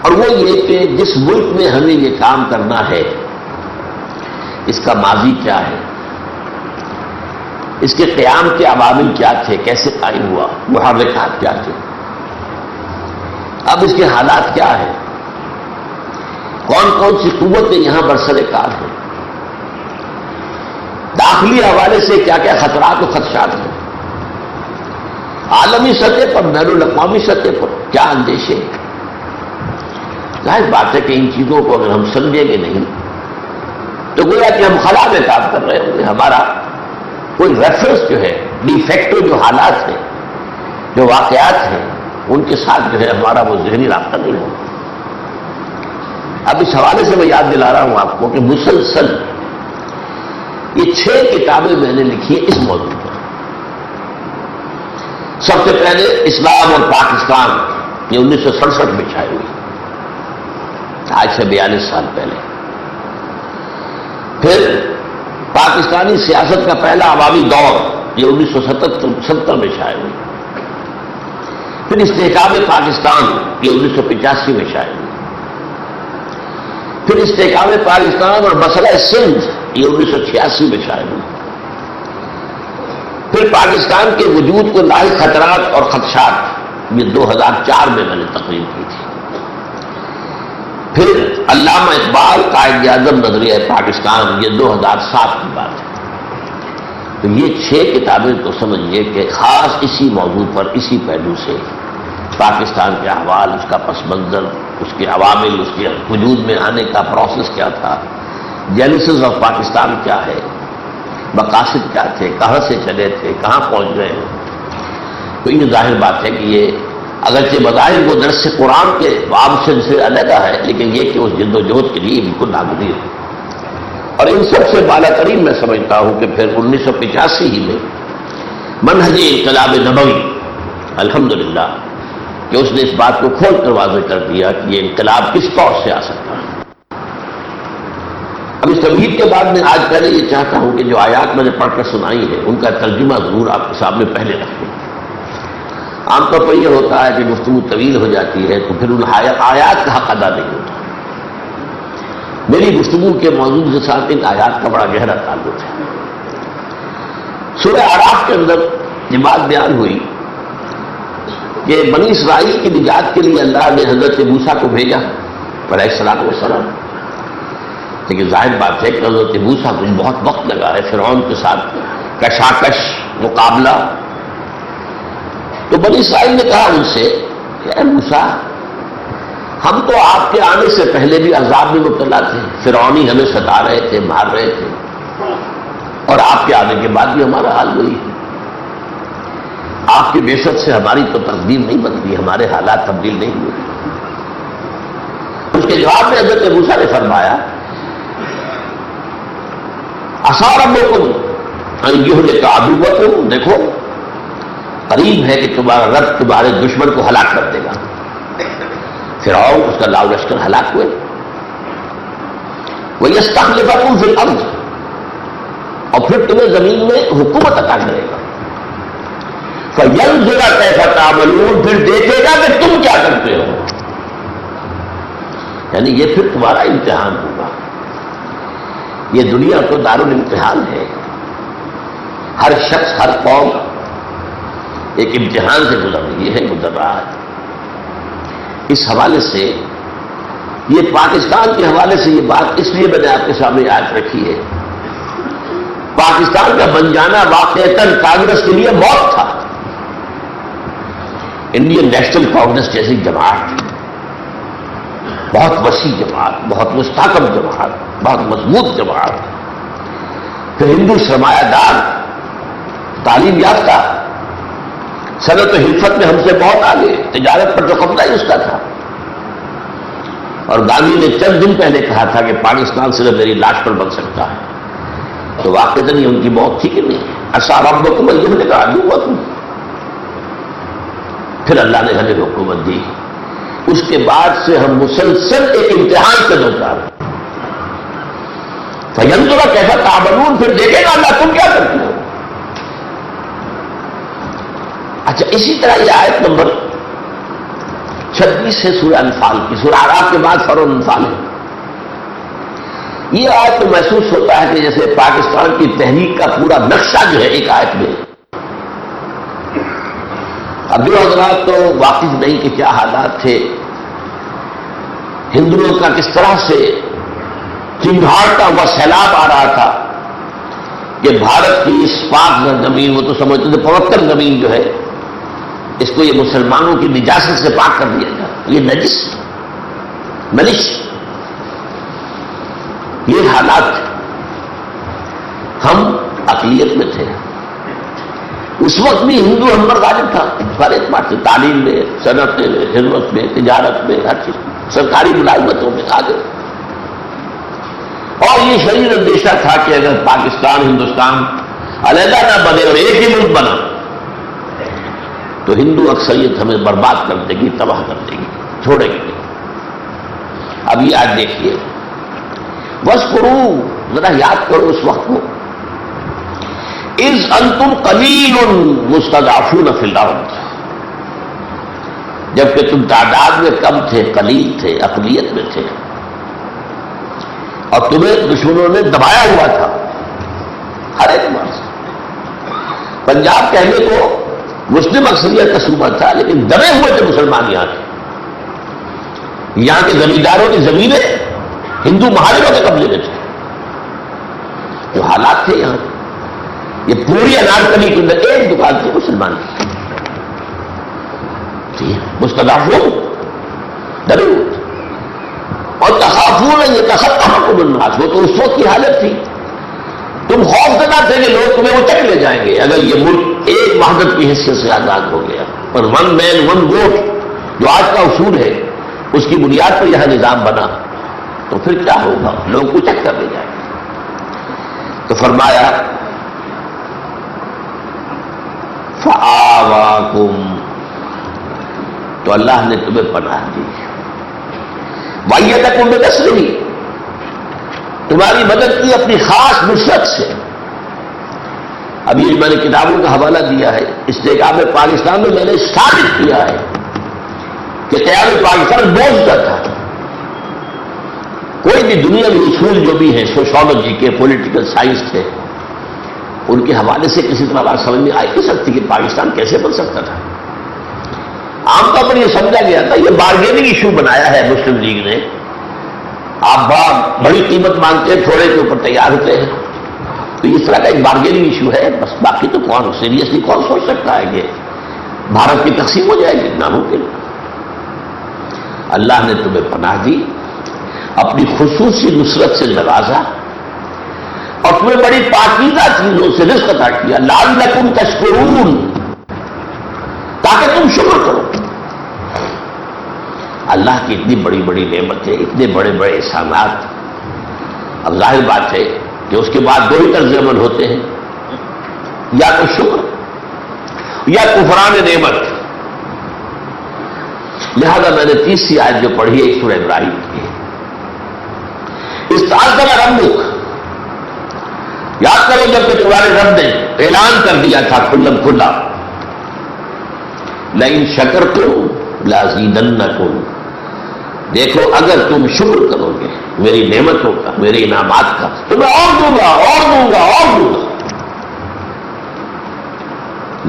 اور وہ یہ کہ جس ملک میں ہمیں یہ کام کرنا ہے اس کا ماضی کیا ہے، اس کے قیام کے عوامل کیا تھے، کیسے قائم ہوا، محرکات کیا تھے، اب اس کے حالات کیا ہیں، کون کون سی قوتیں یہاں برسر کار ہیں، داخلی حوالے سے کیا کیا خطرات و خدشات ہیں، عالمی سطح پر بین الاقوامی سطح پر کیا اندیشے ہیں۔ ظاہر بات ہے کہ ان چیزوں کو اگر ہم سمجھیں گے نہیں تو گویا کہ ہم خلا میں کام کر رہے ہوں گے، ہمارا کوئی ریفرنس جو ہے ڈی فیکٹو جو حالات ہیں، جو واقعات ہیں، ان کے ساتھ جو ہے ہمارا وہ ذہنی رابطہ نہیں ہوگا۔ اب اس حوالے سے میں یاد دلا رہا ہوں آپ کو کہ مسلسل یہ 6 کتابیں میں نے لکھی ہیں اس موضوع پر۔ سب سے پہلے اسلام اور پاکستان، یہ 1967 میں چھائی ہوئی، آج سے 42 سال پہلے۔ پھر پاکستانی سیاست کا پہلا عوامی دور، یہ 1970 میں شائع ہوئی۔ پھر استحکام پاکستان، یہ 1985 میں شائع ہوئی۔ پھر استحکام پاکستان اور مسئلہ سندھ، یہ 1986 میں شائع ہوئی۔ پھر پاکستان کے وجود کو لاحق خطرات اور خدشات، یہ 2004 میں نے تقریر کی تھی۔ پھر علامہ اقبال قائد اعظم نظریہ پاکستان، یہ 2007 کی بات ہے۔ تو یہ 6 کتابیں تو سمجھیے کہ خاص اسی موضوع پر، اسی پہلو سے پاکستان کے احوال، اس کا پس منظر، اس کے عوامل، اس کے وجود میں آنے کا پروسیس کیا تھا، جینیسس آف پاکستان کیا ہے، مقاصد کیا تھے، کہاں سے چلے تھے، کہاں پہنچ گئے ہیں۔ تو یہ ظاہر بات ہے کہ یہ اگرچہ بظاہر وہ درس قرآن کے باب سے علیحدہ ہے، لیکن یہ کہ اس جد و جہد کے لیے بالکل ناگزیر ہے۔ اور ان سب سے بالا ترین میں سمجھتا ہوں کہ پھر 1985 ہی میں منہج انقلاب نبوی، الحمدللہ کہ اس نے اس بات کو کھول کر واضح کر دیا کہ یہ انقلاب کس طور سے آ سکتا ہے۔ اب اس تمہید کے بعد میں آج پہلے یہ چاہتا ہوں کہ جو آیات میں نے پڑھ کر سنائی ہے ان کا ترجمہ ضرور آپ کے سامنے پہلے رکھیں۔ عام طور پر یہ ہوتا ہے کہ گفتگو طویل ہو جاتی ہے تو پھر ان آیات کا حق ادا نہیں ہوتا۔ میری گفتگو کے موضوع کے ساتھ ان آیات کا بڑا گہرا تعلق ہے۔ سورہ اعراف کے اندر یہ بات بیان ہوئی کہ بنی اسرائیل کی نجات کے لیے اللہ نے حضرت موسیٰ کو بھیجا علیہ الصلوۃ والسلام، لیکن ظاہر بات ہے کہ حضرت موسیٰ کو بہت وقت لگا ہے فرعون کے ساتھ کشاکش مقابلہ۔ تو بنی اسرائیل نے کہا ان سے کہ اے موسیٰ، ہم تو آپ کے آنے سے پہلے بھی عذاب میں مبتلا تھے، فرعونی ہمیں ستا رہے تھے، مار رہے تھے، اور آپ کے آنے کے بعد بھی ہمارا حال وہی ہے۔ آپ کی بعثت سے ہماری تو تقدیر نہیں بدلی، ہمارے حالات تبدیل نہیں ہوئے۔ اس کے جواب میں حضرت موسیٰ نے فرمایا عسیٰ ربکم ان یہلک عدوکم، دیکھو قریب ہے کہ تمہارا رب تمہارے دشمن کو ہلاک کر دے گا۔ فرعون اس کا لاؤ لشکر ہلاک ہوئے۔ وَيَسْتَخْلِفَكُمْ فِي الْأَرْضِ، اور پھر تمہیں زمین میں حکومت عطا کرے گا۔ فَيَنْظُرَ كَيْفَ تَعْمَلُونَ، پھر دیکھے گا کہ تم کیا کرتے ہو، یعنی یہ پھر تمہارا امتحان ہوگا۔ یہ دنیا تو دارالامتحان ہے، ہر شخص، ہر قوم ایک امتحان سے گزر رہی ہے، گزر رہا ہے۔ اس حوالے سے یہ پاکستان کے حوالے سے یہ بات اس لیے میں نے آپ کے سامنے یاد رکھی ہے، پاکستان کا بن جانا واقعتاً کانگریس کے لیے موت تھا۔ انڈین نیشنل کانگریس جیسی جماعت، بہت وسیع جماعت، بہت مستحکم جماعت، بہت مضبوط جماعت، پھر ہندو سرمایہ دار، تعلیم یافتہ، صنعت و حرفت میں ہم سے بہت آگے، تجارت پر تو قبضہ ہی اس کا تھا۔ اور گاندھی نے چند دن پہلے کہا تھا کہ پاکستان صرف میری لاش پر بن سکتا ہے، تو واقعتاً یہ ان کی موت تھی کہ نہیں؟ عسیٰ ربکم ان یہلک عدوکم۔ پھر اللہ نے ہمیں حکومت دی، اس کے بعد سے ہم مسلسل ایک امتحان سے دوچار ہیں۔ فَيَنْظُرَ كَيْفَ تَعْمَلُونَ، پھر دیکھے گا اللہ تم کیا کرتے ہو۔ اچھا، اسی طرح یہ آیت نمبر 26 سے سورہ انفال کی، سورہ اعراف کے بعد فوراً انفال ہے۔ یہ آیت تو محسوس ہوتا ہے کہ جیسے پاکستان کی تحریک کا پورا نقشہ جو ہے ایک آیت میں۔ اب جو حضرات تو واقف نہیں کہ کیا حالات تھے، ہندوؤں کا کس طرح سے چنگھاڑتا ہوا سیلاب آ رہا تھا کہ بھارت کی اس پاک زمین، وہ تو سمجھتے تھے پوتر زمین جو ہے، اس کو یہ مسلمانوں کی نجاست سے پاک کر دیا جائے، یہ نجس ملش، یہ حالات تھے۔ ہم اقلیت میں تھے، اس وقت بھی ہندو ہم پر غالب تھا ہر اعتبار سے، تعلیم میں، صنعت میں، خدمت میں، تجارت میں، ہر چیز، سرکاری ملازمتوں میں آگے۔ اور یہ شدید اندیشہ تھا کہ اگر پاکستان ہندوستان علیحدہ نہ بنے اور ایک ہی ملک بنا تو ہندو اکثریت ہمیں برباد کر دے گی، تباہ کر دے گی، چھوڑے گی نہیں۔ اب یہ آج دیکھیے، وَاذْكُرُوا، ذرا یاد کرو اس وقت کو، اِذْ أَنْتُمْ قَلِيلٌ مُسْتَضْعَفُونَ فِي الْأَرْضِ، جبکہ تم تعداد میں کم تھے، قلیل تھے، اقلیت میں تھے، اور تمہیں دشمنوں نے دبایا ہوا تھا ہر اعتبار سے۔ پنجاب کہنے کو مسلم اکثریت کا صوبہ تھا، لیکن دبے ہوئے تھے مسلمان یہاں کے، یہاں کے زمینداروں کی زمینیں ہندو مہاجروں کے قبضے میں تھے۔ جو حالات تھے یہاں، یہ پوری انارکلی کے اندر ایک دکان تھی مسلمان کی، مستضعفون دبے ہوئے تھے، اور تخافون ان یتخطفکم الناس، وہ تو اس وقت کی حالت تھی، تم خوفزدہ تھے کہ لوگ تمہیں اچک لے جائیں گے اگر یہ ملک ایک وحدت کی حیثیت سے آزاد ہو گیا، اور ون مین ون ووٹ جو آج کا اصول ہے اس کی بنیاد پر یہاں نظام بنا تو پھر کیا ہوگا، لوگ کو چک کر لے جائیں گے۔ تو فرمایا فآواکم، تو اللہ نے تمہیں پناہ دی، وَأَيَّدَكُم بِنَصْرِهِ، تمہاری مدد کی اپنی خاص نصرت سے۔ اب یہ میں نے کتابوں کا حوالہ دیا ہے، استحکام پاکستان میں نے ثابت کیا ہے کہ قیام پاکستان بوجھ کا تھا۔ کوئی بھی دنیاوی اصول جو بھی ہیں سوشالوجی کے، پولیٹیکل سائنس کے، ان کے حوالے سے کسی طرح بات سمجھ میں آئی نہیں سکتی کہ پاکستان کیسے بن سکتا تھا۔ عام طور پر یہ سمجھا گیا تھا، یہ بارگیننگ ایشو بنایا ہے مسلم لیگ نے، آپ بڑی قیمت مانگتے ہیں، تھوڑے کے اوپر تیار ہوتے ہیں، تو اس طرح کا ایک بارگیننگ ایشو ہے بس، باقی تو کون سیریسلی کون سوچ سکتا ہے کہ بھارت کی تقسیم ہو جائے گی، ناممکن۔ اللہ نے تمہیں پناہ دی، اپنی خصوصی نصرت سے نوازا، اور تمہیں بڑی پاکیزہ چیزوں سے رزق عطا کیا، لعلکم تشکرون، تاکہ تم شکر کرو۔ اللہ کی اتنی بڑی بڑی نعمتیں، اتنے بڑے بڑے احسانات، اب ظاہر بات ہے کہ اس کے بعد دو ہی طرز عمل ہوتے ہیں، یا تو شکر یا کفران نعمت۔ لہذا میں نے تیسری آیت جو پڑھی ہے سورہ ابراہیم کی، استعاذ ربک، یاد کرو جب کہ تمہارے رب نے اعلان کر دیا تھا کھلم کھلا، لئن شکرتم لازیدنکم، دیکھو اگر تم شکر کرو گے میری نعمتوں کا، میرے انعامات کا، تو میں اور دوں گا اور دوں گا اور دوں گا،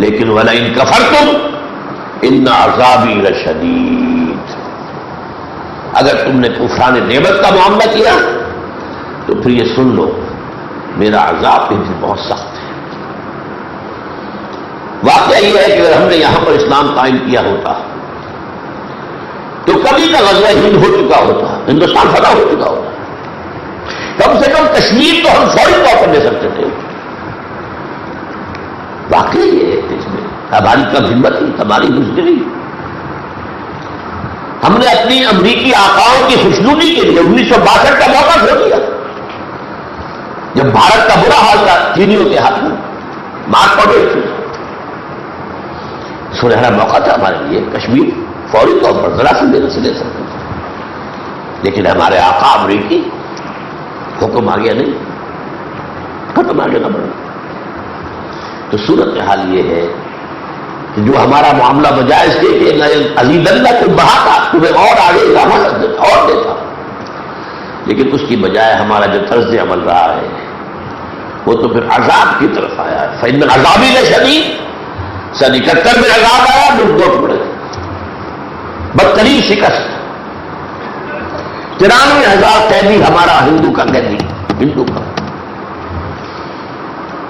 لیکن وَلَئِن كَفَرْتُمْ إِنَّ عَذَابِي لَشَدِيدٌ، اگر تم نے کفران نعمت کا معاملہ کیا تو پھر یہ سن لو میرا عذاب بھی بہت سخت ہے۔ واقعہ یہ ہے کہ اگر ہم نے یہاں پر اسلام قائم کیا ہوتا تو کبھی کا غزوہ ہند ہو چکا ہوتا، ہندوستان فتح ہو چکا ہوتا، کم سے کم کشمیر تو ہم فوری طور پر لے سکتے تھے۔ واقعی یہ ہے اس میں ہماری کم ہمت ہی، ہماری بزدلی، ہم نے اپنی امریکی آقاؤں کی خوشنودی کے لیے 1962 کا موقع کھو دیا، جب بھارت کا برا حال تھا چینیوں کے ہاتھ میں، مار پڑے تھے، سنہرا موقع تھا ہمارے لیے، کشمیر فوری طور پر ذرا سے دینے سے لے سکتے تھے، لیکن ہمارے آقا امریکی حکم آ گیا نہیں، ختم آ گیا نہ بڑھا۔ تو صورت حال یہ ہے جو ہمارا معاملہ بجائے اس کے کہ عزیز اللہ کو بڑھاتا، تمہیں اور آگے اضافہ دیتا اور دیتا، لیکن اس کی بجائے ہمارا جو طرز عمل رہا ہے وہ تو پھر عذاب کی طرف آیا ہے۔ فإن العذاب لشدید، سن 71 میں عذاب آیا، ملک 2 ٹکڑے، بدترین شکست، 93,000 قیدی ہمارا ہندو کا قیدی، ہندو کا،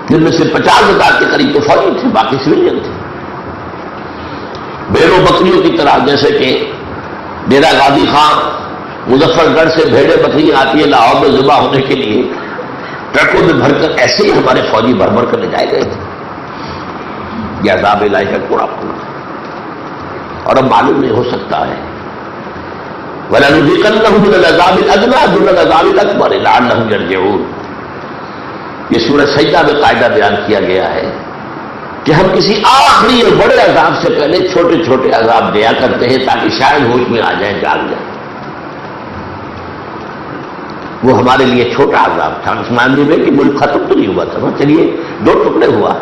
جن میں سے 50,000 کے قریب تو فوجی تھے، باقی سویلین تھے، بھیڑوں بکریوں کی طرح، جیسے کہ ڈیرہ غازی خان مظفر گڑھ سے بھیڑیں بکریاں آتی ہیں لاہور میں ذبح ہونے کے لیے، ٹرکوں میں بھر کر ایسے ہی ہمارے فوجی بھر بھر کر لے جائے گئے تھے۔ یہ عذاب الہی کا کوڑا پھوڑا، اور اب معلوم نہیں ہو سکتا ہے وَلَنُذِيقَنَّهُم مِّنَ الْعَذَابِ الْأَدْنَىٰ دُونَ الْعَذَابِ الْأَكْبَرِ لَعَلَّهُمْ يَرْجِعُونَ۔ یہ سورہ سجدہ میں قاعدہ بیان کیا گیا ہے کہ ہم کسی آخری اور بڑے عذاب سے پہلے چھوٹے چھوٹے عذاب دیا کرتے ہیں تاکہ شاید ہوش میں آ جائیں، جاگ جائیں۔ وہ ہمارے لیے چھوٹا عذاب تھا اس معاملے میں کہ ملک ختم تو نہیں ہوا تھا، چلیے 2 ٹکڑے ہوا،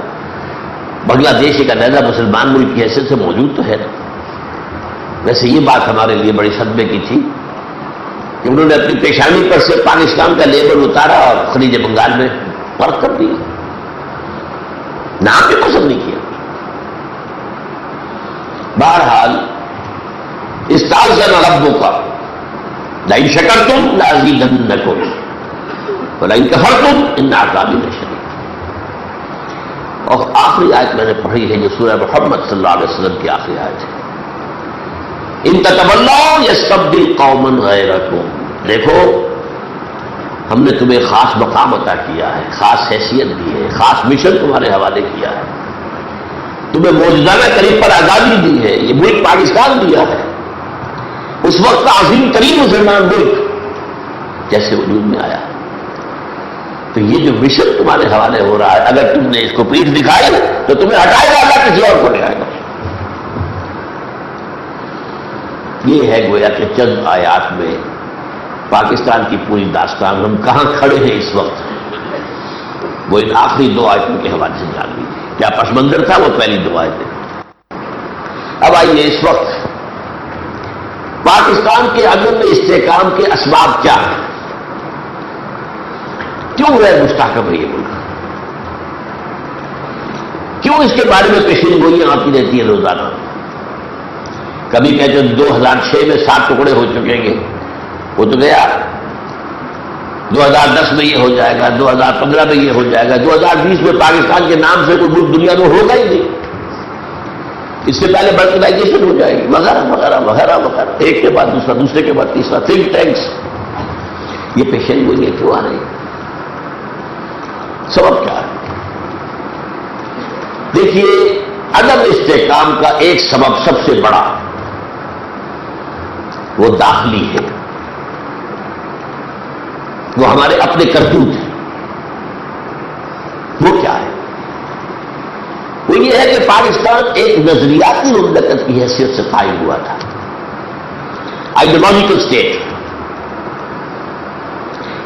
بنگلہ دیش ایک علیحدہ مسلمان ملک کی حیثیت سے موجود تو ہے۔ ویسے یہ بات ہمارے لیے بڑی صدمے کی تھی کہ انہوں نے اپنی پیشانی پر سے پاکستان کا لیبل اتارا اور خلیج بنگال میں فرق کر دیا، نام بھی پسند نہیں کیا۔ بہرحال استعاذ ربک لئن شکرتم لازیدنکم ولئن کفرتم ان عذابی لشدید۔ اور آخری آیت میں نے پڑھی ہے جو سورہ محمد صلی اللہ علیہ وسلم کی آخری آیت ہے، ان تتولوا یستبدل قوما غیرکم۔ دیکھو ہم نے تمہیں خاص مقام عطا کیا ہے، خاص حیثیت دی ہے، خاص مشن تمہارے حوالے کیا ہے، تمہیں موجودانہ قریب پر آزادی دی ہے، یہ ملک پاکستان دیا ہے، اس وقت کا عظیم ترین مسلمان ملک جیسے وجود میں آیا۔ تو یہ جو مشن تمہارے حوالے ہو رہا ہے، اگر تم نے اس کو پیٹھ دکھائی تو تمہیں ہٹائے گا اللہ، کسی اور کو لے آئے گا۔ یہ ہے گویا کہ چند آیات میں پاکستان کی پوری داستان، ہم کہاں کھڑے ہیں اس وقت، وہ ان آخری 2 آیتوں کے حوالے سے جان لیجیے۔ کیا پس منظر تھا وہ پہلی 2 آیتیں۔ اب آئیے اس وقت پاکستان کے امن میں استحکام کے اسباب کیا ہیں، کیوں غیر مستحکم ہے یہ ملک، کیوں اس کے بارے میں پیشین گوئیاں آتی رہتی ہیں روزانہ۔ کبھی کہتے ہیں 2006 میں 7 ٹکڑے ہو چکیں گے، وہ تو گیا، 2010 میں یہ ہو جائے گا، 2015 میں یہ ہو جائے گا، 2020 میں پاکستان کے نام سے کوئی ملک دنیا میں ہوگا ہی نہیں، اس سے پہلے برٹنائزیشن ہو جائے گی، وغیرہ وغیرہ وغیرہ وغیرہ، ایک کے بعد دوسرا، دوسرے کے بعد تیسرا، تھنک ٹینکس۔ یہ پیشین گوئیاں کیوں آ رہی ہیں، سبب کیا ہے؟ دیکھیے عدم استحکام کا ایک سبب سب سے بڑا وہ داخلی ہے، وہ ہمارے اپنے کرتوت ہیں۔ وہ کیا ہے؟ وہ یہ ہے کہ پاکستان ایک نظریاتی مملکت کی حیثیت سے قائم ہوا تھا، آئیڈیالوجیکل اسٹیٹ۔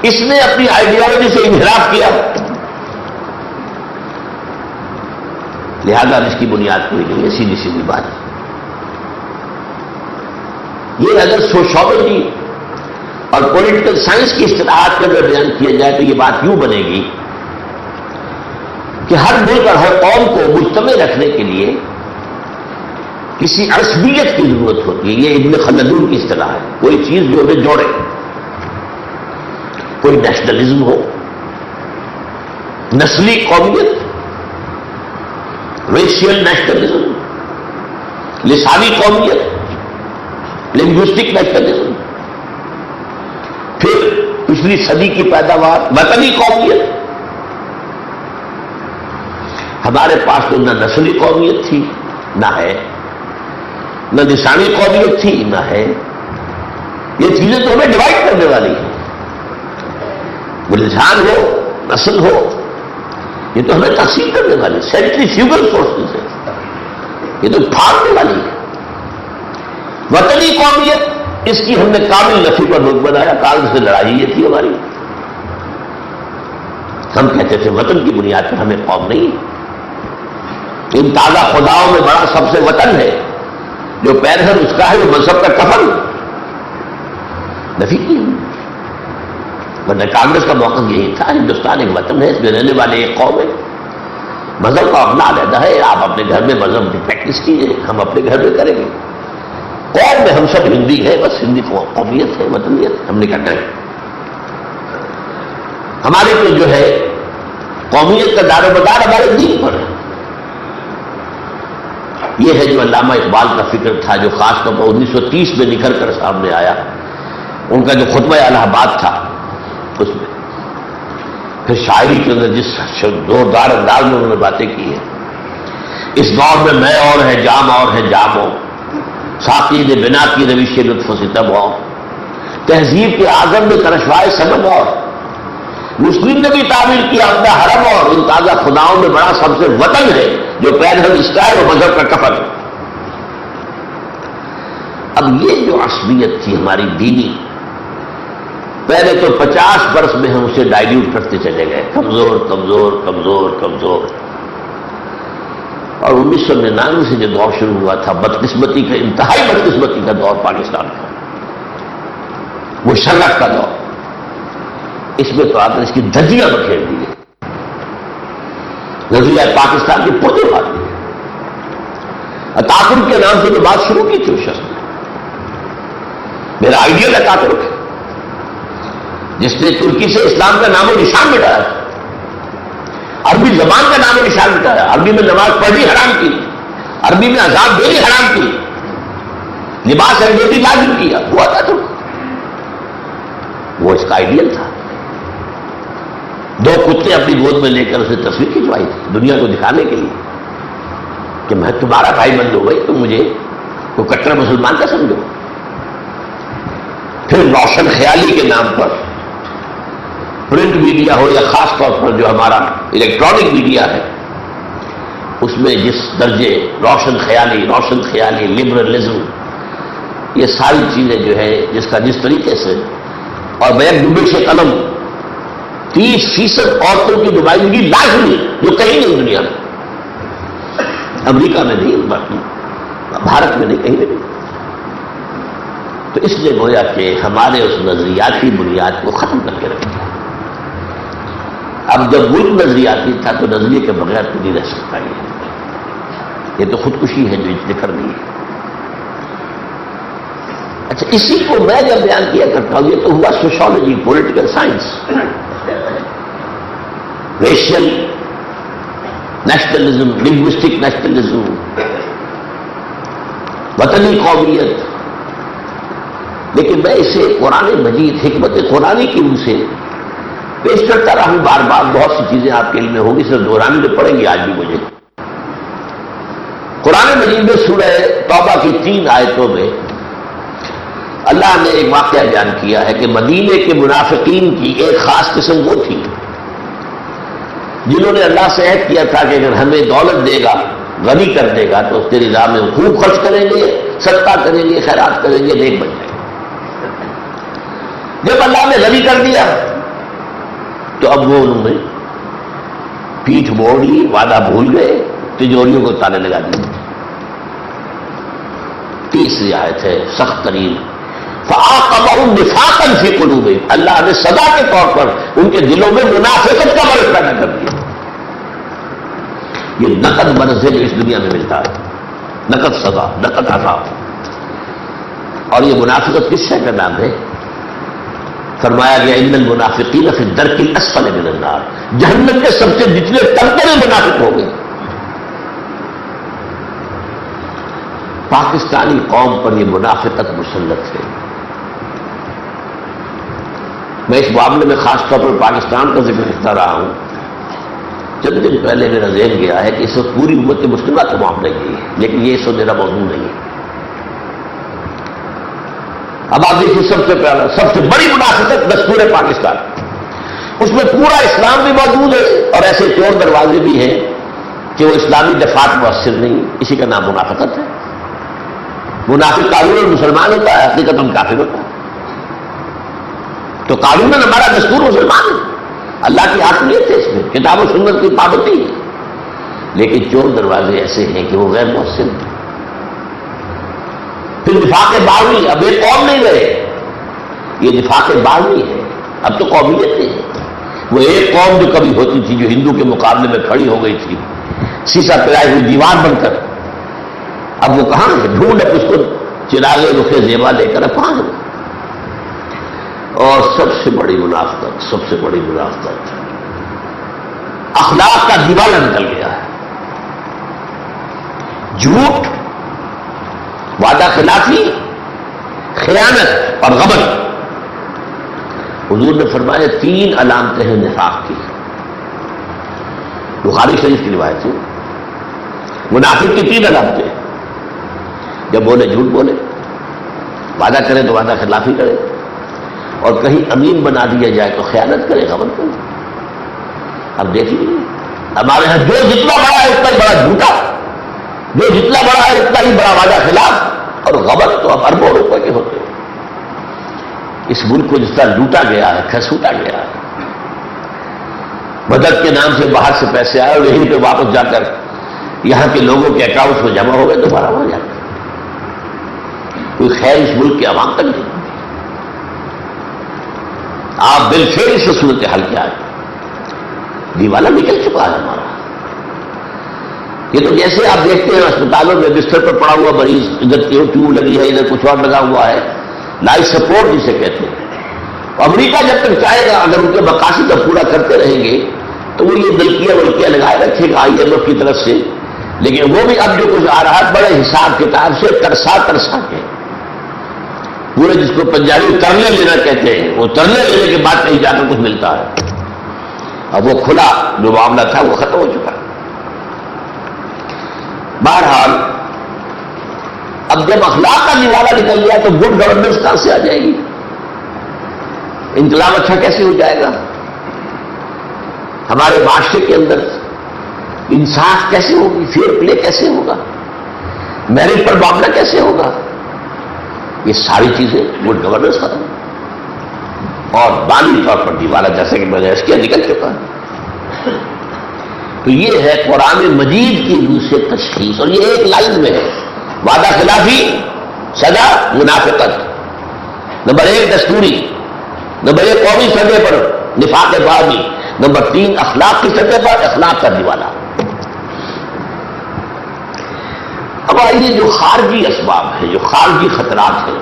اس نے اپنی آئیڈیالوجی سے انحراف کیا، لہذا اس کی بنیاد کوئی نہیں ہے، سیدھی سیدھی بات۔ یہ اگر سوشیولوجی اور پولیٹیکل سائنس کی اصطلاحات کے اندر بیان کیا جائے تو یہ بات یوں بنے گی کہ ہر ملک اور ہر قوم کو مجتمع رکھنے کے لیے کسی عصبیت کی ضرورت ہوتی ہے۔ یہ ابن خلدون کی اصطلاح ہے، کوئی چیز جو انہیں جوڑے، کوئی نیشنلزم ہو، نسلی قومیت، ریشیل نیشنلزم، لسانی قومیت، لنگوسٹک نیشنلزم، پھر پچھلی صدی کی پیداوار وطنی قومیت۔ ہمارے پاس تو نہ نسلی قومیت تھی نہ ہے، نہ لسانی قومیت تھی نہ ہے۔ یہ چیزیں تو ہمیں ڈیوائڈ کرنے والی ہیں، وہ لسان ہو، نسل ہو، یہ تو ہمیں تقسیم کرنے والی، سینٹریفیوگل فورسز ہے، یہ تو پھاڑنے والی ہے۔ وطنی قومیت، اس کی ہم نے کامل نفی پر روک بنایا، کاغذ سے لڑائی یہ تھی ہماری۔ ہم کہتے تھے وطن کی بنیاد پر ہمیں قوم نہیں، ان تازہ خداؤں میں بڑا سب سے وطن ہے، جو پیرہن اس کا ہے وہ مذہب کا کفن نفی کی۔ ورنہ کانگریس کا موقع یہی تھا، ہندوستان ایک وطن ہے، اس میں رہنے والے ایک قوم ہے، مذہب کا اپنا علیحدہ ہے، آپ اپنے گھر میں مذہب کی پریکٹس کیجیے، ہم اپنے گھر میں کریں گے، قوم میں ہم سب ہندی ہے، بس ہندی قومیت ہے، وطنیت، ہم نے کیا کریں۔ ہمارے تو جو ہے قومیت کا دار و مدار ہمارے دین پر ہے۔ یہ ہے جو علامہ اقبال کا فکر تھا، جو خاص طور پر 1930 میں نکھر کر سامنے آیا، ان کا جو خطبہ الہ آباد تھا اس میں، پھر شاعری کے اندر جس زوردار انداز میں انہوں نے باتیں کی ہیں، اس دور میں میں اور ہے جام اور ہے جام ہو، ساقی نے بنا کی روش لطف و ستم ہو، تہذیب کے اعظم میں کرشوائے صنم اور، مسلم نے بھی تعبیر کیا اپنا حرم اور، ان تازہ خداؤں میں بڑا سب سے وطن ہے، جو پیرہن اس کا ہے وہ مذہب کا کفن۔ اب یہ جو عصبیت تھی ہماری دینی، پہلے تو 50 برس میں ہم اسے ڈائلیوٹ کرتے چلے گئے، کمزور کمزور کمزور کمزور، اور 1999 سے جو دور شروع ہوا تھا بدقسمتی کا، انتہائی بدقسمتی کا دور پاکستان کا، وہ شرف کا دور، اس میں تو آپ نے اس کی دھجیاں بکھیر دی ہے، نظریہ پاکستان کی پردے بات دی ہے۔ اتاترک کے نام سے جو بات شروع کی تھی اس شخص نے، میرا آئیڈیل اتاترک ہے، جس نے ترکی سے اسلام کا نام و نشان مٹایا، عربی زبان کا نام و نشان مٹایا، عربی میں نماز پڑھنی حرام کی، عربی میں عذاب دینی حرام کی، لباس انگریزی لازم کیا، وہ اتاترک، وہ اس کا آئیڈیل تھا۔ 2 کتے اپنی گود میں لے کر اسے تصویر کھنچوائی تھی دنیا کو دکھانے کے لیے کہ میں تمہارا بھائی بند ہو گئی، تم مجھے کو کٹر مسلمان کا سمجھو۔ پھر روشن خیالی کے نام پر پرنٹ میڈیا ہو یا خاص طور پر جو ہمارا الیکٹرانک میڈیا ہے، اس میں جس درجے روشن خیالی لبرلزم، یہ ساری چیزیں جو ہے جس کا جس طریقے سے، اور بیک ڈبش قلم 30% عورتوں کی نمائندگی لازمی، جو کہیں نہیں دنیا میں، امریکہ میں نہیں، بھارت میں نہیں، کہیں بھی نہیں۔ تو اس لیے گویا کہ ہمارے اس نظریاتی بنیاد کو ختم کر کے رکھا۔ اب جب ملک نظریاتی تھا تو نظریے کے بغیر تو نہیں رہ سکتا، یہ تو خودکشی ہے جو اس نے کر دی ہے۔ اچھا، اسی کو میں جب بیان کیا کرتا ہوں، یہ تو ہوا sociology, political science, racial nationalism, linguistic nationalism, وطنی قومیت، لیکن میں اسے قرآن مجید، حکمت قرآنی کی روح سے پیش کرتا رہا ہوں بار بار۔ بہت سی چیزیں آپ کے علم میں ہوں گی، صرف دہرانی میں پڑیں گی آج بھی مجھے۔ قرآن مجید میں سورہ توبہ کی 3 آیتوں میں اللہ نے ایک واقعہ بیان کیا ہے کہ مدینے کے منافقین کی ایک خاص قسم وہ تھی جنہوں نے اللہ سے عہد کیا تھا کہ اگر ہمیں دولت دے گا، غنی کر دے گا، تو تیری راہ میں خوب خرچ کریں گے، صدقہ کریں گے، خیرات کریں گے، نیک بن جائیں گے۔ جب اللہ نے غنی کر دیا تو اب وہ انہوں نے پیٹھ موڑ لی، وعدہ بھول گئے، تجوریوں کو تالے لگا دیے۔ 30 آیت ہے، سخت ترین، فَعَاقَبَهُمْ نِفَاقًا فِي قُلُوبِهِمْ، اللہ نے سزا کے طور پر ان کے دلوں میں منافقت کا مرض پیدا کر دیا۔ یہ نقد مرض ہے جو اس دنیا میں ملتا ہے، نقد سزا، نقد عذاب۔ اور یہ منافقت کس شے کا نام ہے؟ فرمایا گیا ان المنافقین فی الدرک الاسفل من النار، جہنم کے سب سے نچلے طبقے میں منافق ہو گئے۔ پاکستانی قوم پر یہ منافقت مسلط ہے۔ میں اس معاملے میں خاص طور پر پاکستان کا ذکر کرتا رہا ہوں۔ چند دن پہلے میرا ذہن گیا ہے کہ اس وقت پوری امت مسلمہ کا معاملہ یہ ہے، لیکن یہ اس وقت میرا موضوع نہیں ہے۔ اب آپ دیکھیے، سب سے پہلا، سب سے بڑی منافقت دستور پاکستان، اس میں پورا اسلام بھی موجود ہے اور ایسے چور دروازے بھی ہیں کہ وہ اسلامی دفعات مؤثر نہیں، اسی کا نام منافقت ہے۔ منافق قانون مسلمان ہوتا ہے، حقیقت کافر ہوتا ہے۔ تو قانون ہمارا دستور مسلمان ہے، اللہ کی حاکمیت ہے، اس میں کتاب و سنت کی پابندی ہے، لیکن 4 دروازے ایسے ہیں کہ وہ غیر مؤثر ہیں. پھر نفاق باغی، اب ایک قوم نہیں رہے، یہ نفاق باغی ہے، اب تو قومیت نہیں ہے. وہ ایک قوم جو کبھی ہوتی تھی، جو ہندو کے مقابلے میں کھڑی ہو گئی تھی سیسا پلائی ہوئی دیوار بن کر، اب وہ کہاں ہے؟ ڈھونڈ اس کو چراغ رخ زیبا لے کر کہاں ہے؟ اور سب سے بڑی منافقت اخلاق کا دیوالہ نکل گیا ہے. جھوٹ، وعدہ خلافی، خیانت اور غبن. حضور نے فرمایا 3 علامتیں ہیں نفاق کی. بخاری شریف کی روایت ہے. منافق کی 3 علامتیں. جب بولے جھوٹ بولے، وعدہ کرے تو وعدہ خلافی کرے، اور کہیں امین بنا دیا جائے تو خیانت کرے، غبن کرے. اب دیکھ لیجیے ہمارے یہاں جو جتنا بڑا ہے اتنا ہی بڑا جھوٹا، جو جتنا بڑا ہے اتنا ہی بڑا وعدہ خلاف، اور غبن تو اب اربوں روپے کے ہوتے ہیں. اس ملک کو جس طرح لوٹا گیا ہے، کھسوٹا گیا ہے. مدد کے نام سے باہر سے پیسے آئے اور یہیں پہ واپس جا کر یہاں کے لوگوں کے اکاؤنٹس میں جمع ہو گئے، دوبارہ وہاں جاتے. کوئی خیر اس ملک کے عوام تک نہیں. آپ بالفعل سے صورتحال کیا ہے؟ دیوالہ نکل چکا ہے ہمارا. یہ تو جیسے آپ دیکھتے ہیں اسپتالوں میں بستر پر پڑا ہوا مریض، ادھر ٹیوب لگی ہے، ادھر کچھ اور لگا ہوا ہے، لائف سپورٹ جسے کہتے ہیں. امریکہ جب تک چاہے گا اگر ان کے مقاصد پورا کرتے رہیں گے تو وہ یہ دلکیاں لگائے رکھے گا IMF کی طرف سے. لیکن وہ بھی اب جو کچھ آ رہا ہے بڑے حساب کتاب سے ترسا کے پورے، جس کو پنجابی ترلے لینا کہتے ہیں، وہ ترلے لینے کے بعد کہیں جا کر کچھ ملتا ہے. اب وہ کھلا جو معاملہ تھا وہ ختم ہو چکا. بہرحال اب جب اخلاق کا دیوالہ نکل گیا تو گڈ گورننس کہاں سے آ جائے گی؟ انقلاب اچھا کیسے ہو جائے گا؟ ہمارے معاشرے کے اندر انصاف کیسے ہوگی؟ فیئر پلے کیسے ہوگا؟ میرٹ پر معاملہ کیسے ہوگا؟ یہ ساری چیزیں گڈ گورننس ختم اور مالی طور پر دیوالہ جیسے کہ میں نے اس کے نکل چکا ہے. تو یہ ہے قرآن مجید کی روح سے تشخیص، اور یہ ایک لائن میں ہے. وعدہ خلافی، سزا، منافقت. نمبر 1 دستوری، نمبر 1 قومی سطح پر نفاق باغی، نمبر 3 اخلاق کی سطح پر اخلاق کا دیوالہ. اب آئیے جو خارجی اسباب ہیں، جو خارجی خطرات ہیں،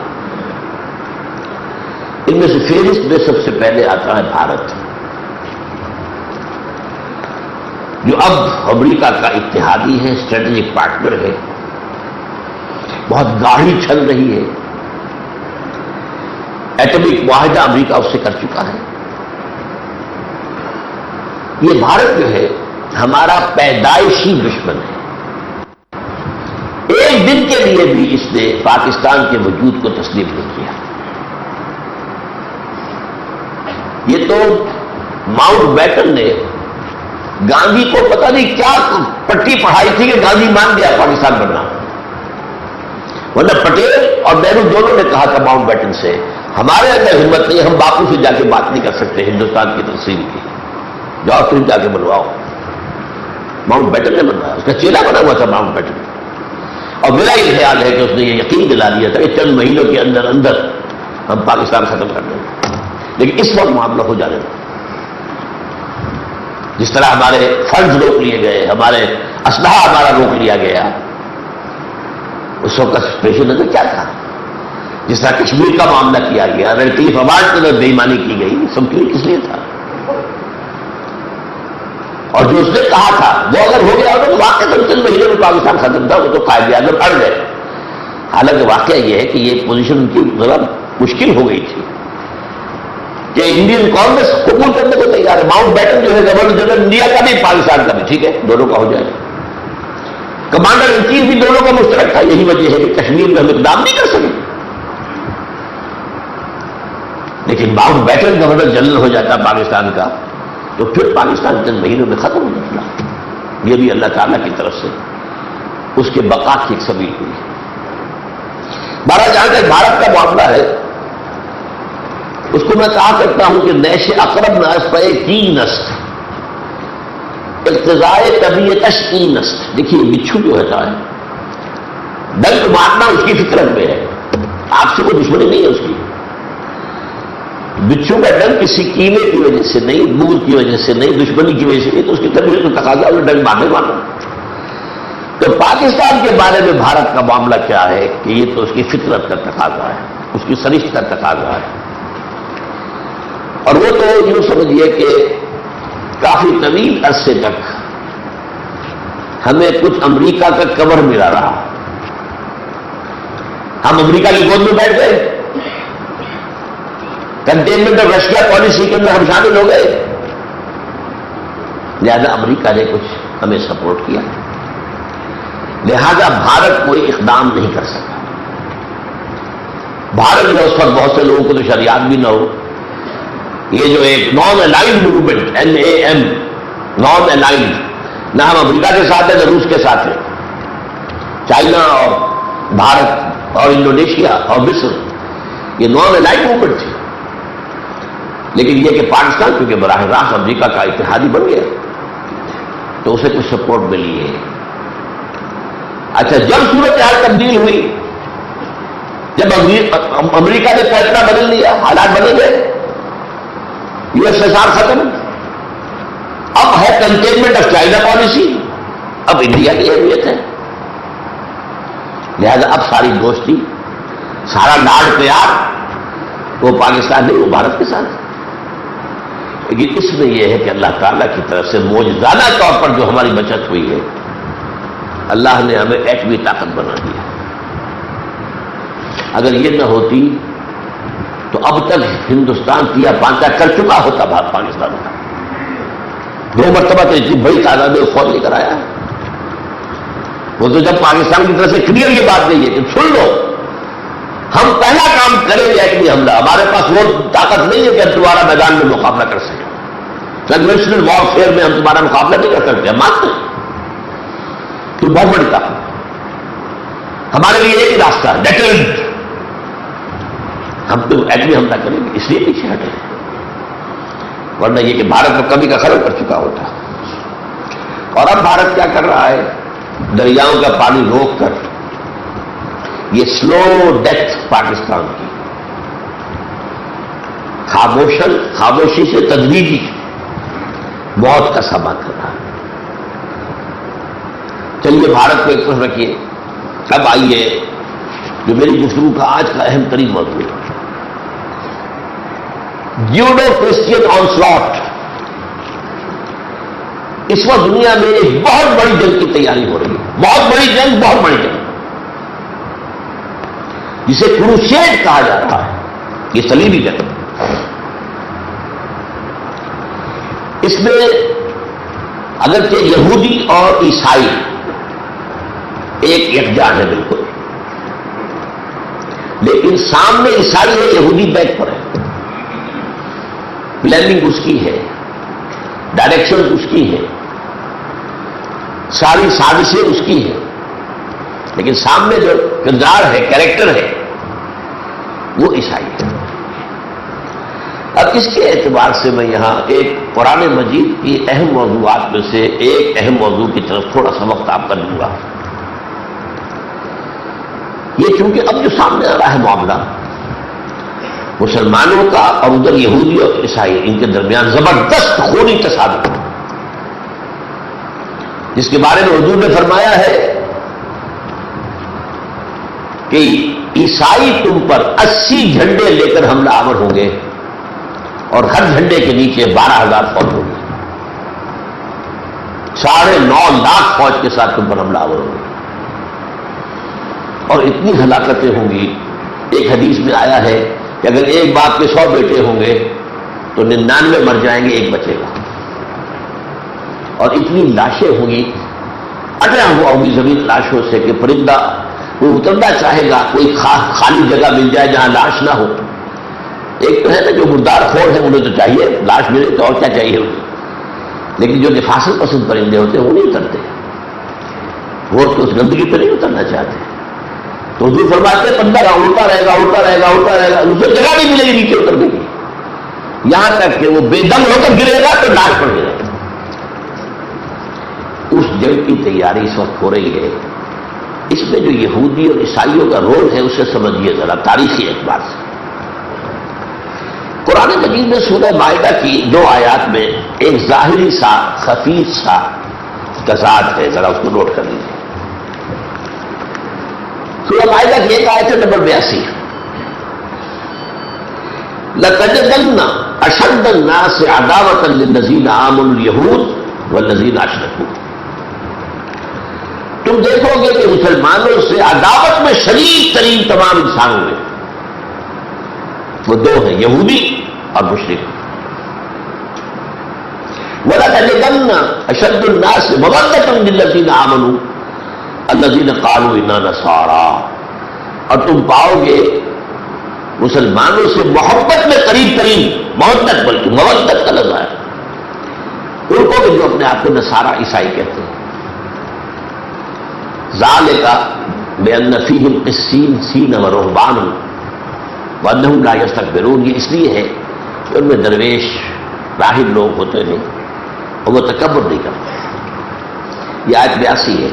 ان میں سے فہرست میں سب سے پہلے آتا ہے بھارت، جو اب امریکہ کا اتحادی ہے، اسٹریٹجک پارٹنر ہے. بہت گاڑی چل رہی ہے. ایٹمک معاہدہ امریکہ اس سے کر چکا ہے. یہ بھارت جو ہے ہمارا پیدائشی دشمن ہے. ایک دن کے لیے بھی اس نے پاکستان کے وجود کو تسلیم نہیں کیا. یہ تو ماؤنٹ بیٹن نے گاندھی کو پتہ نہیں کیا پٹی پڑھائی تھی کہ گاندھی مان گیا پاکستان بننا. ورنہ پٹیل اور نہرو دونوں نے کہا تھا ماؤنٹ بیٹن سے، ہمارے اندر ہمت نہیں، ہم باپو سے جا کے بات نہیں کر سکتے ہندوستان کی تقسیم کی، جاؤ تم جا کے بنواؤ. ماؤنٹ بیٹن نے بنوایا، اس کا چیلا بنا ہوا تھا ماؤنٹ بیٹن. اور میرا یہ خیال ہے کہ اس نے یہ یقین دلا دیا تھا کہ چند مہینوں کے اندر اندر ہم پاکستان ختم کر دیں گے. لیکن اس وقت معاملہ ہو جانے گا. جس طرح ہمارے فنڈز روک لیے گئے، ہمارے اسلحہ ہمارا روک لیا گیا، اس وقت پیش نظر کیا تھا؟ جس طرح کشمیر کا معاملہ کیا گیا، ریلیٹیو عوارڈ کے اندر بے ایمانی کی گئی، سب کیوں کس لیے تھا؟ اور جو اس نے کہا تھا وہ اگر ہو گیا ہوگا تو واقعی چند مہینے میں پاکستان ختم تھا، وہ تو قائد اعظم اڑ گئے. حالانکہ واقعہ یہ ہے کہ یہ پوزیشن ان کی ذرا مشکل ہو گئی تھی کہ انڈین کانگریس قبول کرنے کو تیار ہے. ماؤنٹ بیٹن جو ہے گورنر جنرل انڈیا کا بھی پاکستان کا بھی، ٹھیک ہے دونوں کا ہو جائے. کمانڈر ان چیف بھی دونوں کا مشترک تھا. یہی وجہ ہے کہ کشمیر میں ہم اقدام نہیں کر سکے. لیکن ماؤنٹ بیٹن گورنر جنرل ہو جاتا پاکستان کا تو پھر پاکستان چند مہینوں میں ختم ہو جاتا. یہ بھی اللہ تعالیٰ کی طرف سے اس کے بقا کی ایک سبیل ہوئی. جہاں تک بھارت کا معاملہ ہے، اس کو میں کہا کرتا ہوں کہ نیش اقرب ناس پہ کی نست، اقتضائے طبیعتش این است. دیکھیے بچھو جو ہے ڈنک مارنا اس کی فطرت میں ہے، آپ سے کوئی دشمنی نہیں ہے اس کی. بچھو کا ڈنک کسی کینے کی وجہ سے نہیں، بغض کی وجہ سے نہیں، دشمنی کی وجہ سے نہیں، تو اس کی طبیعت کو تقاضا ہے ڈنک مارنا. تو پاکستان کے بارے میں بھارت کا معاملہ کیا ہے کہ یہ تو اس کی فطرت کا تقاضا ہے، اس کی سرشت کا تقاضا ہے. اور وہ تو یوں سمجھیے کہ کافی طویل عرصے تک ہمیں کچھ امریکہ کا کور ملا رہا. ہم امریکہ کی گود میں بیٹھ گئے، کنٹینمنٹ آف رشیا پالیسی کے اندر ہم شامل ہو گئے، لہذا امریکہ نے کچھ ہمیں سپورٹ کیا، لہذا بھارت کوئی اقدام نہیں کر سکا. بھارت میں اس وقت بہت سے لوگوں کو تو شاید یاد بھی نہ ہو، یہ جو ایک non aligned movement NAM، non aligned, نہ ہم امریکہ کے ساتھ ہیں نہ روس کے ساتھ ہیں، چائنا اور بھارت اور انڈونیشیا اور مصر، یہ نان الائنڈ موومنٹ تھی. لیکن یہ کہ پاکستان کیونکہ براہ راست امریکہ کا اتحادی بن گیا تو اسے کچھ سپورٹ ملی ہے. اچھا، جب صورتحال تبدیل ہوئی، جب امریکہ نے فیصلہ بدل لیا، حالات بدل گئے، USSR ختم، اب ہے کنٹینمنٹ آف چائنا پالیسی، اب انڈیا کی اہمیت ہے، لہذا اب ساری دوستی، سارا لاڈ پیار وہ پاکستان نہیں، وہ بھارت کے ساتھ. لیکن اس میں یہ ہے کہ اللہ تعالیٰ کی طرف سے معجزانہ طور پر جو ہماری بچت ہوئی ہے، اللہ نے ہمیں ایٹمی طاقت بنا دیا. اگر یہ نہ ہوتی تو اب تک ہندوستان کیا پانچا کر چکا ہوتا پاکستان کا. 2 مرتبہ تو اتنی بڑی تعداد میں فوج لے کر آیا ہے. وہ تو جب پاکستان کی طرف سے کلیئر یہ بات نہیں ہے کہ سن لو ہم پہلا کام کریں گے ایٹمی حملہ، ہمارے پاس وہ طاقت نہیں ہے کہ ہم تمہارا میدان میں مقابلہ کر سکیں، کنونشنل وارفیئر میں ہم تمہارا مقابلہ نہیں کر سکتے، ہم مانتے ہیں تو بہت بڑی طاقت. ہمارے لیے ایک ہی راستہ ہے، ڈیٹرنٹ. ہم تو ایٹمی حملہ کریں گے، اس لیے پیچھے ہٹے، ورنہ یہ کہ بھارت کو کبھی کا خراب کر چکا ہوتا. اور اب بھارت کیا کر رہا ہے؟ دریاؤں کا پانی روک کر یہ سلو ڈیتھ پاکستان کی خاموشی سے تدریجی موت کا سامان کر رہا ہے. چلیے بھارت کو ایک طرف رکھیے، اب آئیے جو میری گفتگو کا آج کا اہم ترین موضوع ہے، جیوڈو کرسچین آنسلاٹ. اس وقت دنیا میں ایک بہت بڑی جنگ کی تیاری ہو رہی ہے، بہت بڑی جنگ، بہت بڑی جنگ، جسے کروسیڈ کہا جا رہا ہے، یہ صلیبی جنگ. اس میں اگرچہ یہودی اور عیسائی ایک یکجان ہے بالکل، لیکن سامنے عیسائی ہے، یہودی بیک پر ہے، پلاننگ اس کی ہے، ڈائریکشن اس کی ہے، ساری سازشیں اس کی ہے، لیکن سامنے جو کردار ہے، کیریکٹر ہے، وہ عیسائی ہے. اب اس کے اعتبار سے میں یہاں ایک قرآن مجید کی اہم موضوعات میں سے ایک اہم موضوع کی طرف تھوڑا سا وقت آپ کر دوں گا. یہ چونکہ اب جو سامنے آ رہا ہے معاملہ مسلمانوں کا اور ادھر یہودی اور عیسائی، ان کے درمیان زبردست خونی تصادم، جس کے بارے میں حضور نے فرمایا ہے کہ عیسائی تم پر 80 جھنڈے لے کر حملہ آور ہوں گے اور ہر جھنڈے کے نیچے 12,000 فوج ہوگی، 9.5 لاکھ فوج کے ساتھ تم پر حملہ آور ہوں گے اور اتنی ہلاکتیں ہوں گی. ایک حدیث میں آیا ہے کہ اگر ایک باپ کے 100 بیٹے ہوں گے تو 99 مر جائیں گے، ایک بچے گا. اور اتنی لاشیں ہوں گی، اٹلا ہوا ہوگی زمین لاشوں سے کہ پرندہ وہ اترنا چاہے گا، کوئی خالی جگہ مل جائے جہاں لاش نہ ہو. ایک تو ہے نا جو مردار خور ہے، انہیں تو چاہیے لاش ملے تو اور کیا چاہیے انہیں، لیکن جو نفاست پسند پرندے ہوتے ہیں وہ نہیں اترتے، وہ تو اس گندگی پہ نہیں اترنا چاہتے. تو حضور فرماتے ہیں بندہ اڑتا رہے گا، اڑتا رہے گا، اڑتا رہے گا، اسے جگہ نہیں ملے گی نیچے اترنے کی، یہاں تک کہ وہ بے دم ہو کر گرے گا تو لاش پڑ گرے گا. کانفلنٹ کی تیاری اس وقت ہو رہی ہے، اس میں جو یہودی اور عیسائیوں کا رول ہے اسے سمجھیے ذرا تاریخی اعتبار سے۔ قرآن مجید میں سورہ مائدہ کی 2 آیات میں ایک ظاہری سا خفیف سا تضاد ہے، ذرا اس کو نوٹ کر لیجیے۔ سورہ مائدہ کی ایک آیت ہے نمبر 82، لَتَجِدَنَّ أَشَدَّ النَّاسِ عَدَاوَةً لِلَّذِينَ آمَنُوا الْيَهُودَ وَالَّذِينَ أَشْرَكُوا۔ تم دیکھو گے کہ مسلمانوں سے عداوت میں شدید ترین تمام انسانوں میں وہ 2 ہیں، یہودی اور مشرک۔ وَلَتَجِدَنَّ أَشَدَّ النَّاسِ مَوَدَّةً لِلَّذِينَ آمَنُوا الَّذِينَ قَالُوا إِنَّا نَصَارَىٰ، اور تم پاؤ گے مسلمانوں سے محبت میں قریب ترین، مودت بلکہ مودت کا لفظ ہے ان کو بھی جو اپنے آپ کو نصارہ عیسائی کہتے ہیں۔ ذَلِكَ بِأَنَّ فِيهِمْ قِسِّيسِينَ وَرُهْبَانٌ وَأَنَّهُمْ لَا يَسْتَكْبِرُونَ، یہ اس لیے ہے کہ ان میں درویش راہب لوگ ہوتے ہیں اور وہ تکبر نہیں کرتے۔ یہ آیت 82 ہے۔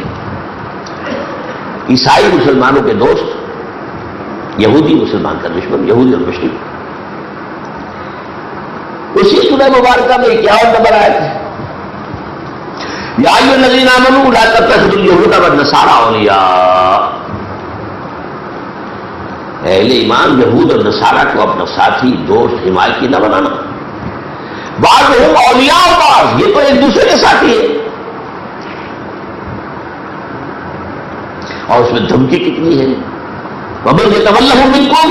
عیسائی مسلمانوں کے دوست، یہودی مسلمان کا دشمن، یہودی اور مشرک۔ اسی سورہ مبارکہ میں 51 نمبر آیت ہے، یا ایھا الذین آمنوا لا تتخذوا اليہود والنصارى اولیاء، اہل ایمان یہود اور نصارہ کو اپنا ساتھی، دوست، حمایتی نہ بنانا۔ بعضهم اولیاء بعض، یہ تو ایک دوسرے کے ساتھی ہے، اور اس میں دھمکی کتنی ہے، وَمَن يَتَوَلَّهُم مِّنكُمْ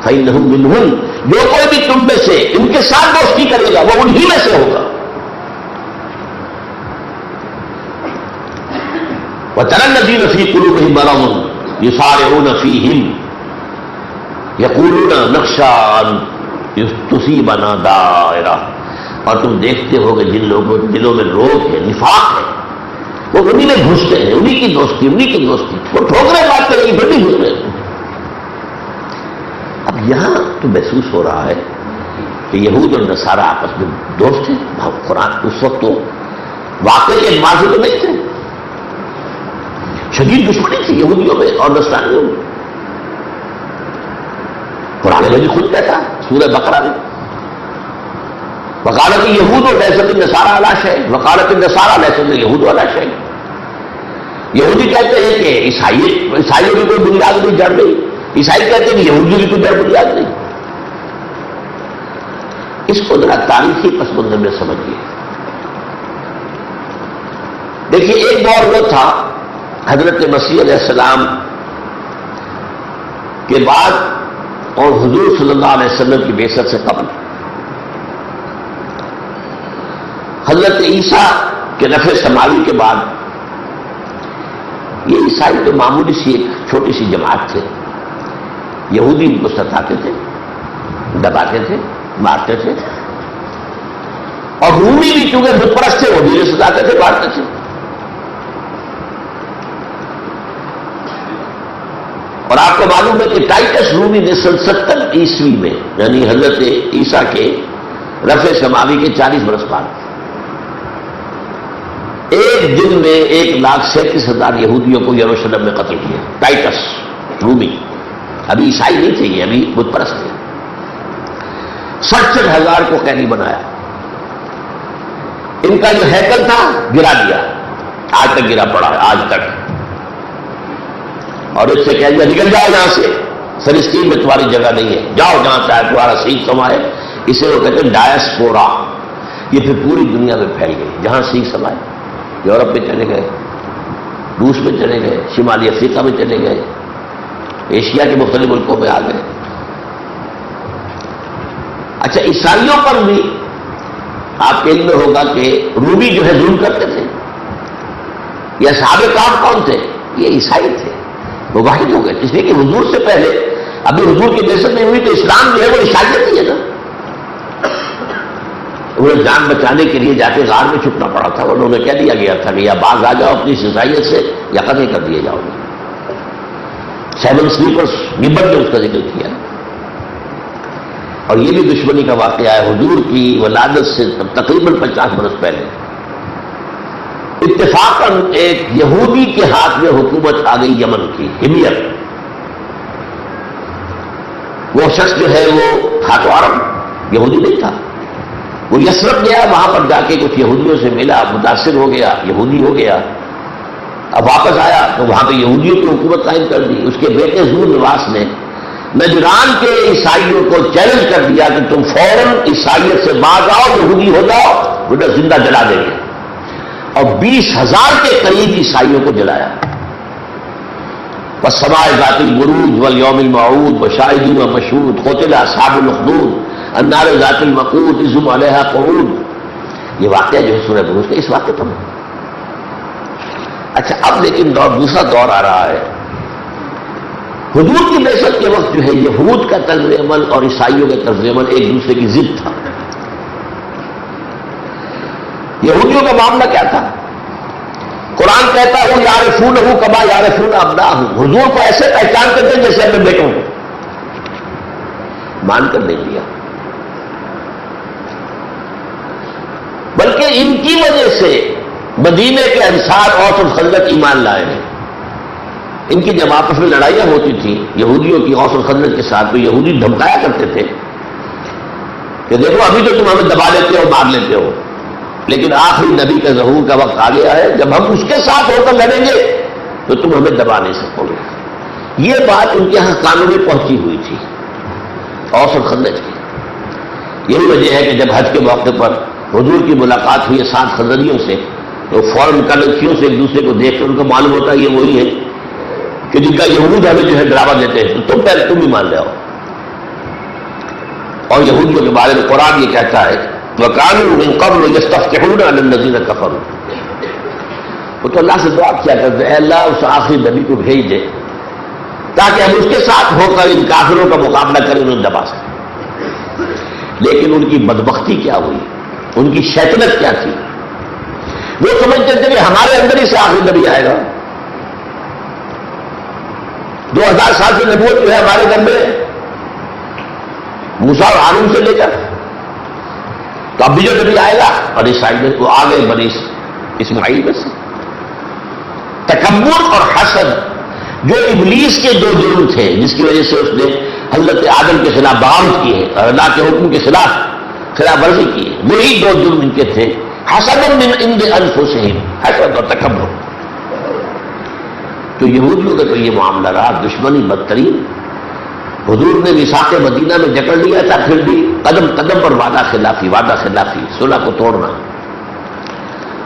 فَإِنَّهُ مِنْهُمْ، جو کوئی بھی تم میں سے ان کے ساتھ دوستی کرے گا وہ انہی میں سے ہوگا۔ وَتَرَى الَّذِينَ فِي قُلُوبِهِم مَرَضٌ يُسَارِعُونَ فِيهِمْ يَقُولُونَ نَخْشَىٰ أَن تُصِيبَنَا دَائِرَةٌ، اور تم دیکھتے ہو کہ جن لوگوں کے دلوں میں روگ ہے، نفاق ہے، وہ انہی میں گھستے ہیں، انہی کی دوستی، انہی کی دوستی، وہ ٹھوکرے بات کریں گے پھر بھی گھس رہے ہیں۔ اب یہاں تو محسوس ہو رہا ہے کہ یہود اور نصارہ آپس میں دوست ہیں۔ قرآن اس وقت تو واقعے کے اعتبار سے تو نہیں تھے، شدید دشمنی تھی یہودیوں میں اور نصرانیوں میں۔ قرآن مجید خود کہتا ہے سورہ بقرہ میں، وقالت اليہود لیست النصارى علی شیء وقالت النصارى لیست اليہود علی شیء۔ یہودی کہتے ہیں کہ عیسائیوں کی کوئی بنیاد نہیں، جڑ نہیں، عیسائی کہتے ہیں کہ یہودیوں کی کوئی جڑ بنیاد نہیں۔ اس کو ذرا تاریخی پس منظر میں سمجھیے۔ دیکھیے ایک دور وہ تھا حضرت مسیح علیہ السلام کے بعد اور حضور صلی اللہ علیہ وسلم کی بعثت سے قبل، حضرت عیسیٰ کے رفع سماوی کے بعد یہ عیسائی تو معمولی سی ایک چھوٹی سی جماعت تھے، یہودی ان کو ستاتے تھے، دباتے تھے، مارتے تھے، اور رومی بھی چونکہ بت پرست تھے وہ بھی ستاتے تھے، مارتے تھے۔ اور آپ کو معلوم ہے کہ ٹائٹس رومی نے 70 عیسوی میں، یعنی حضرت عیسیٰ کے رفع سماوی کے 40 برس بعد، ایک دن میں 1,37,000 یہودیوں کو یروشلم میں قتل کیا۔ ٹائٹس رومی، ابھی عیسائی نہیں تھے، یہ ابھی بت پرست تھے۔ 67,000 کو قیدی بنایا، ان کا جو ہیکل تھا گرا دیا، آج تک گرا پڑا ہے، آج تک۔ اور اس سے کہہ دیا نکل جاؤ یہاں سے، فلسطین میں تمہاری جگہ نہیں ہے، جاؤ جہاں چاہے تمہارا سیخ سمائے۔ اسے وہ کہتے ہیں ڈائسپورا، یہ پھر پوری دنیا میں پھیل گئی، جہاں سیخ سمائے، یورپ میں چلے گئے، روس میں چلے گئے، شمالی افریقہ میں چلے گئے، ایشیا کے مختلف ملکوں میں آ گئے۔ اچھا عیسائیوں پر بھی آپ کے علم میں ہوگا کہ رومی جو ہے ظلم کرتے تھے۔ یہ اصحاب کہف کون تھے؟ یہ عیسائی تھے، وہ واحد ہو گئے، اس لیے کہ حضور سے پہلے، ابھی حضور کی بعثت نہیں ہوئی تو اسلام جو ہے وہ عیسائیت ہی ہے نا۔ انہیں جان بچانے کے لیے جا کے غار میں چھپنا پڑا تھا، انہوں نے کہہ دیا گیا تھا کہ یا باز آ جاؤ اپنی عیسائیت سے یا قتل کر دیے جاؤ گے۔ 7 سلیپرز نبت نے اس کا ذکر کیا، اور یہ بھی دشمنی کا واقعہ ہے حضور کی ولادت سے تقریباً 50 برس پہلے۔ اتفاقاً ایک یہودی کے ہاتھ میں حکومت آ گئی یمن کی، حمیر. وہ شخص جو ہے وہ تھا تو عرب، یہودی نہیں تھا. وہ یثرب گیا، وہاں پر جا کے کچھ یہودیوں سے ملا، متاثر ہو گیا، یہودی ہو گیا. اب واپس آیا تو وہاں پہ یہودیوں کی حکومت قائم کر دی. اس کے بیٹے ذو نواس نے نجران کے عیسائیوں کو چیلنج کر دیا کہ تم فوراً عیسائیت سے باز آؤ، یہودی ہو جاؤ ورنہ زندہ جلا دیں گے. اور 20,000 کے قریب عیسائیوں کو جلایا. والسماء ذات البروج والیوم الموعود وشاہد ومشہود قتل اصحاب الاخدود النار ذات الوقود اذ هم علیہا قعود. یہ واقعہ جو ہے سورہ بروج کا، اس واقعے پر. اچھا اب لیکن دوسرا دور آ رہا ہے. حضور کی بعثت کے وقت جو ہے یہود کا طرز عمل اور عیسائیوں کا طرز عمل ایک دوسرے کی ضد تھا. یہودیوں کا معاملہ کیا تھا؟ قرآن کہتا ہوں یعرفونہ کما یعرفون ابناءہم، حضور کو ایسے پہچان کرتے جیسے اپنے بیٹوں کو. مان کر نہیں لیا، بلکہ ان کی وجہ سے مدینے کے انصار اوس اور خزرج ایمان لائے ہیں. ان کی جب آپس میں لڑائیاں ہوتی تھیں یہودیوں کی اوس اور خزرج کے ساتھ، تو یہودی دھمکایا کرتے تھے کہ دیکھو ابھی تو تم ہمیں دبا لیتے ہو، مار لیتے ہو، لیکن آخری نبی کا ظہور کا وقت آ گیا ہے، جب ہم اس کے ساتھ ہو کر لڑیں گے تو تم ہمیں دبا نہیں سکو گے. یہ بات ان کے یہاں کانوں میں پہنچی ہوئی تھی اوس اور خزرج کی. یہی وجہ ہے کہ جب حج کے موقع پر حضور کی ملاقات ہوئی 7 خزرجیوں سے، تو فوراً کلنکیوں سے ایک دوسرے کو دیکھ کر ان کو معلوم ہوتا ہے یہ وہی ہے کہ جن کا یہود ہمیں جو ہے ڈراوا دیتے ہیں، تو پہلے تم ہی مان لے آؤ. اور یہودیوں کے بارے میں قرآن یہ کہتا ہے وَكَانُوا مِن قَبْلُ يَسْتَفْتِحُونَ عَلَى الَّذِينَ كَفَرُوا. وہ تو اللہ سے دعا کیا کرتے ہیں، اے اللہ اس آخری نبی کو بھیج دے تاکہ ہم اس کے ساتھ ہو کر ان کافروں کا مقابلہ کریں، انہیں دبا سکیں. لیکن ان کی بدبختی کیا ہوئی، ان کی شیطنت کیا تھی. وہ سمجھتے تھے کہ ہمارے اندر ہی سے آخری نبی آئے گا. 2000 سال سے نبوت جو ہے ہمارے گھر میں موسیٰ اور ہارون سے لے کر، تو اب بھی جو نبی آئے گا. اور عیسائی میں وہ آ گئے بنی اسماعیل میں سے. تکبر اور حسد جو ابلیس کے 2 جرم تھے جس کی وجہ سے اس نے حضرت آدم کے خلاف بغاوت کی ہے اور اللہ کے حکم کے خلاف ورزی کی ہے، وہی 2 جرم ان کے تھے. حسد من عند انفسہم، حسد اور تکبر. تو یہودیوں کا تو یہ معاملہ رہا، دشمنی بدترین. حضور نے میثاق مدینہ میں جکڑ لیا تھا، پھر بھی قدم قدم پر وعدہ خلافی، صلح کو توڑنا.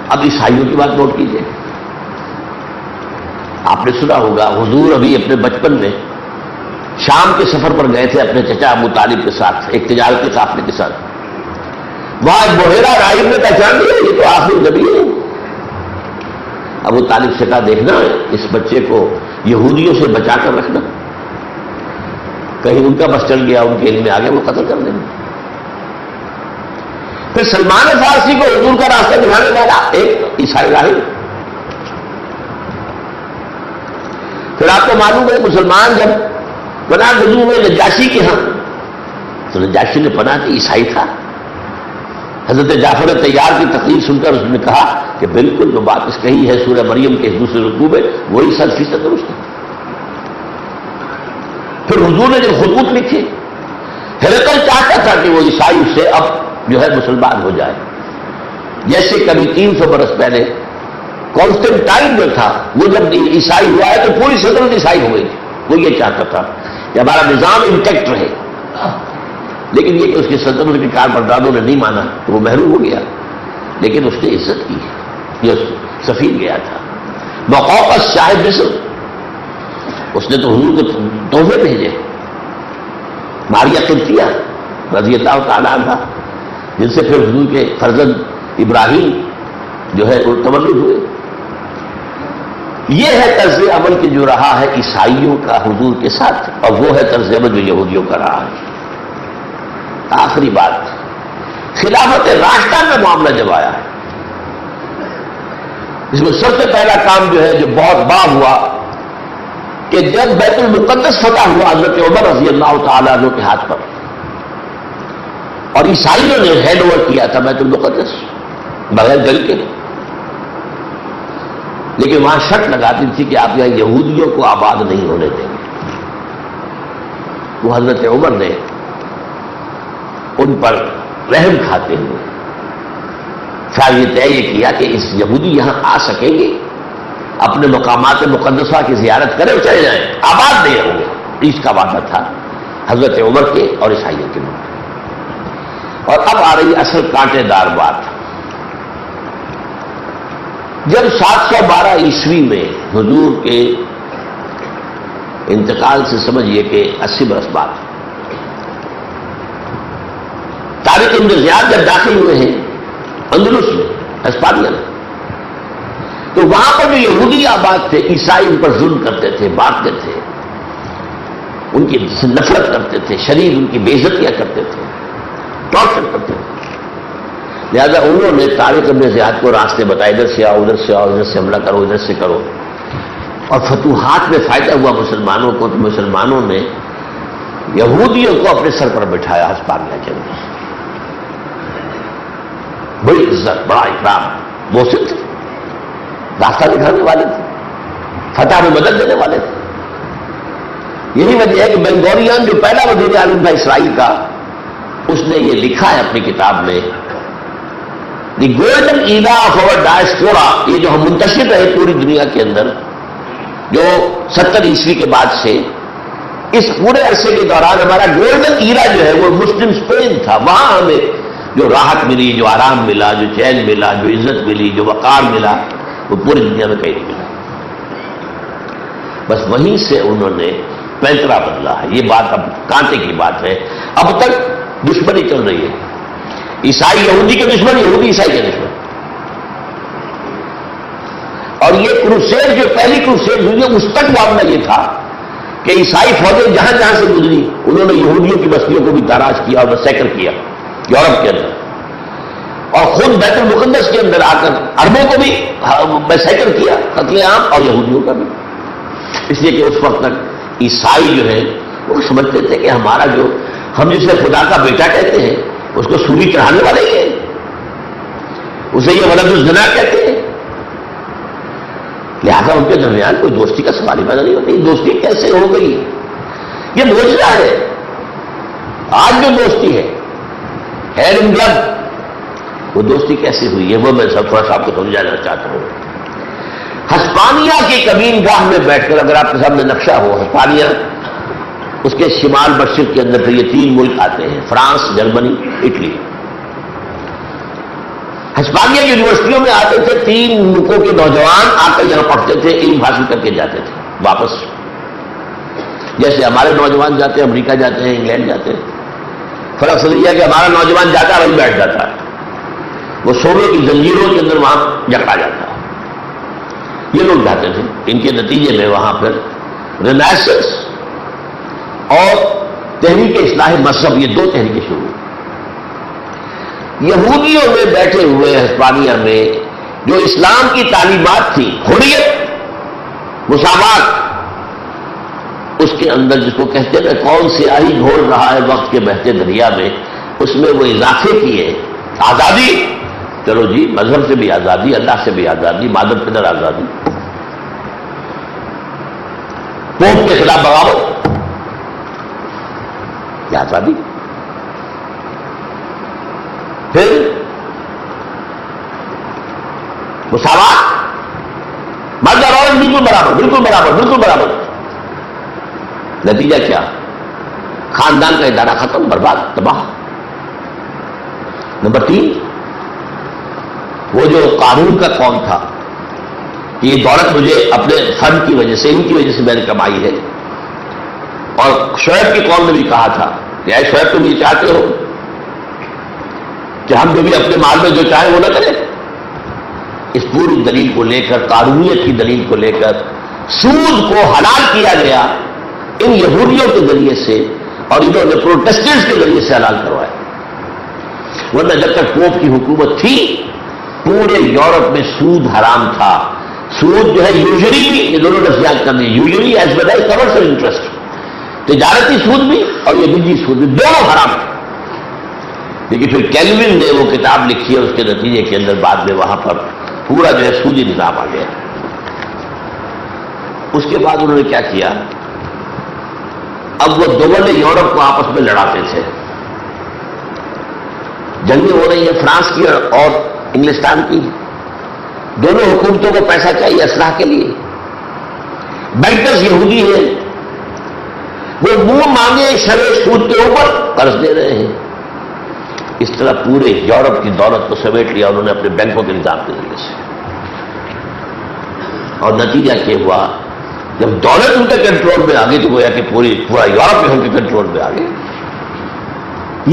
اب عیسائیوں کی بات نوٹ کیجیے. آپ نے سنا ہوگا حضور ابھی اپنے بچپن میں شام کے سفر پر گئے تھے اپنے چچا ابو طالب کے ساتھ، ایک تجارتی قافلے کے ساتھ. وہاں ایک بحیرہ راہب نے پہچان لیا یہ تو آخری نبی ہے. ابو طالب سے کہا دیکھنا اس بچے کو یہودیوں سے بچا کر رکھنا، کہیں ان کا بس چل گیا، ان کے علم میں آ گیا، وہ قتل کر دیں گے. پھر سلمان فارسی کو حضور کا راستہ دکھانے والا ایک عیسائی راہب. پھر آپ کو معلوم ہے مسلمان جب پناہ گزین ہوئے نجاشی کے ہاں، تو نجاشی نے پناہ دی، عیسائی تھا. حضرت جعفر طیار کی تقریر سن کر اس نے کہا کہ بالکل جو بات اس کہی ہے سورہ مریم کے دوسرے رکوع میں وہی 100% درست ہے. پھر حضور نے جب خطوط لکھے، ہرقل چاہتا تھا کہ وہ عیسائی سے اب جو ہے مسلمان ہو جائے. جیسے کبھی 300 برس پہلے کانسٹنٹائن جو تھا وہ جب عیسائی ہوا ہے تو پوری سلطنت عیسائی ہو گئی تھی. وہ یہ چاہتا تھا کہ ہمارا نظام انٹیکٹ رہے، لیکن یہ کہ اس کی سلطنت کے کاربرداروں نے نہیں مانا تو وہ محروم ہو گیا. لیکن اس نے عزت کی، یہ سفیر گیا تھا مقوقس شاہ مصر، اس نے تو حضور کو تحفے بھیجے. ماریہ قبطیہ رضی اللہ تعالیٰ عنہ، جن سے پھر حضور کے فرزند ابراہیم جو ہے وہ تولد ہوئے. یہ ہے طرز عمل کی جو رہا ہے عیسائیوں کا حضور کے ساتھ، اور وہ ہے طرز عمل جو یہودیوں کا رہا ہے. آخری بات، خلافت راشدہ کا معاملہ جب آیا ہے، اس میں سب سے پہلا کام جو ہے جو بہت بڑا ہوا کہ جب بیت المقدس فتح ہوا حضرت عمر رضی اللہ تعالیٰ عنہ کے ہاتھ پر، اور عیسائیوں نے ہینڈ اوور کیا تھا بیت المقدس بغیر دل کے. لیکن وہاں شرط لگاتی تھی کہ آپ یہاں یہودیوں کو آباد نہیں ہونے دیں گے. وہ حضرت عمر نے ان پر رحم کھاتے ہوئے پھر یہ طے کیا کہ اس یہودی یہاں آ سکیں گے، اپنے مقامات مقدسہ کی زیارت کریں اور چلے جائیں، آباد نہیں ہوں گے. اس کا وعدہ تھا حضرت عمر کے اور عیسائیوں کے ملک. اور اب آ رہی اصل کانٹے دار بات. جب 712 عیسوی میں حضور کے انتقال سے سمجھیے کہ 80 برس بعد طارق ابن زیاد جب داخل ہوئے ہیں اندلس میں، اسپانیہ میں، تو وہاں پر جو یہودی آباد تھے، عیسائی ان پر ظلم کرتے تھے، بانٹتے تھے، ان کی نفرت کرتے تھے، شدید ان کی بے عزتیاں کرتے تھے، ٹارچر کرتے تھے. لہذا انہوں نے طارق ابن زیاد کو راستے بتائے، ادھر سے آؤ، ادھر سے آؤ، ادھر سے حملہ کرو، ادھر سے کرو. اور فتوحات میں فائدہ ہوا مسلمانوں کو، تو مسلمانوں نے یہودیوں کو اپنے سر پر بٹھایا اسپانیہ کے اندر. بڑی عزت، بڑا اکرام. محسن تھے، راستہ دکھانے والے تھے، فتح میں مدد دینے والے تھے. یہی وجہ ہے کہ بینگورین جو پہلا وزیر اعظم تھا اسرائیل کا، اس نے یہ لکھا ہے اپنی کتاب میں، the golden era of our diaspora, یہ جو ہم منتشر رہے پوری دنیا کے اندر، جو 70 عیسوی کے بعد سے اس پورے عرصے کے دوران ہمارا گولڈن ایرا جو ہے وہ مسلم اسپین تھا. وہاں ہمیں جو راحت ملی، جو آرام ملا، جو چین ملا، جو عزت ملی، جو وقار ملا، وہ پوری دنیا میں کہیں نہیں ملا. بس وہیں سے انہوں نے پینترا بدلا ہے. یہ بات اب کانٹے کی بات ہے. اب تک دشمنی چل رہی ہے، عیسائی یہودی کے دشمن، یہودی عیسائی کے دشمن. اور یہ کروسیڈ جو پہلی کروسیڈ ہوئی ہے، اس تک معاملہ یہ تھا کہ عیسائی فوجیں جہاں جہاں سے گزری انہوں نے یہودیوں کی بستیوں کو بھی تاراج کیا اور مسیکر کیا یورپ کے اندر، اور خود بیت المقدس کے اندر آ کر عربوں کو بھی مسیکر کیا، قتل عام، اور یہودیوں کا بھی. اس لیے کہ اس وقت تک عیسائی جو ہے وہ سمجھتے تھے کہ ہمارا جو ہم جسے خدا کا بیٹا کہتے ہیں اس کو سولی چڑھانے والے ہی ہیں، اسے یہ ولد الزنا کہتے ہیں. لہذا ان کے درمیان کوئی دوستی کا سوال ہی پیدا نہیں ہوتا. یہ دوستی کیسے ہو گئی؟ یہ معجزہ ہے. آج جو دوستی ہے ہینڈ ان گلو، وہ دوستی کیسے ہوئی ہے وہ میں سب تھوڑا سا آپ کو سمجھانا چاہتا ہوں. ہسپانیہ کی کمین گاہ میں بیٹھ کر اگر آپ کے سامنے نقشہ ہو، ہسپانیہ اس کے شمال مشرق کے اندر پھر یہ 3 ملک آتے ہیں، فرانس، جرمنی، اٹلی. ہسپانیہ کی یونیورسٹیوں میں آتے تھے 3 ملکوں کے نوجوان، آ کر یہاں پڑھتے تھے، علم حاصل کر کے جاتے تھے واپس. جیسے ہمارے نوجوان جاتے ہیں، امریکہ جاتے ہیں، انگلینڈ جاتے ہیں. فرق صرف یہ ہے کہ ہمارا نوجوان جاتا ہے وہیں بیٹھ جاتا ہے، وہ سونے کی زنجیروں کے اندر وہاں جکڑا جاتا ہے. یہ لوگ جاتے تھے. ان کے نتیجے میں وہاں پر رینیسنس اور تحریک اصلاح مذہب، یہ 2 تحریکیں شروع ہوئی. یہودیوں میں بیٹھے ہوئے ہسپانیہ میں جو اسلام کی تعلیمات تھی، حریت، مساوات، اس کے اندر جس کو کہتے ہیں کون سیاہی گھول رہا ہے وقت کے بہتے دریا میں، اس میں وہ اضافے کیے. آزادی، چلو جی مذہب سے بھی آزادی، اللہ سے بھی آزادی، مادر پدر آزادی، پوپ کے خلاف بغاوت، یہ آزادی. پھر مساوات، مرد اور عورت بالکل برابر، بالکل برابر، بالکل برابر. نتیجہ کیا؟ خاندان کا ادارہ ختم، برباد، تباہ. نمبر 3، وہ جو قانون کا قوم تھا کہ یہ دولت مجھے اپنے فن کی وجہ سے، ان کی وجہ سے میں نے کمائی ہے. اور شعیب کی قوم نے بھی کہا تھا کہ اے شعیب تم یہ چاہتے ہو کہ ہم جو بھی اپنے مال میں جو چاہیں وہ نہ کریں. اس پوری دلیل کو لے کر، قانونیت کی دلیل کو لے کر، سود کو حلال کیا گیا ان یہودیوں کے ذریعے سے، اور انہوں نے پروٹیسٹنٹس کے ذریعے سے حلال کروایا. ورنہ جب تک پوپ کی حکومت تھی پورے یورپ میں سود حرام تھا. سود جو ہے یوزلی بھی، یہ دونوں نفسیات کرنے، usually as well as commercial interest, تجارتی سود بھی اور یہ نجی سود بھی، دونوں حرام تھے. لیکن پھر کیلوین نے وہ کتاب لکھی ہے، اس کے نتیجے کے اندر بعد میں وہاں پر پورا جو ہے سودی نظام آ گیا. اس کے بعد انہوں نے کیا کیا؟ اب وہ دول یورپ کو آپس میں لڑاتے تھے، جنگیں ہو رہی ہیں فرانس کی اور انگلستان کی، دونوں حکومتوں کو پیسہ چاہیے اسلحہ کے لیے، بینکرز یہودی ہیں، وہ منہ مانگے شرح سود کے اوپر قرض دے رہے ہیں۔ اس طرح پورے یورپ کی دولت کو سمیٹ لیا انہوں نے اپنے بینکوں کے نظام کے ذریعے سے، اور نتیجہ کیا ہوا؟ جب دولت ان کے کنٹرول میں آ گئی تو گویا کہ پورا یورپ ان کے کنٹرول میں آ گیا۔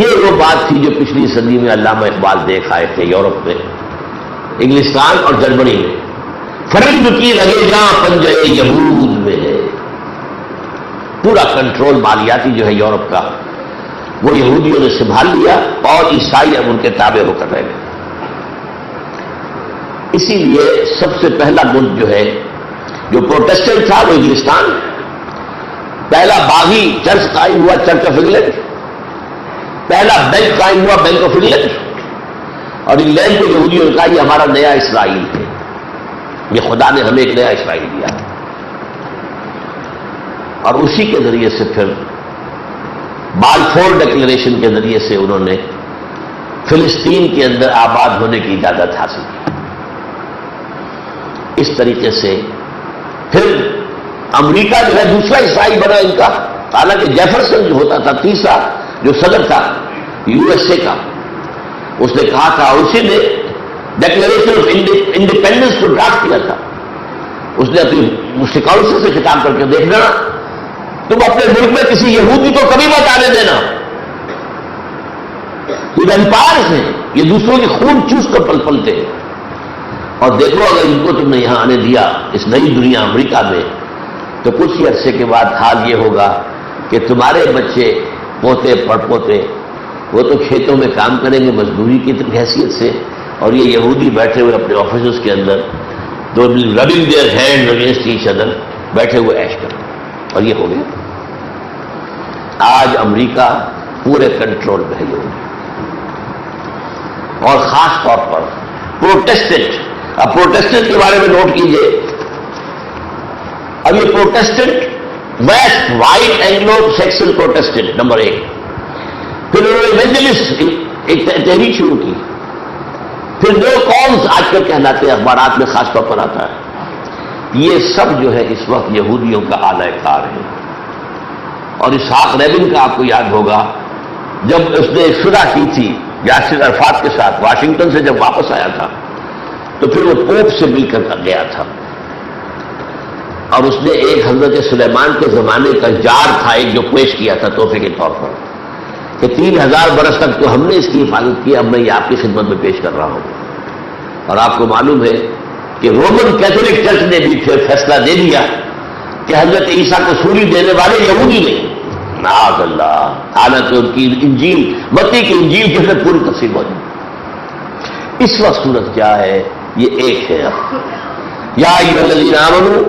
یہ وہ بات تھی جو پچھلی صدی میں علامہ اقبال دیکھ آئے تھے یورپ میں، انگلستان اور جرمنی میں، فرنگ کی لگے جہاں پنجے یہود میں ہے۔ پورا کنٹرول مالیاتی جو ہے یورپ کا وہ یہودیوں نے سنبھال لیا، اور عیسائی اب ان کے تابع ہو کر رہ گئے۔ اسی لیے سب سے پہلا ملک جو ہے جو پروٹسٹنٹ تھا وہ انگلستان، پہلا باغی چرچ قائم ہوا چرچ آف انگلینڈ، پہلا بینک قائم ہوا بینک آف انگلینڈ، اور انگلینڈ کو یہودیوں نے کہا یہ ہمارا نیا اسرائیل ہے، یہ خدا نے ہمیں ایک نیا اسرائیل دیا، اور اسی کے ذریعے سے پھر بالفور ڈکلیریشن کے ذریعے سے انہوں نے فلسطین کے اندر آباد ہونے کی اجازت حاصل کی۔ اس طریقے سے پھر امریکہ جو ہے دوسرا اسرائیل بنا ان کا، حالانکہ جیفرسن جو ہوتا تھا تیسرا جو صدر تھا یو ایس اے کا، اس نے کہا تھا، اسی نے ڈکلیریشن آف انڈیپینڈنس کو ڈرافٹ کیا تھا، اس نے اپنی کاؤنسل سے خطاب کر کے دیکھنا تم اپنے ملک میں کسی یہودی کو کبھی مت آنے دینا، یہ امپائرز ہیں، یہ دوسروں کی خون چوس کر پل پلتے ہیں، اور دیکھو اگر ان کو تم نے یہاں آنے دیا اس نئی دنیا امریکہ میں تو کچھ ہی عرصے کے بعد حال یہ ہوگا کہ تمہارے بچے پوتے پڑ پوتے وہ تو کھیتوں میں کام کریں گے مزدوری کی حیثیت سے، اور یہ یہودی بیٹھے ہوئے اپنے آفیسز کے اندر دو rubbing their hand against each other بیٹھے ہوئے عیش کریں، اور یہ ہو گیا۔ آج امریکہ پورے کنٹرول میں ہے یہودی، اور خاص طور پر پروٹسٹنٹ۔ اب پروٹسٹنٹ کے بارے میں نوٹ کیجئے، اب یہ Protestant west white Anglo Saxon Protestant number 1، پھر انہوں نے ایونجلسٹ ایک تحریک شروع کی، پھر نو کالز آج کل کہلاتے ہیں، اخبارات میں خاص طور پر آتا ہے۔ یہ سب جو ہے اس وقت یہودیوں کا اعلی کار ہے، اور اسحاق ریبن کا آپ کو یاد ہوگا جب اس نے صلح کی تھی یاسر عرفات کے ساتھ، واشنگٹن سے جب واپس آیا تھا تو پھر وہ پوپ سے مل کر گیا تھا، اور اس نے ایک حضرت سلیمان کے زمانے کا جار تھا ایک جو پیش کیا تھا تحفے کے طور پر کہ 3000 برس تک تو ہم نے اس کی حفاظت کی، اب میں یہ آپ کی خدمت میں پیش کر رہا ہوں۔ اور آپ کو معلوم ہے کہ رومن کیتھولک چرچ نے بھی پھر فیصلہ دے دیا کہ حضرت عیسیٰ کو سولی دینے والے یہودی نہیں، معاذ اللہ، حالانکہ ان کی انجیل متی کی انجیل کے اندر پوری تفصیل موجود۔ اس وقت صورت کیا ہے؟ یہ ایک ہے، اب یا ایھا الذین آمنوا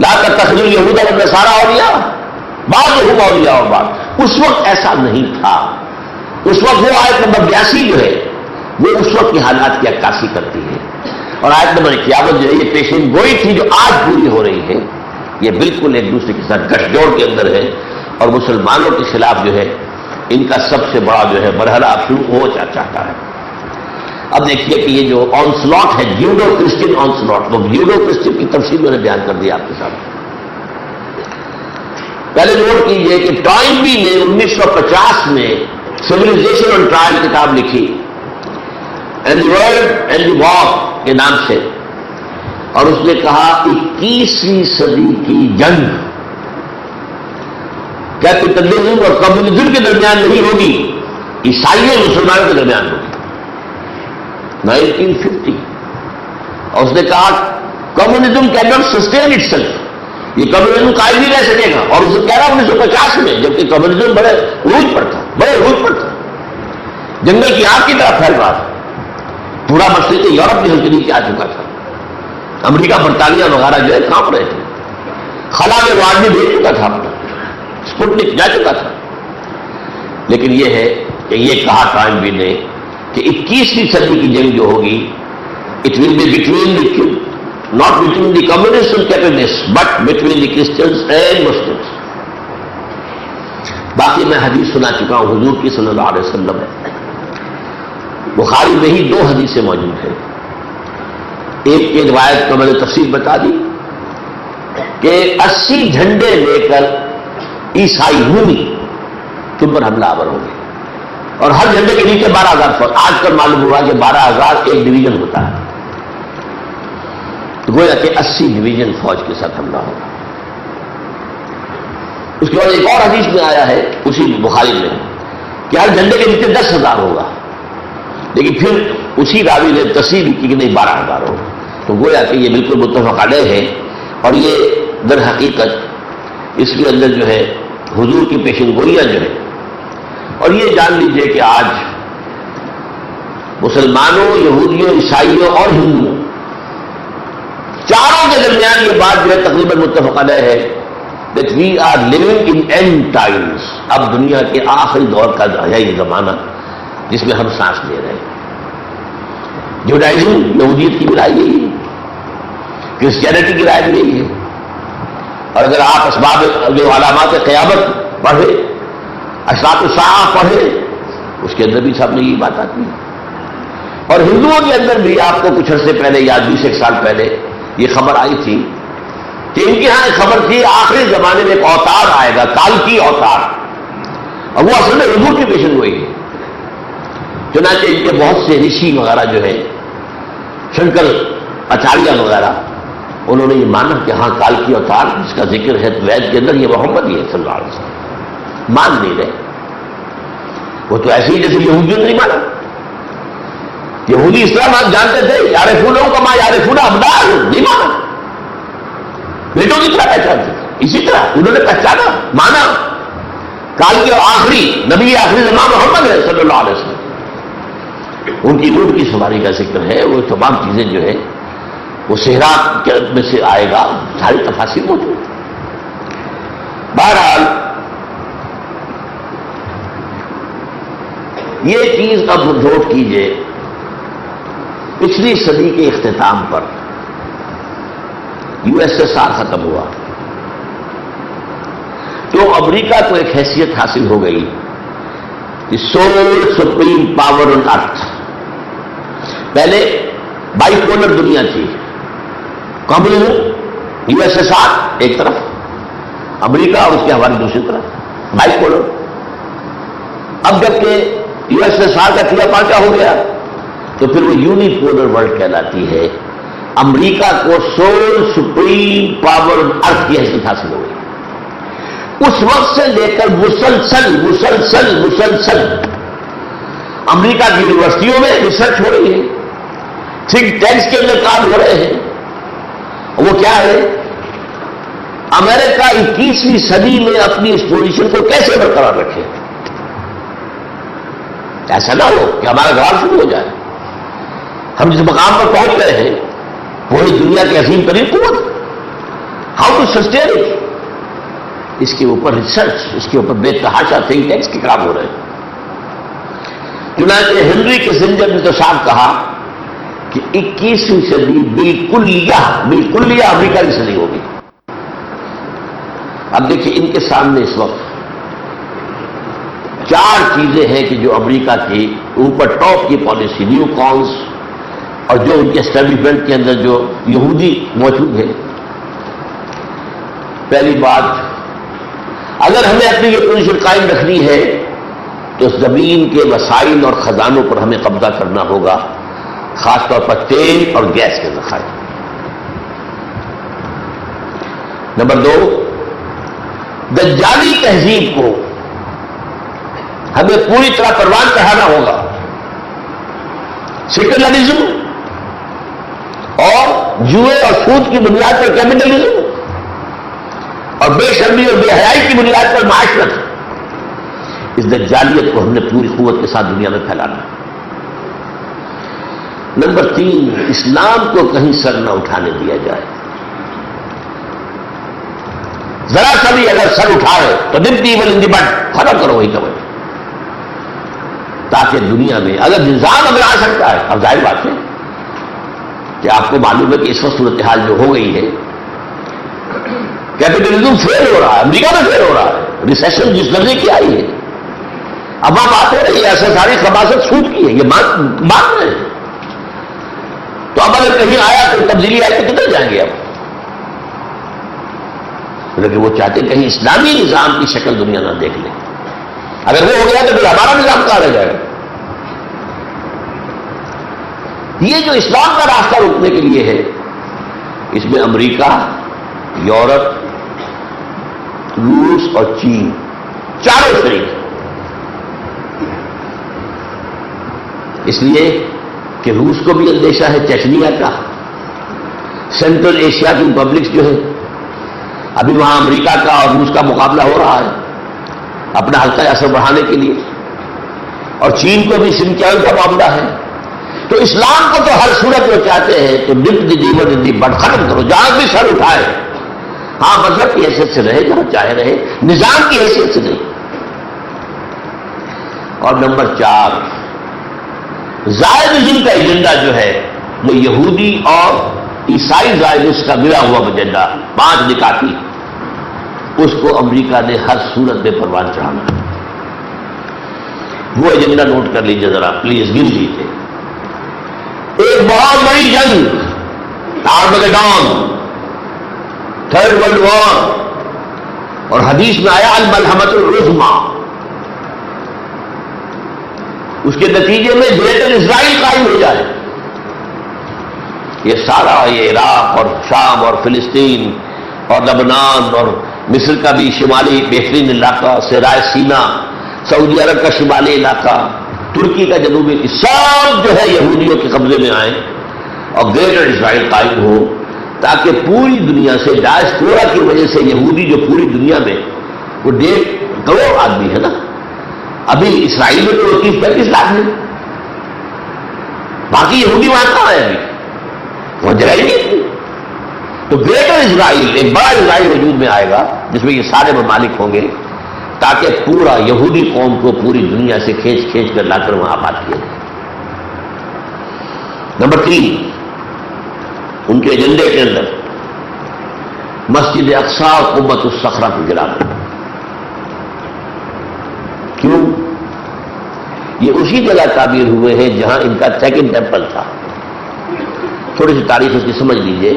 لا تتخذوا اليہود والنصارى اولیاء بعضهم اولیاء بعض۔ اس وقت ایسا نہیں تھا، اس وقت وہ آیت نمبر 82 جو ہے وہ اس وقت کے حالات کی عکاسی کرتی ہے، اور آیت نمبر 51 جو ہے یہ پیشین گوئی تھی جو آج پوری ہو رہی ہے۔ یہ بالکل ایک دوسرے کے ساتھ گٹھ جوڑ کے اندر ہے، اور مسلمانوں کے خلاف جو ہے ان کا سب سے بڑا جو ہے مرحلہ اب شروع ہو چاہتا ہے۔ اب دیکھیے کہ یہ جو آنسلاٹ ہے جیوڈو کرسچن آنسلاٹ، وہ جیوڈو کرسچن کی تفصیل میں نے بیان کر دیا آپ کے ساتھ۔ پہلے نوٹ کیجئے کہ ٹوائنبی نے 1950 میں سیولائزیشن آن ٹرائل کتاب لکھی، and the world and the war کے نام سے، اور اس نے کہا 21ویں صدی کی جنگ کیپٹلزم اور کمیونزم کے درمیان نہیں ہوگی، عیسائیوں اور مسلمانوں کے درمیان ہوگی۔ 1950، اور اس نے کہا communism can not sustain it self, یہ کمیونزم قائم نہیں رہ سکے گا، اور اسے کہہ رہا 1950 میں، جبکہ کمیونزم بڑے عروج پر تھا، جنگل کی آگ کی طرح پھیل رہا تھا، پورا مشرقی یورپ بھی ہل کے نیچے آ چکا تھا، امریکہ برطانیہ وغیرہ جو ہے کانپ رہے تھے، خلا میں وہ آدمی بھیج چکا تھا اپنا، اسپوٹنک جا چکا تھا۔ لیکن یہ ہے کہ یہ کہا ٹوائنبی نے کہ 21ویں صدی کی جنگ جو ہوگی it will be between the not between the communists and capitalists, but between the Christians and Muslims. باقی میں حدیث سنا چکا ہوں حضور کی صلی اللہ علیہ وسلم ہے. بخاری میں ہی 2 حدیثیں موجود ہیں. ایک کی روایت کو میں نے تفصیل بتا دی کہ 80 جھنڈے لے کر عیسائی رومی تم پر حملہ آور ہوں گے اور ہر جھنڈے کے نیچے 12,000 فوج. آج کل معلوم ہوا کہ 12,000 ایک ڈویژن ہوتا ہے، تو گویا کہ 80 ڈویژن فوج کے ساتھ حملہ ہوگا. اس کے بعد ایک اور حدیث میں آیا ہے اسی بخاری میں کہ ہر جھنڈے کے نیچے 10,000 ہوگا، لیکن پھر اسی راوی نے تصحیح کی کہ نہیں 12,000 ہوگا. تو گویا کہ یہ بالکل متفق علیہ ہے اور یہ در حقیقت اس کے اندر جو ہے حضور کی پیشن گوئیاں جو ہے. اور یہ جان لیجئے کہ آج مسلمانوں، یہودیوں، عیسائیوں اور ہندوؤں چاروں کے درمیان یہ بات جو ہے تقریباً متفق علیہ ہے that we are living in end times. اب دنیا کے آخری دور کا ہے یہ زمانہ جس میں ہم سانس لے رہے ہیں. جوڈائزم یہودیت کی گرائی گئی ہے، کرسچینٹی کی گرائی گئی ہے. اور اگر آپ اسباب جو علامات قیامت پڑھے، اشراط الساعہ پڑھے، اس کے اندر بھی سب میں یہ بات آتی ہے. اور ہندوؤں کے اندر بھی آپ کو کچھ عرصے پہلے یا 20 سال پہلے یہ خبر آئی تھی کہ ان کے ہاں ایک خبر تھی آخری زمانے میں ایک اوتار آئے گا، کالکی اوتار، اور وہ اصل میں حضور کی پیشن گوئی ہے. چنانچہ ان کے بہت سے رشی وغیرہ جو ہیں، شنکر آچاریہ وغیرہ، انہوں نے یہ مانا کہ ہاں کالکی اوتار جس کا ذکر ہے وید کے اندر یہ محمد ہی ہے صلی اللہ علیہ وسلم. مان نہیں رہے وہ، تو ایسے ہی جیسے یہودیوں نے نہیں مانا. یہودی اسلام آپ جانتے تھے، یعرفونہ کما یعرفون ابناءہم، نہیں مانا، بیٹوں کی طرح پہچانتے تھے. اسی طرح انہوں نے پہچانا، مانا کال کے آخری نبی آخری زمان محمد ہے صلی اللہ علیہ وسلم. ان کی روح کی سواری کا ذکر ہے. وہ تمام چیزیں جو ہے وہ صحرا میں سے آئے گا، ساری تفاصیر موجود. بہرحال یہ چیز اب نوٹ کیجئے، پچھلی صدی کے اختتام پر USSR ختم ہوا تو امریکہ کو ایک حیثیت حاصل ہو گئی کہ سول سپریم پاور آن ارتھ. پہلے بائی پولر دنیا تھی، کمیونزم USSR ایک طرف، امریکہ اور اس کے حوالے دوسری طرف، بائی پولر. اب جب کہ USSR کا کیا پانچا ہو گیا تو پھر وہ یونی پولر ورلڈ کہلاتی ہے. امریکہ کو سول سپریم پاور ارتھ کی حیثیت حاصل ہو گئی. اس وقت سے لے کر مسلسل امریکہ کی یونیورسٹیوں میں ریسرچ ہو رہی ہے، تھنک ٹینکس کے اندر کام ہو رہے ہیں. وہ کیا ہے؟ امریکہ 21ویں صدی میں اپنی اس پوزیشن کو کیسے برقرار رکھے. ایسا نہ ہو کہ ہمارا گھر شروع ہو جائے. ہم جس مقام پر پہنچ گئے ہیں پوری دنیا کی عظیم ترین قوت، ہاؤ ٹو سسٹین اٹ، اس کے اوپر ریسرچ، اس کے اوپر بے تحاشا تھنک ٹینکس کے کام ہو رہے ہیں. چنانچہ ہنری کسنجر نے تو صاحب کہا کہ 21ویں صدی بالکلیہ امریکہ کی صدی ہوگی. اب دیکھیے ان کے سامنے اس وقت 4 چیزیں ہیں کہ جو امریکہ کی اوپر ٹاپ کی پالیسی، نیو کونس اور جو ان کے اسٹیبلشمنٹ کے اندر جو یہودی موجود ہے. پہلی بات، اگر ہمیں اپنی یہ پوزیشن قائم رکھنی ہے تو زمین کے وسائل اور خزانوں پر ہمیں قبضہ کرنا ہوگا، خاص طور پر تیل اور گیس کے ذخائر. نمبر 2، دجالی تہذیب کو ہمیں پوری طرح پروان چڑھانا ہوگا. سیکولرزم اور جوئے اور سود کی بنیاد پر کیپٹلزم اور بے شرمی اور بے حیائی کی بنیاد پر معاشرت، اس دجالیت کو ہم نے پوری قوت کے ساتھ دنیا میں پھیلانا. نمبر 3، اسلام کو کہیں سر نہ اٹھانے دیا جائے. ذرا سا بھی اگر سر اٹھائے تو ایول ان دی بٹ، ختم کرو وہی کمر، تاکہ دنیا میں اگر نظام اگر آ سکتا ہے. اب ظاہر بات ہے کہ آپ کو معلوم ہے کہ اس وقت صورتحال جو ہو گئی ہے، کیپٹلزم فیل ہو رہا ہے، امریکہ میں فیل ہو رہا ہے، ریسیشن جس درجے کی آئی ہے، اب آپ بات ہو رہی ہے ایسا ساری خباثت سود کی ہے، یہ مان رہے ہیں، تو اب اگر کہیں آیا تو تبدیلی آئی تو کدھر جائیں گے اب؟ لیکن وہ چاہتے کہیں اسلامی نظام کی شکل دنیا نہ دیکھ لیں، اگر وہ ہو گیا تو پھر ہمارا نظام کہاں رہ جائے گا؟ یہ جو اسلام کا راستہ روکنے کے لیے ہے، اس میں امریکہ، یورپ، روس اور چین چاروں شریک ہیں، اس لیے کہ روس کو بھی اندیشہ ہے چچنیا کا، سینٹرل ایشیا کی ریپبلکس جو ہے، ابھی وہاں امریکہ کا اور روس کا مقابلہ ہو رہا ہے اپنا حلقہ اثر بڑھانے کے لیے، اور چین کو بھی سنکیانگ کا معاملہ ہے، تو اسلام کو تو ہر صورت میں چاہتے ہیں تو dip the they were the but ختم کرو، جہاں بھی سر اٹھائے، ہاں مذہب کی حیثیت سے رہے جہاں چاہے رہے، نظام کی حیثیت سے نہیں۔ اور نمبر 4، زائدزم کا ایجنڈا جو ہے وہ یہودی اور عیسائی زائدس کا ملا ہوا ایجنڈا 5 نکاتی، اس کو امریکہ نے ہر صورت میں پروان چڑھانا۔ وہ ایجنڈا نوٹ کر لیجیے ذرا پلیز، گر لیجیے۔ ایک بہت بڑی جنگ، آرمگیڈون، 3rd ورلڈ وار، اور حدیث میں آیا الملحمۃ العظمیٰ، اس کے نتیجے میں گریٹر اسرائیل قائم ہو جائے۔ یہ سارا یہ عراق اور شام اور فلسطین اور لبنان اور مصر کا بھی شمالی بہترین علاقہ، صحرائے سینا، سعودی عرب کا شمالی علاقہ، ترکی کا جنوبی، سب جو ہے یہودیوں کے قبضے میں آئے اور گریٹر اسرائیل قائم ہو، تاکہ پوری دنیا سے ڈائسپورا کی وجہ سے یہودی جو پوری دنیا میں وہ 1.5 کروڑ آدمی ہے نا، ابھی اسرائیل میں تو 35 لاکھ ہے، باقی یہودی وہاں کہاں ہے؟ ابھی وہ جگہ ہی نہیں تھی۔ تو گریٹر اسرائیل، ایک بڑا اسرائیل وجود میں آئے گا جس میں یہ سارے ممالک ہوں گے، تاکہ پورا یہودی قوم کو پوری دنیا سے کھینچ کر لا کر وہاں آباد کیا جائے۔ نمبر 3، ان کے ایجنڈے کے اندر مسجد اقصی اور قبۃ الصخرہ کو گرانا۔ کیوں؟ یہ اسی جگہ تعبیر ہوئے ہیں جہاں ان کا 2nd ٹیمپل تھا۔ تھوڑی سی تاریخ اس کی سمجھ لیجئے۔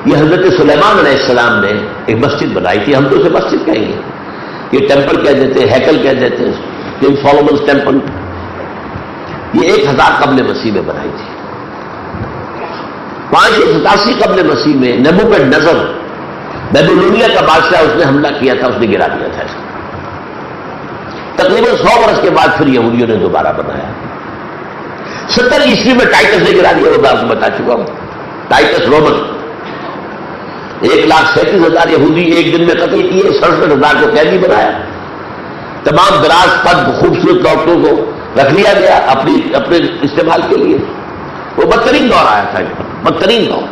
یہ حضرت سلیمان علیہ السلام نے ایک مسجد بنائی تھی، ہم تو اسے مسجد کہیں گے، یہ ٹیمپل کہہ دیتے ہیں، ہیکل کہہ دیتے ہیں، کنگ سولومنز ٹیمپل۔ یہ 1000 قبل مسیح میں بنائی تھی۔ 587 قبل مسیح میں نبوکدنضر بیبلونیا کا بادشاہ، اس نے حملہ کیا تھا، اس نے گرا دیا تھا اس کو۔ تقریباً 100 برس کے بعد پھر یہودیوں نے دوبارہ بنایا۔ 70 عیسوی میں ٹائٹس نے گرا دیا، وہ میں آپ کو بتا چکا ہوں، ٹائٹس رومن۔ 1,37,000 یہودی ایک دن میں قتل کیے، 67,000 کو قیدی بنایا، تمام دراز قد خوبصورت عورتوں کو رکھ لیا گیا اپنے استعمال کے لیے۔ وہ بدترین دور آیا تھا، بدترین دور،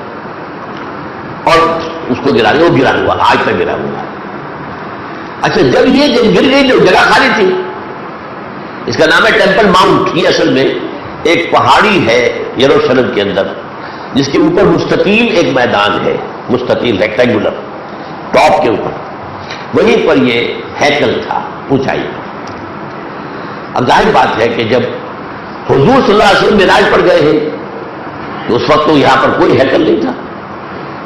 اور اس کو گرا دیا، وہ گرا ہوا، آج تک گرا ہوا ہے۔ اچھا، جب یہ گر گئی جو جگہ خالی تھی، اس کا نام ہے ٹیمپل ماؤنٹ۔ یہ اصل میں ایک پہاڑی ہے یروشلم کے اندر، جس کے اوپر مستطیل ایک میدان ہے، مستطیل ریکٹینگولر، ٹاپ کے اوپر، وہیں پر یہ ہیکل تھا اونچائی پر۔ اب ظاہر بات ہے کہ جب حضور صلی اللہ علیہ وسلم معراج پر گئے ہیں تو اس وقت تو یہاں پر کوئی ہیکل نہیں تھا،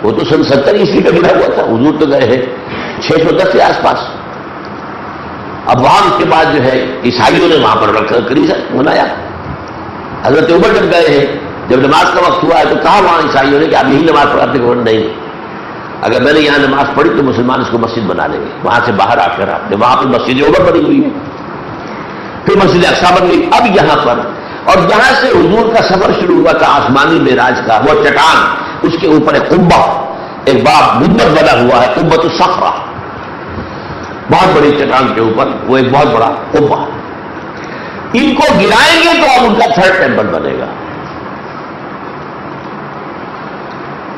وہ تو سن 70 عیسوی کا گرا ہوا تھا، حضور تو گئے ہیں 610 کے آس پاس۔ اب وہاں اس کے بعد جو ہے عیسائیوں نے وہاں پر رکھ کر کنیسہ بنایا۔ حضرت عمر جب گئے ہیں، جب نماز کا وقت ہوا ہے تو کہا وہاں عیسائیوں نے کہ آپ یہی نماز پڑھاتے ہیں؟ نہیں، اگر میں نے یہاں نماز پڑھی تو مسلمان اس کو مسجد بنا لیں گے، وہاں سے باہر آ کر آپ نے وہاں پہ مسجد عمر بنی ہوئی ہے، پھر مسجد اقصی بن گئی۔ اب یہاں پر، اور یہاں سے حضور کا سفر شروع ہوا تھا آسمانی معراج کا، وہ چٹان، اس کے اوپر ایک قبہ، ایک باب گنبد بنا ہوا ہے، قبۃ الصخرہ، بہت بڑی چٹان کے اوپر وہ ایک بہت بڑا قبہ۔ ان کو گرائیں گے تو اب ان کا 3rd ٹیمپل بنے گا۔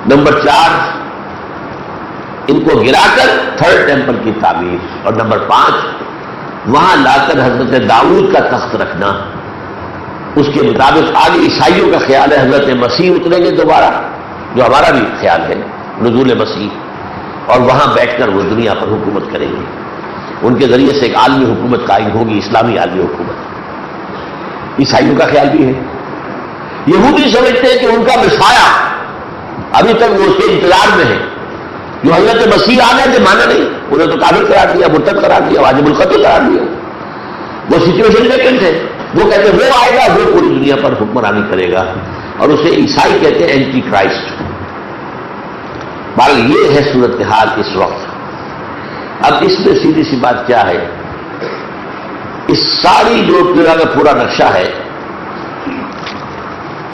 نمبر 4، ان کو گرا کر 3rd ٹیمپل کی تعمیر، اور نمبر 5، وہاں لا کر حضرت داؤد کا تخت رکھنا، اس کے مطابق آگے عیسائیوں کا خیال ہے حضرت مسیح اتریں گے دوبارہ، جو ہمارا بھی خیال ہے نزول مسیح، اور وہاں بیٹھ کر وہ دنیا پر حکومت کریں گے. ان کے ذریعے سے ایک عالمی حکومت قائم ہوگی، اسلامی عالمی حکومت. عیسائیوں کا خیال بھی ہے. یہودی سمجھتے ہیں کہ ان کا مسیح ابھی تک وہ اس کے انتظار میں ہے. جو حضرت مسیح آنے سے مانا نہیں، انہیں تو کافر قرار دیا، مرتد قرار دیا، واجب القتل قرار دیا. وہ سچویشن ویکنٹ ہے. وہ کہتے ہیں وہ آئے گا، وہ پوری دنیا پر حکمرانی کرے گا، اور اسے عیسائی کہتے ہیں اینٹی کرائسٹ. بہرحال یہ ہے صورتحال اس وقت. اب اس میں سیدھی سی بات کیا ہے، اس ساری جو پورا نقشہ ہے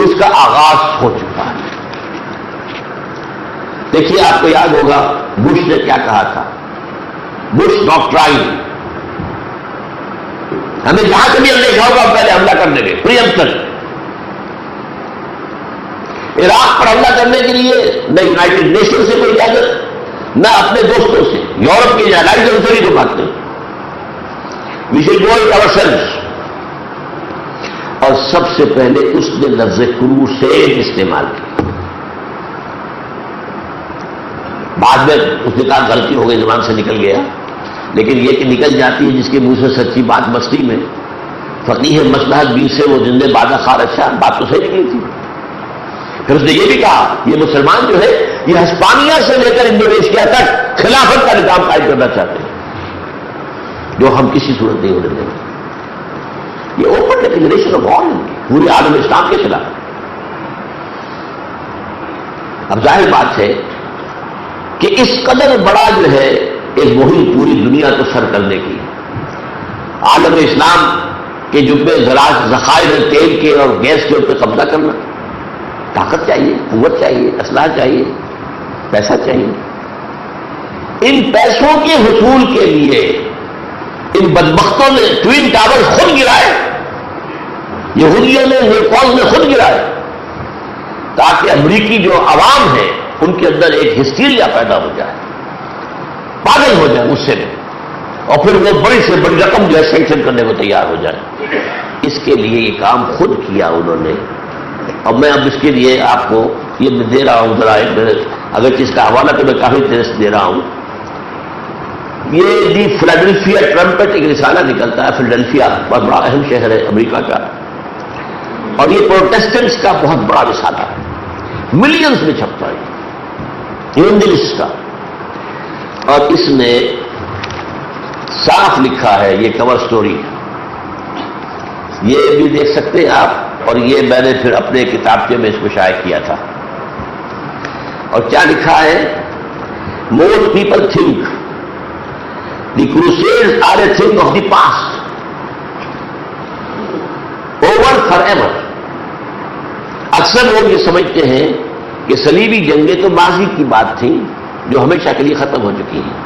اس کا آغاز ہو چکا ہے. دیکھیے آپ کو یاد ہوگا بش نے کیا کہا تھا، بش ڈاکٹرائن، ہمیں جہاں سے بھی ہم دیکھا ہوگا پہلے حملہ کرنے کے پریمپشن. عراق پر حملہ کرنے کے لیے نہ یونائٹڈ نیشن سے کوئی اجازت، نہ اپنے دوستوں سے، یورپ کے الائزوں سے بھی تو بات نہیں. We should go it ourselves. اور سب سے پہلے اس نے لفظ کروسیڈ استعمال کی. بعد میں اس نے کہا غلطی ہو گئی، زبان سے نکل گیا، لیکن یہ کہ نکل جاتی ہے جس کے منہ سے سچی بات مستی میں. فقیہ مصلحت بیچ سے وہ زندے بادہ خارج شاہ، بات تو صحیح نکلی تھی. پھر اس نے یہ بھی کہا یہ مسلمان جو ہے یہ ہسپانیہ سے لے کر انڈونیشیا تک خلافت کا نظام قائم کرنا چاہتے ہیں، جو ہم کسی صورت نہیں ہونے دیں گے. یہ اوپن ڈکلریشن آف وار پورے عالم اسلام کے خلاف. اب ظاہر بات ہے کہ اس قدر بڑا جو ہے ایک مہم پوری دنیا کو سر کرنے کی، عالم اسلام کے جب زراعت ذخائر تیل کے اور گیس کے اوپر قبضہ کرنا، طاقت چاہیے، قوت چاہیے، اسلحہ چاہیے، پیسہ چاہیے. ان پیسوں کے حصول کے لیے ان بدبختوں نے ٹوین ٹاور خود گرائے، یہودیوں نے نیپال نے خود گرائے، تاکہ امریکی جو عوام ہے ان کے اندر ایک ہسٹیریا پیدا ہو جائے، پاگل ہو جائے اس سے، اور پھر وہ بڑی سے بڑی رقم جو ہے سینکشن کرنے کو تیار ہو جائے. اس کے لیے یہ کام خود کیا انہوں نے. اور میں اب اس کے لیے آپ کو یہ دے رہا ہوں ذرا، اگر اس کا حوالہ تو میں کافی دیر سے دے رہا ہوں. یہ دی فلاڈیلفیا ٹرمپٹ ایک رسالہ نکلتا ہے. فلاڈیلفیا بہت بڑا اہم شہر ہے امریکہ کا، اور یہ پروٹیسٹنٹس کا بہت بڑا رسالہ ہے، ملینز میں چھپتا ہے، ایونجلسٹ کا. اور اس نے صاف لکھا ہے، یہ کور سٹوری یہ بھی دیکھ سکتے ہیں آپ، اور یہ میں نے پھر اپنے کتابچے میں اس کو شائع کیا تھا. اور کیا لکھا ہے، most people think the crusades are a thing of the past, over for ever. اکثر لوگ یہ سمجھتے ہیں کہ صلیبی جنگیں تو ماضی کی بات تھیں جو ہمیشہ کے لیے ختم ہو چکی ہیں.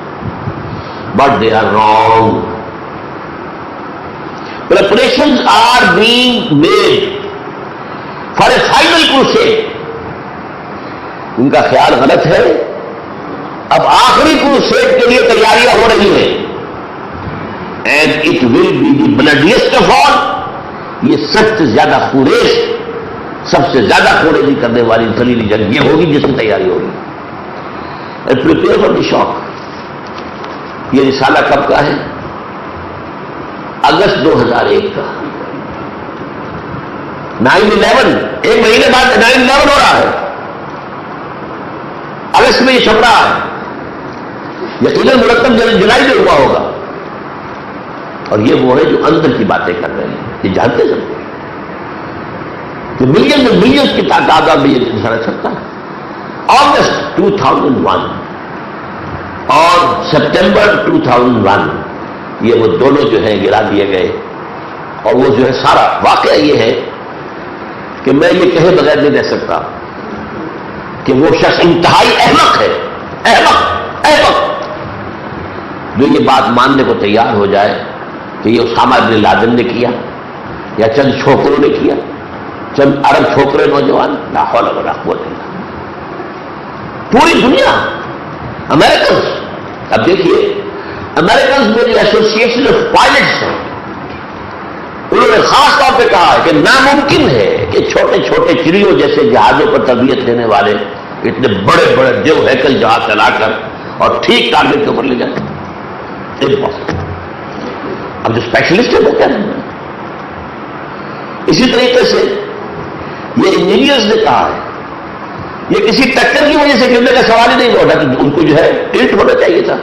But they are wrong. Preparations are being made for a final crusade. ان کا خیال غلط ہے. اب آخری crusade کے لیے تیاریاں ہو رہی ہیں. And it will be the bloodiest of all. یہ سب سے زیادہ خوریش، سب سے زیادہ خوریزی کرنے والی ذلیل جنگ یہ ہوگی جس کی تیاری ہوگی. And prepare for the shock. یہ رسالہ کب کا ہے؟ اگست 2001 کا. 9/11 ایک مہینے بعد 9/11 ہو رہا ہے، اگست میں یہ چھپ رہا ہے. یقیناً مرتب جولائی میں ہوا ہوگا. اور یہ وہ ہے جو اندر کی باتیں کر رہے ہیں، یہ جانتے سب کہ ملینز کی تعداد میں یہ رسالہ چھپتا ہے. اگست 2001 اور سپٹمبر 2001 یہ وہ دونوں جو ہیں گرا دیے گئے. اور وہ جو ہے سارا واقعہ یہ ہے کہ میں یہ کہے بغیر نہیں رہ سکتا کہ وہ شخص انتہائی احمق ہے، احمق جو یہ بات ماننے کو تیار ہو جائے کہ یہ اسامہ بن لادن نے کیا یا چند چھوکروں نے کیا، چند عرب چھوکرے نوجوان. لا حول ولا قوت الا باللہ. پوری دنیا امریکنز. اب دیکھیے امریکنز میں جو ایسوسیشن آف پائلٹس ہیں انہوں نے خاص طور طور پہ کہا ہے کہ ناممکن ہے کہ چھوٹے چھوٹے چڑیوں جیسے جہازوں پر تربیت لینے والے اتنے بڑے بڑے دیو ہیکل جہاز چلا کر اور ٹھیک ٹارگیٹ کے اوپر لے جائیں. امپاسبل. اب جو اسپیشلسٹ ہے وہ کیا رہے ہیں. اسی طریقے سے یہ انجینئرز نے کہا ہے یہ کسی ٹکر کی وجہ سے گرنے کا سوال ہی نہیں ہوتا کہ ان کو جو ہے ٹلٹ ہونا چاہیے تھا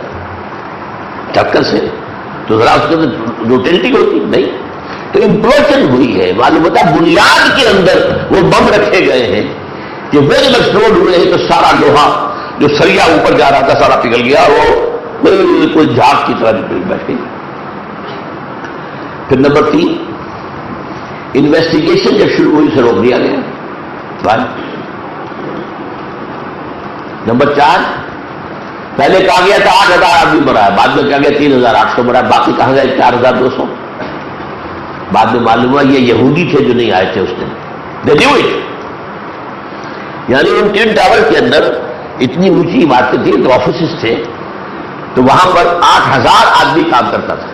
ٹکر سے, تو ذرا اس کے اندر روٹیلٹی ہوتی نہیں, تو امپلوژن ہوئی ہے. معلوم ہوتا ہے بنیاد کے اندر وہ بم رکھے گئے ہیں کہ وہ جب ایکسپلوڈ ہوئے ہیں تو سارا لوہا جو سریا اوپر جا رہا تھا سارا پگھل گیا, وہ کوئی جھاگ کی طرح بیٹھ گئی. پھر نمبر 3, انویسٹیگیشن جب شروع ہوئی اسے روک دیا گیا. نمبر 4, پہلے کہا گیا تھا 8,000 آدمی مرا ہے, بعد میں کہا گیا 3,800 مرا ہے, باقی کہاں گئے 4,200. بعد میں معلوم ہوا یہ یہودی تھے جو نہیں آئے تھے اس دن. They knew it. یعنی ان ٹوین ٹاور کے اندر اتنی اونچی عمارتیں تھیں تو آفیسز تھے, تو وہاں پر 8,000 آدمی کام کرتا تھا.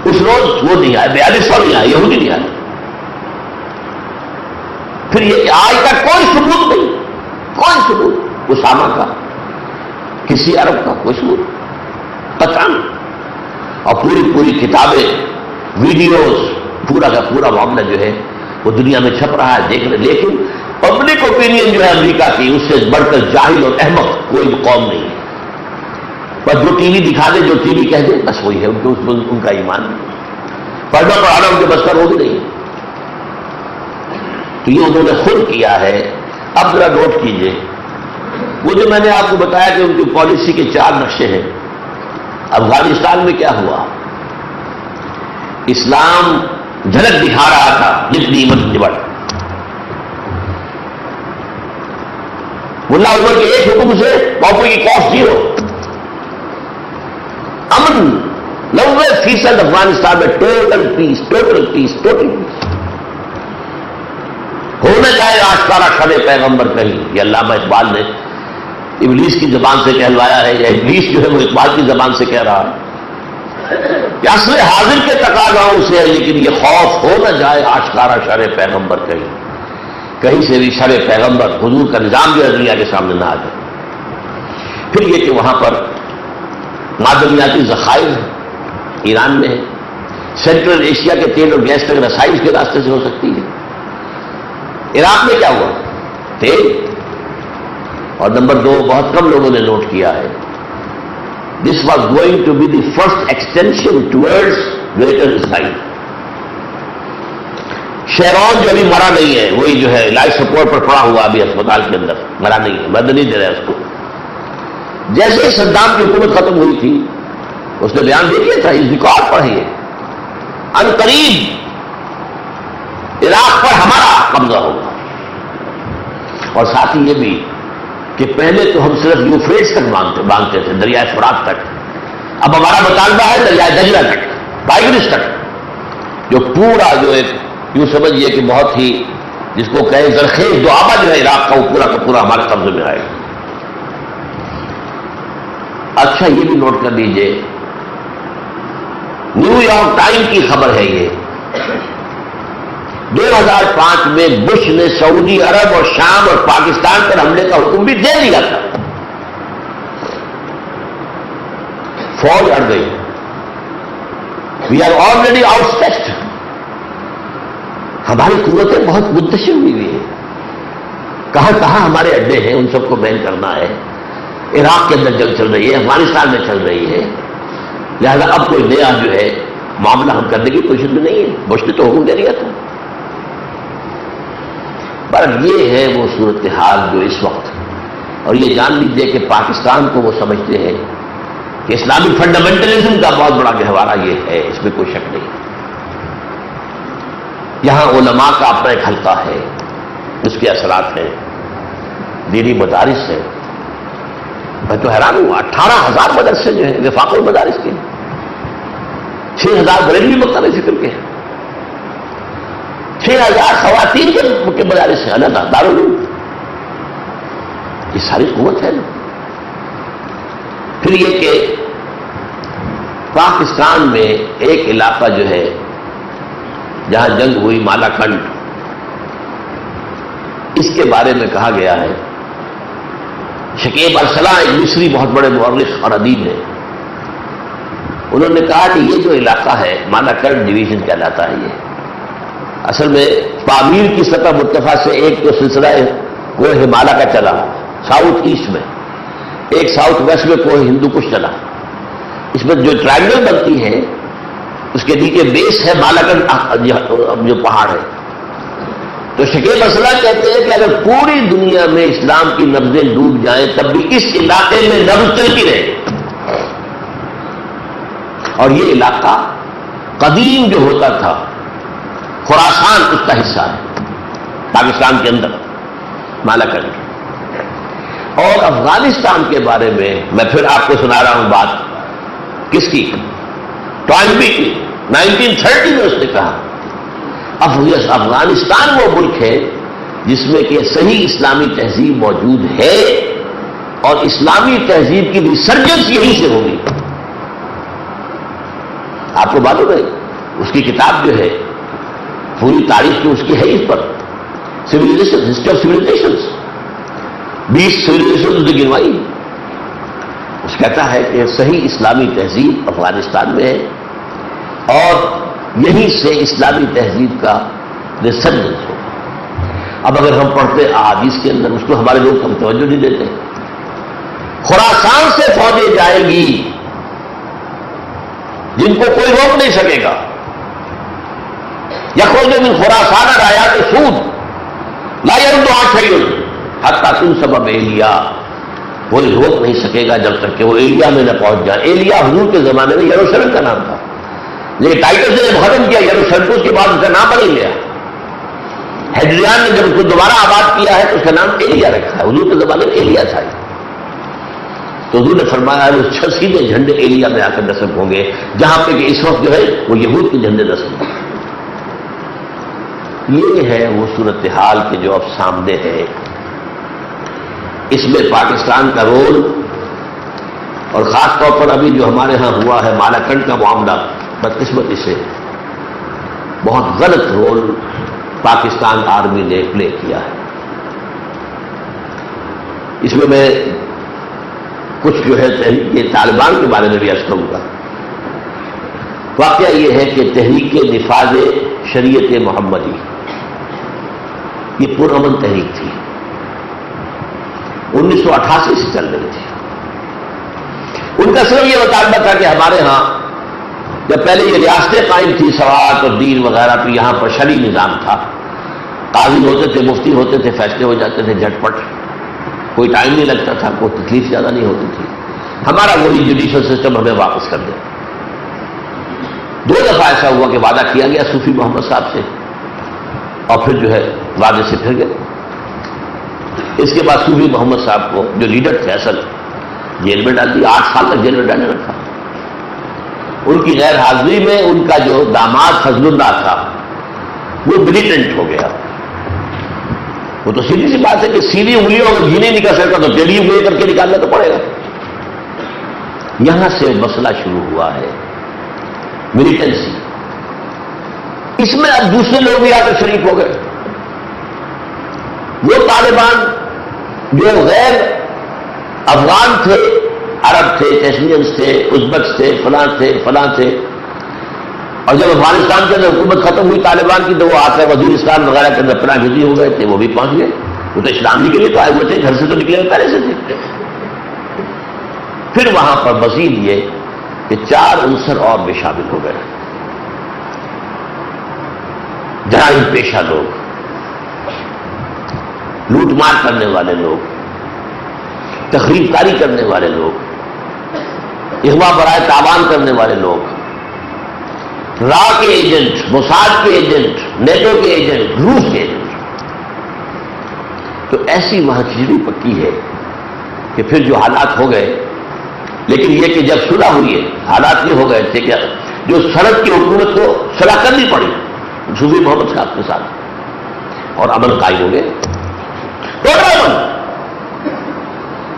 اس روز وہ نہیں آئے, 4,200 نہیں آئے, یہودی نہیں آئے. پھر یہ آج کا کوئی ثبوت نہیں, کوئی ثبوت اسامہ کا, کسی عرب کا کوئی ثبوت قطعاً. اور پوری کتابیں, ویڈیوز, پورا کا پورا معاملہ جو ہے وہ دنیا میں چھپ رہا ہے, دیکھ رہے. لیکن پبلک اوپینین جو ہے امریکہ کی اس سے بڑھ کر جاہل اور احمق کوئی قوم نہیں ہے. بس جو ٹی وی دکھا دے, جو ٹی وی کہہ دے, بس وہی ہے ان کا ایمان. پردہ پڑھانا ان کے بس پر وہ بھی نہیں. تو یہ انہوں نے خود کیا ہے. اب ذرا نوٹ کیجئے, وہ جو میں نے آپ کو بتایا کہ ان کی پالیسی کے 4 نقشے ہیں. افغانستان میں کیا ہوا, اسلام جھلک دکھا رہا تھا جتنی نبڑ. ملا عمر کے ایک حکم سے پاپو کی کاسٹ 0. امن 90% افغانستان میں ٹوٹل پیس, ٹوٹل پیس, ٹوٹل پیس. ہونا چاہے آشکارا شب پیغمبر کہیں, یہ علامہ اقبال نے ابلیس کی زبان سے کہلوایا ہے, یا ابلیس جو ہے وہ اقبال کی زبان سے کہہ رہا ہے کہ اصل حاضر کے تقاضاؤں سے ہے, لیکن یہ خوف ہو نہ جائے آشکارا شر پیغمبر کہیں سے بھی شر پیغمبر حضور کا نظام جو ہے دنیا کے سامنے نہ آ جائے. پھر یہ کہ وہاں پر معدنیاتی ذخائر ایران میں ہے, سینٹرل ایشیا کے تیل اور گیس تک رسائی اس کے راستے سے ہو سکتی ہے. عراق میں کیا ہوا, تیل. اور نمبر 2, بہت کم لوگوں نے نوٹ کیا ہے, this was going to be the first extension towards greater Israel. Sharon جو ابھی مرا نہیں ہے, وہی جو ہے لائف سپورٹ پر پڑا ہوا ابھی اسپتال کے اندر, مرا نہیں ہے, مدد نہیں دے رہا اس کو. جیسے صدام کی حکومت ختم ہوئی تھی اس نے بیان دے دیا تھا, اس ریکارڈ پڑھیے, ان قریب عراق پر ہمارا قبضہ ہوگا. اور ساتھ ہی یہ بھی کہ پہلے تو ہم صرف یوفریٹس تک باندھتے تھے, دریائے فرات تک. اب ہمارا مطالبہ ہے دریائے دجلہ تک, ٹائگرس تک, جو پورا جو ایک یوں سمجھیے کہ بہت ہی جس کو کہیں زرخیز جو آباد ہے عراق کا, وہ پورا کا پورا ہمارے قبضے میں آئے گا. اچھا یہ بھی نوٹ کر لیجئے, نیو یارک ٹائم کی خبر ہے یہ, 2005 میں بش نے سعودی عرب اور شام اور پاکستان پر حملے کا حکم بھی دے دیا تھا. فوج اڑ گئی. We are already outstretched. ہماری قوتیں بہت منتشر ہوئی ہیں, کہاں کہاں ہمارے اڈے ہیں, ان سب کو بین کرنا ہے. عراق کے اندر جنگ چل رہی ہے, افغانستان میں چل رہی ہے, لہذا اب کوئی نیا جو ہے معاملہ ہم کرنے کی کوشش میں نہیں ہے. بش نے تو حکم دے دیا تھا. پر یہ ہے وہ صورتحال جو اس وقت, اور یہ جان لیجیے کہ پاکستان کو وہ سمجھتے ہیں کہ اسلامی فنڈامنٹلزم کا بہت بڑا گہوارہ یہ ہے, اس میں کوئی شک نہیں. یہاں علماء کا اپنا ایک حلقہ ہے, اس کے اثرات ہیں, دینی مدارس ہیں. میں تو حیران ہوں, 18,000 مدرسے جو ہیں وفاقی مدارس کے, 6,000 بریلوی مکتبہ فکر کے, 6,000 خواتین کے مدارس ہیں, الگ دارالعلوم. یہ ساری قوت ہے نا. پھر یہ کہ پاکستان میں ایک علاقہ جو ہے جہاں جنگ ہوئی مالا کنڈ، اس کے بارے میں کہا گیا ہے، شکیب ارسلان ایک مصری بہت بڑے مورخ اور ادیب ہیں، انہوں نے کہا کہ یہ جو علاقہ ہے مالا کنڈ ڈویژن کہلاتا ہے، یہ اصل میں پامیر کی سطح مرتفع سے ایک تو سلسلہ کوہ ہمالا کا چلا ساؤتھ ایسٹ میں، ایک ساؤتھ ویسٹ میں کوہ ہندو کش چلا، اس میں جو ٹرائنگل بنتی ہے اس کے نیچے بیس ہے مالا کنڈ جو پہاڑ ہے۔ تو شکیب ارسلان کہتے ہیں کہ اگر پوری دنیا میں اسلام کی نبضیں ڈوب جائیں تب بھی اس علاقے میں نبض چلتی رہے، اور یہ علاقہ قدیم جو ہوتا تھا خراسان اس کا حصہ ہے پاکستان کے اندر مالا کنڈ۔ اور افغانستان کے بارے میں پھر آپ کو سنا رہا ہوں بات کس کی، ٹوائنبی کی، 1930 میں اس نے کہا افغانستان وہ ملک ہے جس میں کہ صحیح اسلامی تہذیب موجود ہے اور اسلامی تہذیب کی ریسرجنس یہیں سے ہوگی۔ آپ کو معلوم ہے اس کی کتاب جو ہے پوری تاریخ کی اس کی ہے، اس پر civilization, history of civilizations, 20 civilization گنوائی۔ اس کہتا ہے کہ صحیح اسلامی تہذیب افغانستان میں ہے اور یہیں سے اسلامی تہذیب کا ریسرجنس ہوگا۔ اب اگر ہم پڑھتے احادیث کے اندر اس کو ہمارے لوگ کم توجہ نہیں دیتے، خراسان سے فوجیں جائیں گی جن کو کوئی روک نہیں سکے گا، یخرج من خراسان رایات سود لا یردها شیء حتی تنصب ایلیا، کوئی روک نہیں سکے گا جب تک کہ وہ ایلیا میں نہ پہنچ جائے۔ ایلیا حضور کے زمانے میں یروشلم کا نام تھا، لیکن ٹائٹس نے جب ختم کیا یروشلم اس کے بعد اس کا نام بدل گیا۔ ہیڈریان نے جب اس کو دوبارہ آباد کیا ہے تو اس کا نام ایلیا رکھا ہے، حضور کے زمانے میں ایلیا تھا۔ تو حضور نے فرمایا وہ 6 سیدھے جھنڈے ایلیا میں آ کر نصب ہوں گے، جہاں پہ کہ اس وقت جو ہے وہ یہود کے جھنڈے نصب ہوں گے۔ یہ ہے وہ صورتحال کہ جو اب سامنے ہے، اس میں پاکستان کا رول اور خاص طور پر ابھی جو ہمارے ہاں ہوا ہے مالا کنڈ کا معاملہ، بدقسمتی سے بہت غلط رول پاکستان آرمی نے پلے کیا ہے۔ اس میں کچھ جو ہے تحریک طالبان کے بارے میں بھی عرض کروں گا۔ واقعہ یہ ہے کہ تحریک نفاذ شریعت محمدی یہ پرامن تحریک تھی، 1988 سے چل رہی تھی۔ ان کا صرف یہ مطالبہ تھا کہ ہمارے ہاں جب پہلے یہ ریاستیں قائم تھی سوات اور دین وغیرہ، تو یہاں پر شرعی نظام تھا، قاضی ہوتے تھے، مفتی ہوتے تھے، فیصلے ہو جاتے تھے جھٹ پٹ، کوئی ٹائم نہیں لگتا تھا، کوئی تکلیف زیادہ نہیں ہوتی تھی۔ ہمارا وہی جوڈیشل سسٹم ہمیں واپس کر دے۔ 2 دفعہ ایسا ہوا کہ وعدہ کیا گیا صوفی محمد صاحب سے اور پھر جو ہے وعدے سے پھر گئے۔ اس کے بعد صوفی محمد صاحب کو جو لیڈر تھے اصل جیل میں ڈال دیا، 8 سال تک جیل میں ڈالنے رکھا۔ ان کی غیر حاضری میں ان کا جو داماد فضل اللہ تھا وہ ملیٹنٹ ہو گیا۔ وہ تو سیدھی سی بات ہے کہ سیدھی انگلیوں اگر گھی نہیں نکل سکتا تو ٹیڑھی انگلی کر کے نکالنا تو پڑے گا۔ یہاں سے مسئلہ شروع ہوا ہے ملیٹنسی۔ اس میں اب دوسرے لوگ بھی آ کر شریک ہو گئے۔ وہ طالبان جو غیر افغان تھے، عرب تھے، چیچنینز تھے، ازبکس تھے، فلاں تھے فلاں تھے، اور جب افغانستان کے اندر حکومت ختم ہوئی طالبان کی تو وہ آ کر وزیرستان وغیرہ کے اندر پناہ گزین ہو گئے تھے، وہ بھی پہنچ گئے۔ وہ تو اسلامی کے لیے تو آئے ہوئے تھے، گھر سے تو نکلے ہوئے پہلے سے تھے۔ پھر وہاں پر مزید یہ کہ 4 عنصر اور بھی شامل ہو گئے، جرائم پیشہ لوگ، لوٹ مار کرنے والے لوگ، تخریب کاری کرنے والے لوگ، اغوا برائے تاوان کرنے والے لوگ، را کے ایجنٹ، موساد کے ایجنٹ، نیٹو کے ایجنٹ، روس کے ایجنٹ۔ تو ایسی وہاں کھچڑی پکی ہے کہ پھر جو حالات ہو گئے، لیکن یہ کہ جب صلح ہوئی ہے حالات یہ ہو گئے تھے کہ جو سرحد کی حکومت کو صلح کرنی پڑی صوفی محمد صاحب کے ساتھ، اور امن قائم ہو گئے، ٹوٹل امن،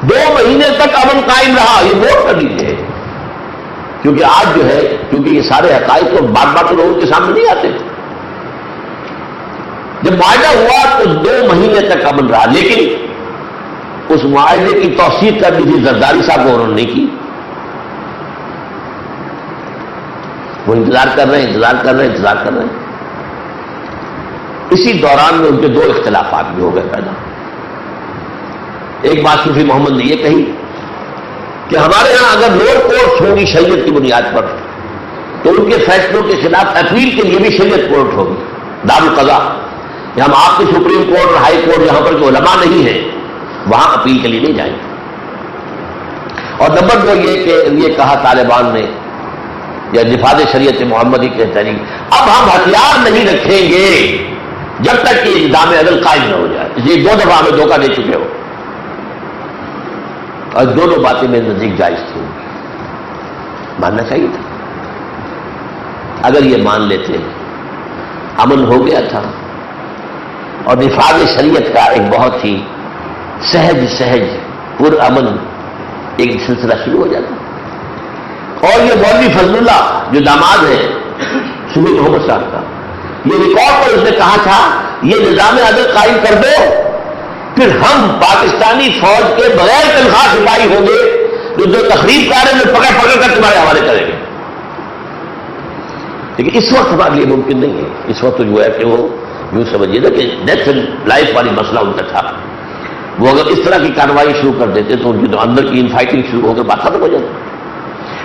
2 مہینے تک امن قائم رہا۔ یہ نوٹ کر لیجیے، کیونکہ آج جو ہے کیونکہ یہ سارے حقائق تو بات بات لوگوں کے سامنے نہیں آتے، جب معاہدہ ہوا تو 2 مہینے تک امن رہا، لیکن اس معاہدے کی توثیق کرنی تھی زرداری صاحب کو، انہوں نے نہیں کی. وہ انتظار کر رہے ہیں. اسی دوران میں ان کے 2 اختلافات بھی ہو گئے پیدا. ایک بات صوفی محمد نے یہ کہی کہ ہمارے ہاں اگر لوور کورٹس ہوں گی شریعت کی بنیاد پر تو ان کے فیصلوں کے خلاف اپیل کے لیے بھی شریعت کورٹ ہوگی، دارالقضاء. ہم آپ کی سپریم کورٹ اور ہائی کورٹ جہاں پر جو علماء نہیں ہیں وہاں اپیل کے لیے نہیں جائیں گے. اور نمبر 2 یہ کہ یہ کہا طالبان نے یا نفاذ شریعت محمدی کے تحریک، اب ہم ہتھیار نہیں رکھیں گے جب تک کہ نظام عدل قائم نہ ہو جائے. یہ 2 دفعہ ہمیں دھوکہ دے چکے ہو، اور دونوں باتیں میرے نزدیک جائز تھیں، ماننا چاہیے تھا. اگر یہ مان لیتے امن ہو گیا تھا اور نفاذ شریعت کا ایک بہت ہی سہج پر امن ایک سلسلہ شروع ہو جاتا. اور یہ مولوی فضل اللہ جو داماد ہے صوفی محمد صاحب کا، یہ ریکارڈ پر اس نے کہا تھا یہ نظام عدل قائم کر دو پھر ہم پاکستانی فوج کے بغیر تنخواہ سپاہی ہوں گے جو تقریب کر رہے ہیں پکڑ کر تمہارے حوالے کریں گے. لیکن اس وقت ہمارے لیے ممکن نہیں ہے. اس وقت جو ہے کہ وہ یوں سمجھیے نا کہ ڈیتھ اینڈ لائف والی مسئلہ ان کا تھا. وہ اگر اس طرح کی کارروائی شروع کر دیتے تو ان کی تو اندر کی انفائٹنگ شروع ہو کر بات ختم ہو جاتی.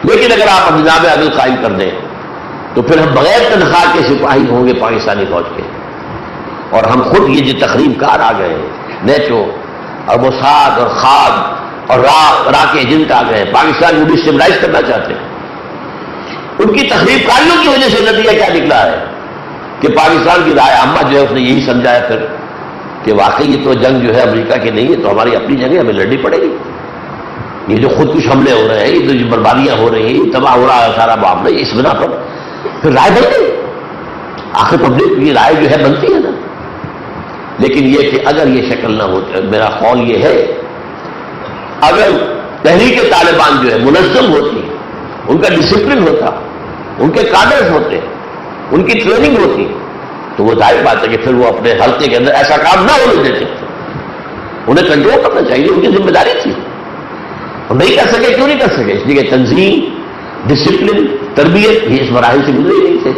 لیکن اگر آپ نظام عدل قائم کر دیں تو پھر ہم بغیر تنخواہ کے سپاہی ہوں گے پاکستانی فوج کے، اور ہم خود یہ جو تقریب کار آ گئے نیٹو اور موساد اور خاد اور را کے ایجنٹ آ گئے، پاکستان کو ڈسٹیبلائز کرنا چاہتے ہیں. ان کی تقریب کاریوں کی وجہ سے نتیجہ کیا نکلا ہے کہ پاکستان کی رائے عامہ جو ہے اس نے یہی سمجھایا پھر کہ واقعی یہ تو جنگ جو ہے امریکہ کی نہیں ہے، تو ہماری اپنی جنگ ہے، ہمیں لڑنی پڑے گی. یہ جو خود کش حملے ہو رہے ہیں، یہ جو بربادیاں ہو رہی ہیں، تباہ ہو رہا ہے سارا معاملہ، اس بنا پر پھر رائے بن گئی. آخر پبلک کی رائے جو ہے بنتی ہے نا. لیکن یہ کہ اگر یہ شکل نہ ہوتی، میرا قول یہ ہے اگر تحریک طالبان جو ہے منظم ہوتی، ان کا ڈسپلن ہوتا، ان کے کادرز ہوتے، ان کی ٹریننگ ہوتی، تو وہ ظاہر بات ہے کہ پھر وہ اپنے حلقے کے اندر ایسا کام نہ ہونے دیتے. انہیں کنٹرول کرنا چاہیے، ان کی ذمہ داری تھی. اور نہیں کر سکے، کیوں نہیں کر سکے؟ اس لیے کہ تنظیم، ڈسپلن، تربیت یہ اس مراحل سے گزرے نہیں تھے.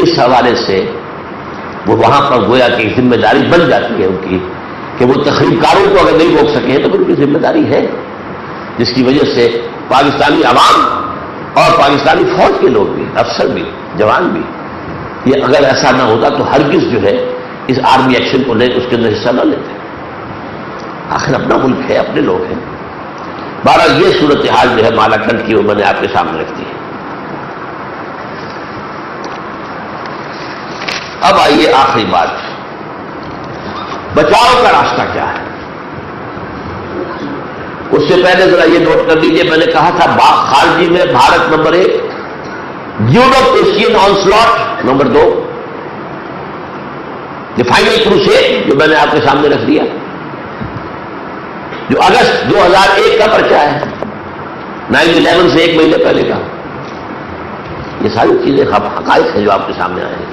اس حوالے سے وہ وہاں پر گویا کہ ذمہ داری بن جاتی ہے ان کی کہ وہ تخریب کاروں کو اگر نہیں روک سکے تو ان کی ذمہ داری ہے، جس کی وجہ سے پاکستانی عوام اور پاکستانی فوج کے لوگ بھی، افسر بھی، جوان بھی، یہ اگر ایسا نہ ہوتا تو ہرگز جو ہے اس آرمی ایکشن کو لے اس کے اندر حصہ نہ لیتے. آخر اپنا ملک ہے، اپنے لوگ ہیں. بہرحال یہ صورتحال جو ہے مالا کنڈ کی وہ میں نے آپ کے سامنے رکھ دی ہے. اب آئیے آخری بات، بچاؤ کا راستہ کیا ہے. اس سے پہلے ذرا یہ نوٹ کر لیجیے، میں نے کہا تھا خارجی میں Bharat number 1، Europe Asian onslaught number 2، یہ فائنل کروسیڈ جو میں نے آپ کے سامنے رکھ دیا، جو اگست 2001 کا پرچہ ہے، 9/11 سے 1 مہینے پہلے کا. یہ ساری چیزیں حقائق ہیں جو آپ کے سامنے آئے ہیں.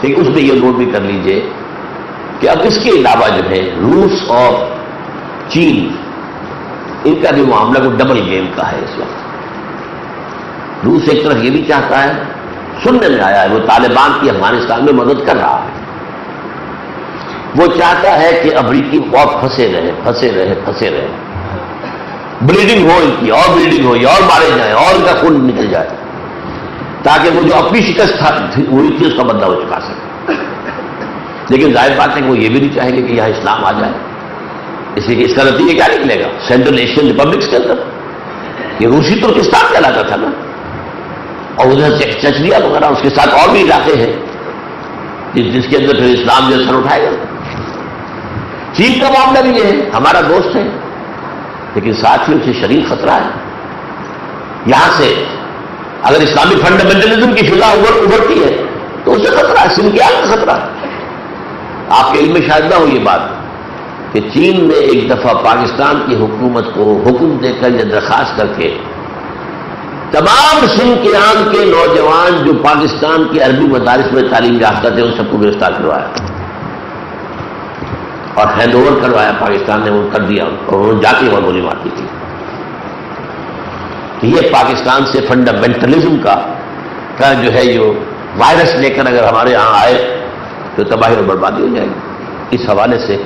لیکن اس میں یہ نوٹ بھی کر لیجئے کہ اب اس کے علاوہ جو ہے روس اور چین، ان کا بھی معاملہ کو ڈبل گیم کا ہے. اس وقت روس ایک طرف یہ بھی چاہتا ہے، سننے میں آیا ہے وہ طالبان کی افغانستان میں مدد کر رہا ہے، وہ چاہتا ہے کہ امریکی بہت پھنسے رہے، بلیڈنگ ہو ان کی، اور بلیڈنگ ہو، یہ اور مارے جائیں اور ان کا خون نکل جائے، تاکہ وہ جو اپنی شکست ہوئی تھی اس کا بدلہ وہ چکا سکے. لیکن ظاہر بات ہے کہ وہ یہ بھی نہیں چاہیں گے کہ یہاں اسلام آ جائے، اس لیے کہ اس کا نتیجہ کیا نکلے گا؟ سینٹرل ایشین ریپبلکس کے اندر یہ روسی ترکستان کہلاتا تھا نا، اور ادھر چچلیا وغیرہ اس کے ساتھ اور بھی علاقے ہیں جس کے اندر پھر اسلام جو سر اٹھائے گا. چین کا معاملہ بھی یہ ہے، ہمارا دوست ہے لیکن ساتھ ہی اسے شدید خطرہ ہے. یہاں سے اگر اسلامی فنڈامنٹلزم کی فضا ابھرتی ہے تو اسے خطرہ ہے، سنکیال کا خطرہ ہے. آپ کے علم میں شاید نہ ہو یہ بات کہ چین نے ایک دفعہ پاکستان کی حکومت کو حکم دے کر یا درخواست کر کے تمام سندھ کے عام کے نوجوان جو پاکستان کے عربی مدارس میں تعلیم یافتہ تھے ان سب کو گرفتار کروایا اور ہینڈ اوور کروایا پاکستان نے، وہ کر دیا اور انہوں نے جا کے وہاں گولی مار دی تھی. تو یہ پاکستان سے فنڈامنٹلزم کا جو ہے جو وائرس لے کر اگر ہمارے یہاں آئے تو تباہی اور بربادی ہو جائے گی. اس حوالے سے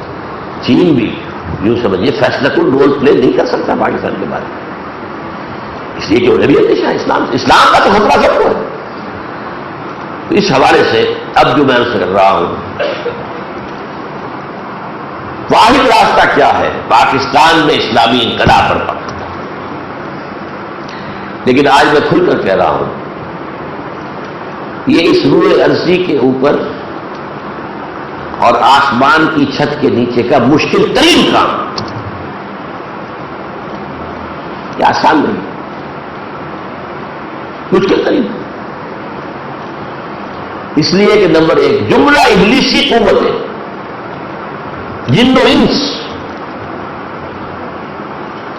چین بھی یوں سمجھیے فیصلہ کن رول پلے نہیں کر سکتا پاکستان کے بارے میں، اس لیے کہ انہیں بھی اندیشہ اسلام کا تو خطرہ سب کو ہے. تو اس حوالے سے اب جو میں ان سے کر رہا ہوں، واحد راستہ کیا ہے پاکستان میں اسلامی انقلاب برپا کرنا. لیکن آج میں کھل کر کہہ رہا ہوں یہ اس روئے ارضی کے اوپر اور آسمان کی چھت کے نیچے کا مشکل ترین کام، یہ آسان نہیں، مشکل ترین. اس لیے کہ نمبر ایک، جملہ ابلیسی قوتیں جن و انس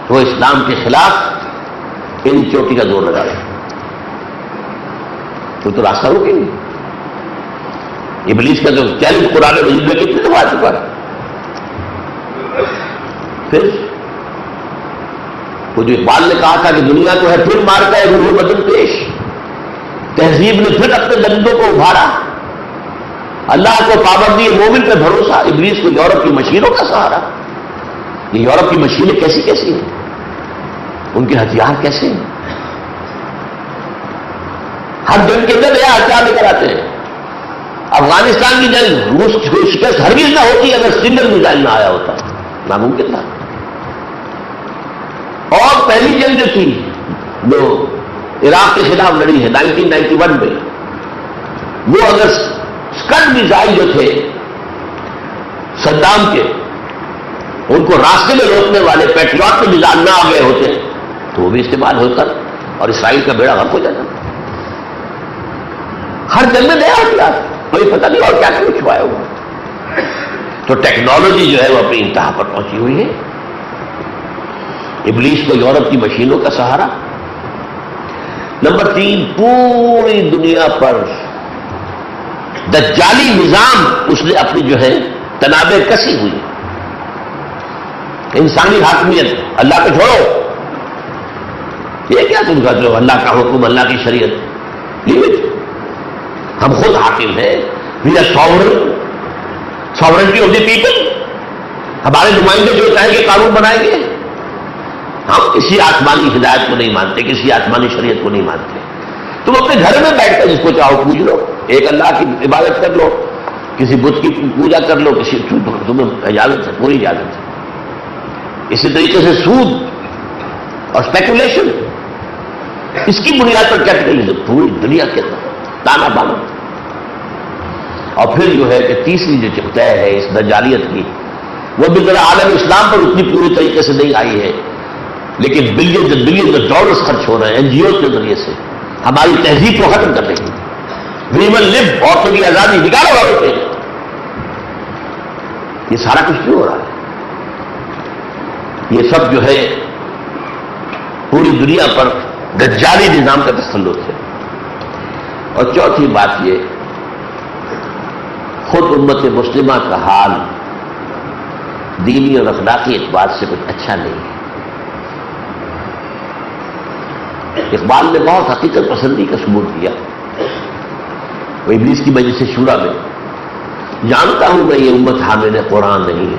وہ اسلام کے خلاف ان چوٹی کا زور لگا رہے، وہ تو راستہ روکیں گے. ابلیس کا جو چیلنج قرآن مجید میں کتنے دفعہ آ چکا ہے. پھر وہ جو اقبال نے کہا تھا کہ دنیا کو ہے پھر مارتا ہے روح بدن پیش، تہذیب نے پھر اپنے دندوں کو ابھارا، اللہ کو پابندی مومن پہ بھروسہ، ابلیس کو یورپ کی مشینوں کا سہارا. یہ یورپ کی مشینیں کیسی کیسی ہیں، ان کے ہتھیار کیسے ہیں، ہر جنگ کے اندر نیا ہتھیار لے کر آتے ہیں. افغانستان کی جنگ روس کی شکست ہرگز نہ ہوتی اگر سنگل میزائل نہ آیا ہوتا، ناممکن تھا. اور پہلی جنگ جو تھی جو عراق کے خلاف لڑی ہے 1991 میں، وہ اگر اسکڈ میزائل جو تھے صدام کے، ان کو راستے میں روکنے والے پیٹریاٹ کے میزائل نہ آ گئے ہوتے تو وہ بھی استعمال ہو کر اور اسرائیل کا بیڑا غرق ہو جاتا. ہر جنگ میں نیا ہتھیار، کوئی پتہ نہیں اور کیا کیا چھپایا ہوا. تو ٹیکنالوجی جو ہے وہ اپنی انتہا پر پہنچی ہوئی ہے. ابلیس کو یورپ کی مشینوں کا سہارا. نمبر 3، پوری دنیا پر دجالی نظام اس نے اپنی جو ہے تنابیں کسی ہوئی. انسانی حاکمیت، اللہ کو چھوڑو، یہ کیا تم کا جو اللہ کا حکم، اللہ کی شریعت، لیمٹ، ہم خود حاکم ہیں، we are sovereign, sovereignty of the people. ہمارے نمائندے جو چاہیں گے قانون بنائیں گے. ہم کسی آسمانی ہدایت کو نہیں مانتے، کسی آسمانی شریعت کو نہیں مانتے. تم اپنے گھر میں بیٹھ کر جس کو چاہو پوج لو، ایک اللہ کی عبادت کر لو، کسی بت کی پوجا کر لو، کسی تمہیں اجازت ہے، پوری اجازت ہے. اسی طریقے سے سود اور اسپیکولیشن، اس کی بنیاد پر کیپٹلزم پوری دنیا کے اندر تانا بانا. اور پھر جو ہے کہ تیسری جو طے ہے اس دجالیت کی، وہ بھی ذرا عالم اسلام پر اتنی پوری طریقے سے نہیں آئی ہے، لیکن بلین ڈالرز خرچ ہو رہے ہیں این جی اوز کے ذریعے سے ہماری تہذیب کو ختم کرنے کی. وی ول لیو، عورتوں کی آزادی نکالو عورتوں سے. یہ سارا کچھ کیوں ہو رہا ہے؟ یہ سب جو ہے پوری دنیا پر دجالی نظام کا تسلط ہے. اور چوتھی بات یہ، خود امت مسلمہ کا حال دینی اور اخلاقی اعتبار سے کچھ اچھا نہیں ہے. اقبال نے بہت حقیقت پسندی کا ثبوت دیا. وہ ابلیس کی مجلس شورا میں، جانتا ہوں میں یہ امت حامل قرآن نہیں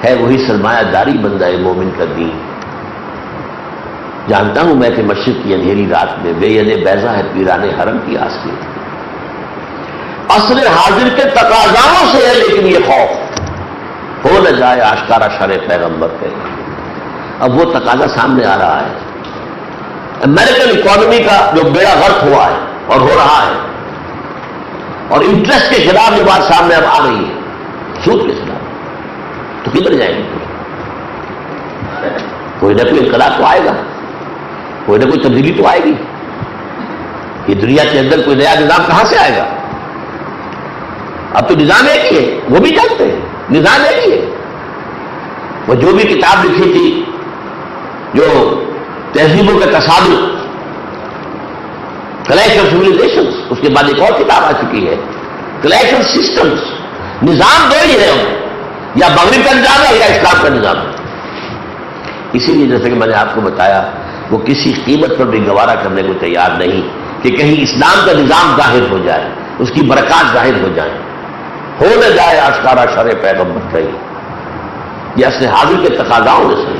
ہے وہی سرمایہ داری بندہ مومن کا دین. جانتا ہوں میں کہ مشرق کی اندھیری رات میں بے ید بیضا ہے پیران حرم کی آس میں. عصر حاضر کے تقاضاؤں سے ہے لیکن یہ خوف ہو نہ جائے آشکارا شرع پیغمبر پہ. اب وہ تقاضا سامنے آ رہا ہے. امریکن اکانومی کا جو بیڑا غرق ہوا ہے اور ہو رہا ہے، اور انٹرسٹ کے خلاف یہ بات سامنے اب آ رہی ہے، سود کے خلاف، تو کدھر جائیں گے؟ کوئی نہ کوئی انقلاب تو آئے گا، کوئی نہ کوئی تبدیلی تو آئے گی. یہ دنیا کے اندر کوئی نیا نظام کہاں سے آئے گا؟ اب تو نظام ایک ہی ہے، وہ بھی جانتے ہیں نظام ایک ہی ہے. وہ جو بھی کتاب لکھی تھی جو تہذیبوں کا تصادم، کلیش آف سیویلائزیشن. اس کے بعد ایک اور کتاب آ چکی ہے کلیش آف سسٹمز. نظام دو ہی ہے، یا مغرب کا نظام ہے یا اسلام کا نظام ہے. اسی لیے جیسے کہ میں نے آپ کو بتایا وہ کسی قیمت پر بھی گوارا کرنے کو تیار نہیں کہ کہیں اسلام کا نظام ظاہر ہو جائے، اس کی برکات ظاہر ہو جائیں، ہو نہ جائے آشکارا شرع پیغمبر کا یہ اصل حاضر کے تقاضاؤں میں سے.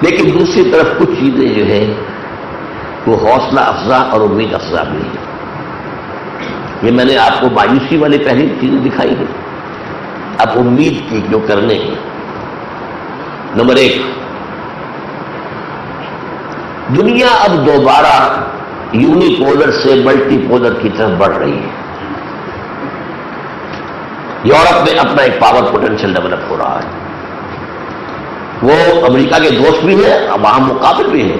لیکن دوسری طرف کچھ چیزیں جو ہیں وہ حوصلہ افزا اور امید افزا بھی ہیں. یہ میں نے آپ کو مایوسی والی پہلی چیزیں دکھائی ہیں. اب امید کی جو کرنے ہیں. نمبر 1، دنیا اب دوبارہ یونیپولر سے ملٹی پولر کی طرف بڑھ رہی ہے. یورپ میں اپنا ایک پاور پوٹینشیل ڈیولپ ہو رہا ہے. وہ امریکہ کے دوست بھی ہیں اور وہاں مقابل بھی ہیں.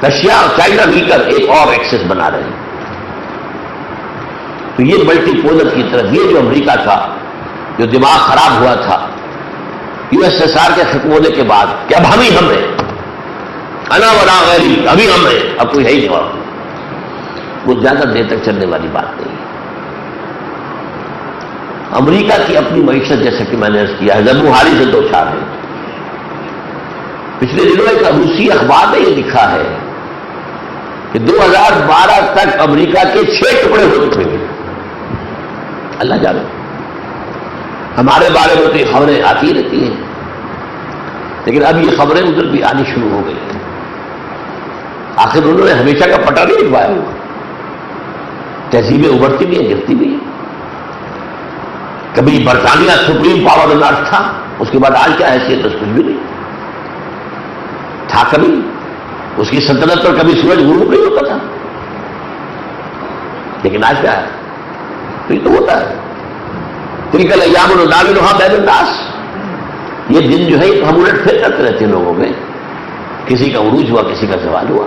رشیا اور چائنا مل کر ایک اور ایکسس بنا رہے ہیں. تو یہ ملٹی پولر کی طرف، یہ جو امریکہ کا جو دماغ خراب ہوا تھا یو ایس ایس آر کے ختم ہونے کے بعد کہ اب ہم ہی ہم ہیں، انا ولا غیری، ابھی ہم ہیں، اب کوئی ہے ہی نہیں، وہ زیادہ دیر تک چلنے والی بات نہیں ہے. امریکہ کی اپنی معیشت جیسے کہ میں نے عرض کیا ہے زبوحالی سے دو چار ہے. پچھلے دنوں ایک روسی اخبار میں یہ لکھا ہے کہ 2012 تک امریکہ کے 6 ٹکڑے ہو چکے ہیں. اللہ جانے، ہمارے بارے میں تو یہ خبریں آتی رہتی ہیں، لیکن اب یہ خبریں ادھر بھی آنی شروع ہو گئی ہیں. آخر انہوں نے ہمیشہ کا پٹا نہیں لکھوایا ہوا. تہذیبیں ابھرتی بھی ہیں، گرتی بھی ہیں. کبھی برطانیہ سپریم پاور آن ارتھ تھا، اس کے بعد آج کیا حیثیت، اس کچھ بھی نہیں تھا. کبھی اس کی سلطنت پر کبھی سورج غروب نہیں ہوتا تھا، لیکن آج کیا ہے، تو یہ تو ہوتا ہے. تلک الایام نداولها بین الناس. یہ دن جو ہے ہم الٹ پھر کرتے رہتے ہیں لوگوں میں، کسی کا عروج ہوا، کسی کا زوال ہوا.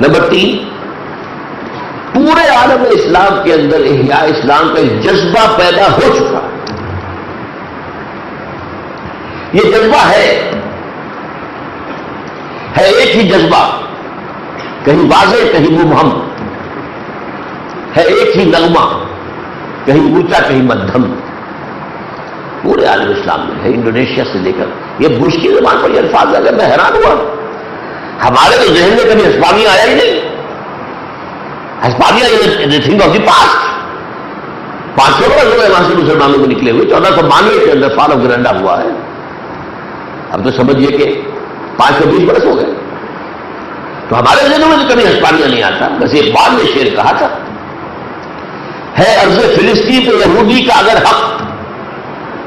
نمبر 3، پورے عالم اسلام کے اندر احیاء اسلام کا ایک جذبہ پیدا ہو چکا. یہ جذبہ ہے ایک ہی جذبہ، کہیں واضح کہیں مبہم، ہے ایک ہی نغمہ، کہیں اونچا کہیں مدھم. پورے عالم اسلام میں ہے، انڈونیشیا سے لے کر یہ بش کی زبان پر یہ الفاظ آ گئے. میں حیران ہوا، ہمارے تو ذہن میں کبھی ہسپانیہ آیا ہی نہیں. ہسپانیہ is thing of the past. 500 برس ہوئے وہاں سے مسلمانوں کو نکلے ہوئے. 1492 کے اندر فال آف گرینڈا ہوا ہے. اب تو سمجھیے کہ 520 برس ہو گئے. تو ہمارے ذہنوں میں تو کبھی ہسپانیہ نہیں آتا. بس اقبال نے شعر کہا تھا، ہے ارض فلسطین تو یہودی کا اگر حق،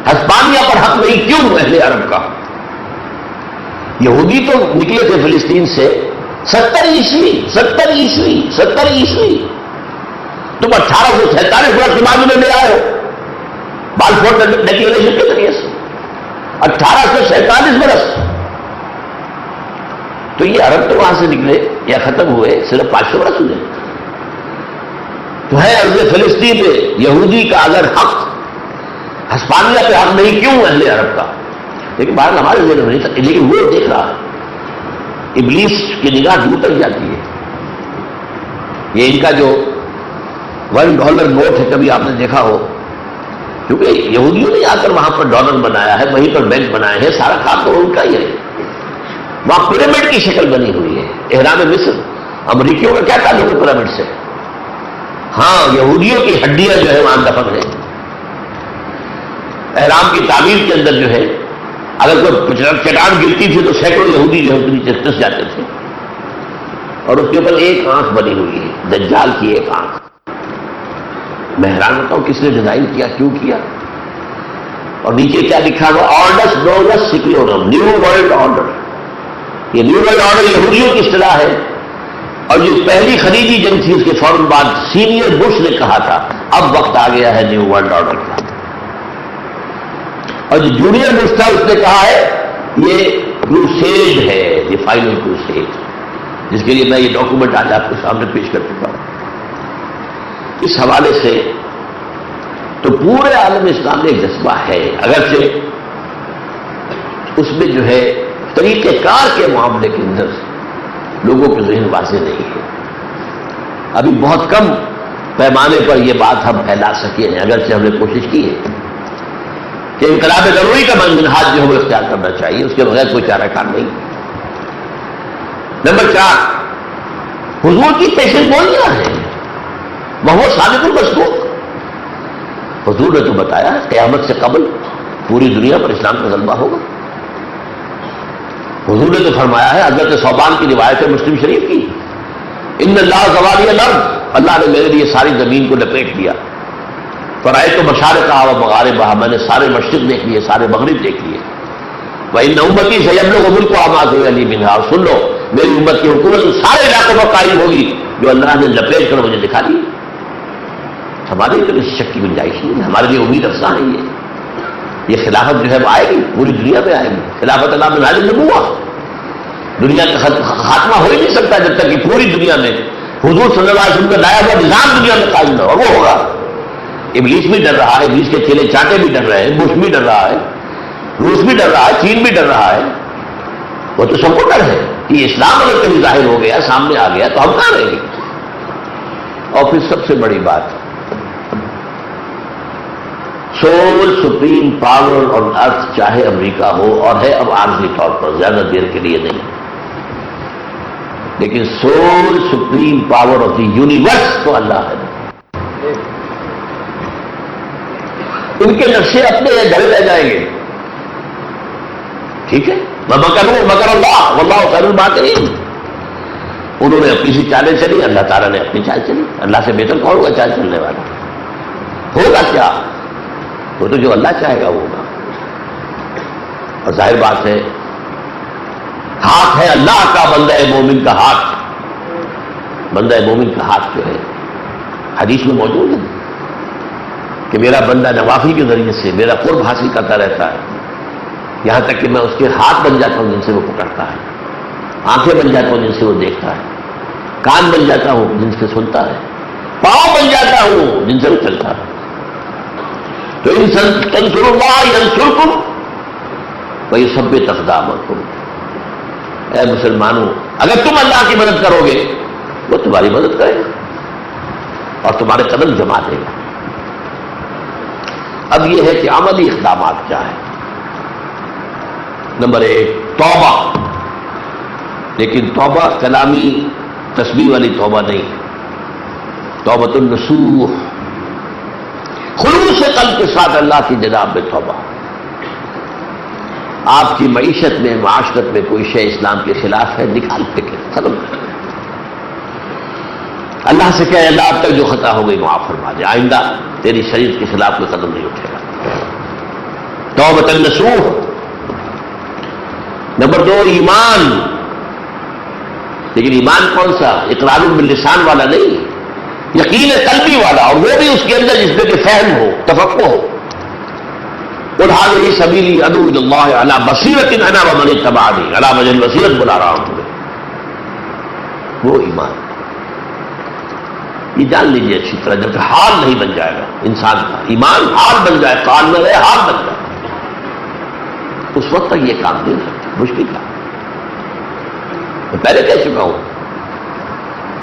ہسپانیہ پر حق نہیں کیوں اہل عرب کا. یہودی تو نکلے تھے فلسطین سے 70 عیسوی. تم 1847 برس کے بعد میں لے آئے ہو بالفور ڈیکلریشن کے ذریعے سے. 1847 برس. تو یہ عرب تو وہاں سے نکلے یا ختم ہوئے صرف 500 برس ہوئے. تو ہے ارض فلسطین پہ یہودی کا اگر حق، ہسپانیہ پہ حق نہیں کیوں اہل عرب کا. لیکن باہر ہمارے ذہن میں نہیں تھا، لیکن وہ دیکھ رہا ہے. ابلیس کی نگاہ دور تک جاتی ہے. یہ ان کا جو $1 نوٹ ہے، کبھی آپ نے دیکھا ہو، کیونکہ یہودیوں نے آ کر وہاں پر ڈالر بنایا ہے، وہیں پر بینک بنائے ہیں، سارا کام تو ان کا ہی ہے. وہاں پیرامڈ کی شکل بنی ہوئی ہے. احرام مصر، امریکیوں کا کیا تعلق ہے پیرامڈ سے؟ ہاں، یہودیوں کی ہڈیاں جو ہے وہاں دفن ہیں. احرام کی تعمیر کے اندر جو ہے اگر کوئی چٹان گرتی تھی تو سینکڑوں یہودی جو ہے اس کے نیچے ٹس جاتے تھے، اور اس کے اوپر ایک آنکھ بنی ہوئی ہے، دجال کی ایک آنکھ. میں حیران ہوتا ہوں کس نے ڈیزائن کیا، کیوں کیا. اور نیچے کیا لکھا ہوا، آرڈرس نوڈس سیکولورم، نیو ورلڈ آرڈر. یہ نیو ورلڈ آرڈر یہودیوں کی اصطلاح ہے. اور جو پہلی خلیجی جنگ تھی اس کے فوراً بعد سینئر بش نے کہا تھا اب وقت آ گیا ہے نیو ورلڈ آرڈر کا. اور جو جونیئر بش تھا اس نے کہا ہے یہ کروسیڈ ہے، دی فائنل کروسیڈ، جس کے لیے میں یہ ڈاکومنٹ آج آپ کے سامنے پیش کر چکا ہوں. اس حوالے سے تو پورے عالم اسلام میں ایک جذبہ ہے، اگرچہ اس میں جو ہے طریقہ کار کے معاملے کے اندر لوگوں کے ذہن واضح نہیں ہے. ابھی بہت کم پیمانے پر یہ بات ہم پھیلا سکے ہیں، اگرچہ ہم نے کوشش کی ہے کہ انقلاب ضروری کا منہاج جو ہے وہ اختیار کرنا چاہیے، اس کے بغیر کوئی چارہ کار نہیں. نمبر 4، حضور کی پیشن گوئیاں ہیں، وہ صادق المصدوق. حضور نے تو بتایا قیامت سے قبل پوری دنیا پر اسلام کا غلبہ ہوگا. حضور نے تو فرمایا ہے، حضرت ثوبان کی روایت ہے مسلم شریف کی، ان اللہ زوالی الارض، اللہ نے میرے لیے ساری زمین کو لپیٹ دیا. فرائض تو مشارقہ و مغاربہ، میں نے سارے مشرق دیکھ لیے، سارے مغرب دیکھ لیے. وَإِنَّ أُمَّتِي سَيَبْلُغُ مُلْكُهَا مَا ذُوِّيَ مِنْهَا، اور سن لو میری امت کی حکومت ان سارے علاقوں پر قائم ہوگی جو اللہ نے لپیٹ کر مجھے دکھا دی. ہمارے لیے تو کسی شک کی گنجائش نہیں ہے، ہمارے لیے امید افزا ہے. یہ خلافت جو ہے وہ آئے گی، پوری دنیا میں آئے گی. خلافت اللہ من حاضر نبوہ، دنیا کا خاتمہ ہو ہی نہیں سکتا جب تک کہ پوری دنیا میں حضور صلی اللہ علیہ وسلم کا لایا ہوا نظام دنیا میں قائم نہ ہو. وہ ہوگا. ابلیس بھی ڈر رہا ہے، ابلیس کے چیلے چانٹے بھی ڈر رہے ہیں، بش بھی ڈر رہا ہے، روس بھی ڈر رہا ہے، چین بھی ڈر رہا ہے. وہ تو سب کو ڈر ہے کہ اسلام اگر کہیں ظاہر ہو گیا، سامنے آ گیا تو ہم کہاں رہیں گے. اور پھر سب سے بڑی بات، سول سپریم پاور آن ارتھ چاہے امریکہ ہو، اور ہے اب عارضی طور پر، زیادہ دیر کے لیے نہیں، لیکن civil supreme power of the universe تو اللہ ہے. ان کے نقشے اپنے گھر رہ جائیں گے. ٹھیک ہے، مگر اللہ واللہ خیر الماکرین. انہوں نے اپنی سی چالیں چلی، اللہ تعالیٰ نے اپنی چال چلی. اللہ سے بہتر کون ہوگا چال چلنے والا؟ ہوگا کیا؟ وہ تو جو اللہ چاہے گا وہ ہوگا. اور ظاہر بات ہے، ہاتھ ہے اللہ کا، بندہ مومن کا ہاتھ. بندہ مومن کا ہاتھ جو ہے حدیث میں موجود ہے کہ میرا بندہ نوافل کے ذریعے سے میرا قرب حاصل کرتا رہتا ہے، یہاں تک کہ میں اس کے ہاتھ بن جاتا ہوں جن سے وہ پکڑتا ہے، آنکھیں بن جاتا ہوں جن سے وہ دیکھتا ہے، کان بن جاتا ہوں جن سے سنتا ہے، پاؤں بن جاتا ہوں جن سے وہ چلتا ہے. تو ان تنصروا اللہ ینصرکم ویثبت اقدامکم. اے مسلمانوں، اگر تم اللہ کی مدد کرو گے وہ تمہاری مدد کرے گا اور تمہارے قدم جما دے گا. اب یہ ہے کہ عملی اقدامات کیا ہے. نمبر 1، توبہ. لیکن توبہ کلامی تسبیح والی توبہ نہیں، توبۃ النصوح، خلوص قلب کے ساتھ اللہ کی جناب میں توبہ. آپ کی معیشت میں، معاشرت میں کوئی شے اسلام کے خلاف ہے، نکال پھینکے، ختم کر. اللہ سے کہے اللہ اب تک جو خطا ہو گئی معاف فرما دے، آئندہ تیری شریعت کے خلاف کوئی قدم نہیں اٹھے گا. توبۃ النصوح. نمبر 2، ایمان. لیکن ایمان کون سا؟ اقرار باللسان والا نہیں، یقین قلبی والا، اور وہ بھی اس کے اندر جس میں کہ فہم ہو، تفقہ ہو. قل هذه سبیلی ادعو الی اللہ علی بصیرۃ انا ومن اتبعنی، علی وجہ البصیرۃ بلا رہا ہوں تمہیں. وہ ایمان. یہ جان لیجیے اچھی طرح، جب کہ حال نہیں بن جائے گا انسان کا، ایمان حال بن جائے، قال نہ رہے، حال بن جائے، اس وقت تک یہ کام نہیں کرتا. مشکل کام میں پہلے کہہ چکا ہوں،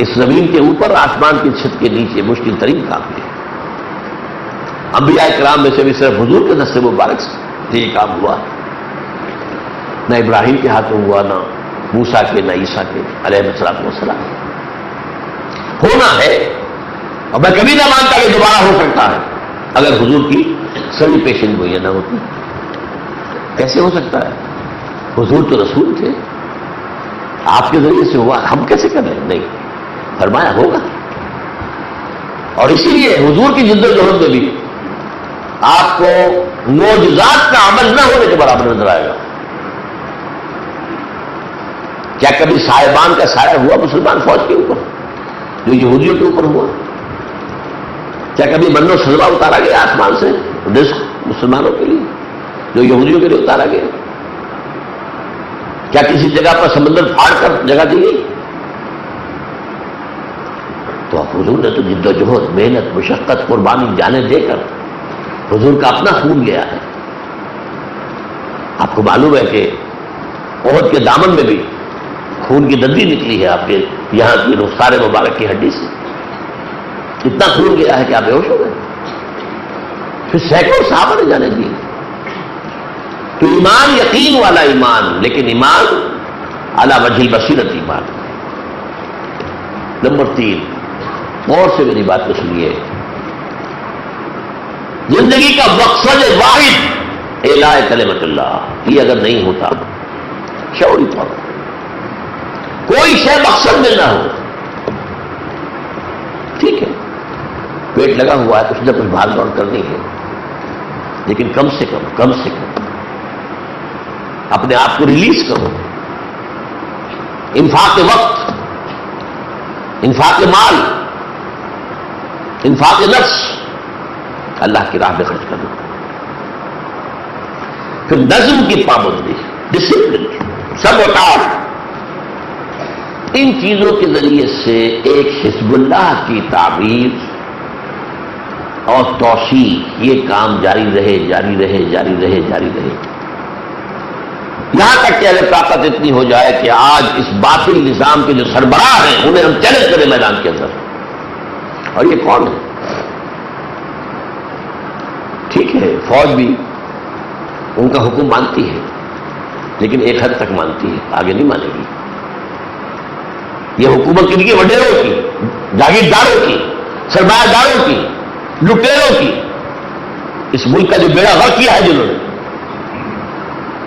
اس زمین کے اوپر آسمان کی چھت کے نیچے مشکل ترین کام ہے. انبیاء کرام میں سے بھی صرف حضور کے دست مبارک سے یہ کام ہوا. نہ ابراہیم کے ہاتھوں ہوا، نہ موسیٰ کے، نہ عیسیٰ کے علیہ السلام. ہونا ہے، اور میں کبھی نہ مانتا کہ دوبارہ ہو سکتا ہے اگر حضور کی سبھی پیشن گوئیاں نہ ہوتی. کیسے ہو سکتا ہے؟ حضور تو رسول تھے، آپ کے ذریعے سے ہوا، ہم کیسے کریں؟ نہیں، فرمایا ہوگا. اور اسی لیے حضور کی جدوجہد میں بھی آپ کو معجزات کا عمل نہ ہونے کے برابر نظر آئے گا. کیا کبھی صاحبان کا سایہ ہوا مسلمان فوج کے اوپر جو یہودیوں کے اوپر ہوا؟ کیا کبھی من و سلوا اتارا گیا آسمان سے رزق مسلمانوں کے لیے جو یہودیوں کے لیے اتارا گیا؟ کیا کسی جگہ پر سمندر پھاڑ کر جگہ دی گئی؟ تو حضور نے تو جد و جہد، محنت، مشقت، قربانی، جانیں دے کر حضور کا اپنا خون گیا ہے. آپ کو معلوم ہے کہ احد کے دامن میں بھی خون کی دندی نکلی ہے آپ کے یہاں کی رخسار مبارک کی ہڈی سے. اتنا خون گیا ہے کہ آپ بے ہوش ہو گئے. پھر سینکڑوں صحابہ نے جانے دی. تو ایمان یقین والا ایمان، لیکن ایمان علی وجہ البصیرت ایمان. نمبر 3، غور سے میری بات کو سنیے. زندگی کا مقصد واحد اعلاء کلمت اللہ، یہ اگر نہیں ہوتا شعوری طور پر کوئی شے مقصد میں نہ ہو، ٹھیک ہے پیٹ لگا ہوا ہے، کچھ نہ کچھ بھاگ دوڑ کرنی ہے، لیکن کم سے کم اپنے آپ کو ریلیز کرو. انفاق وقت، انفاق مال، انفاق نفس اللہ کی راہ میں خرچ کرو. پھر نظم کی پابندی، ڈسپلن، سبوٹاژ، ان چیزوں کے ذریعے سے ایک حزب اللہ کی تعبیر اور توسیع، یہ کام جاری رہے. یہاں تک کہ اگر طاقت اتنی ہو جائے کہ آج اس باطل نظام کے جو سربراہ ہیں انہیں ہم چیلنج کریں میدان کے اندر. اور یہ کون ہے؟ ٹھیک ہے فوج بھی ان کا حکم مانتی ہے، لیکن ایک حد تک مانتی ہے، آگے نہیں مانے گی. یہ حکومت کن کی؟ وڈیروں کی، جاگیرداروں کی، سرمایہ داروں کی، لٹیروں کی. اس ملک کا جو بیڑا غرق کیا ہے جنہوں نے،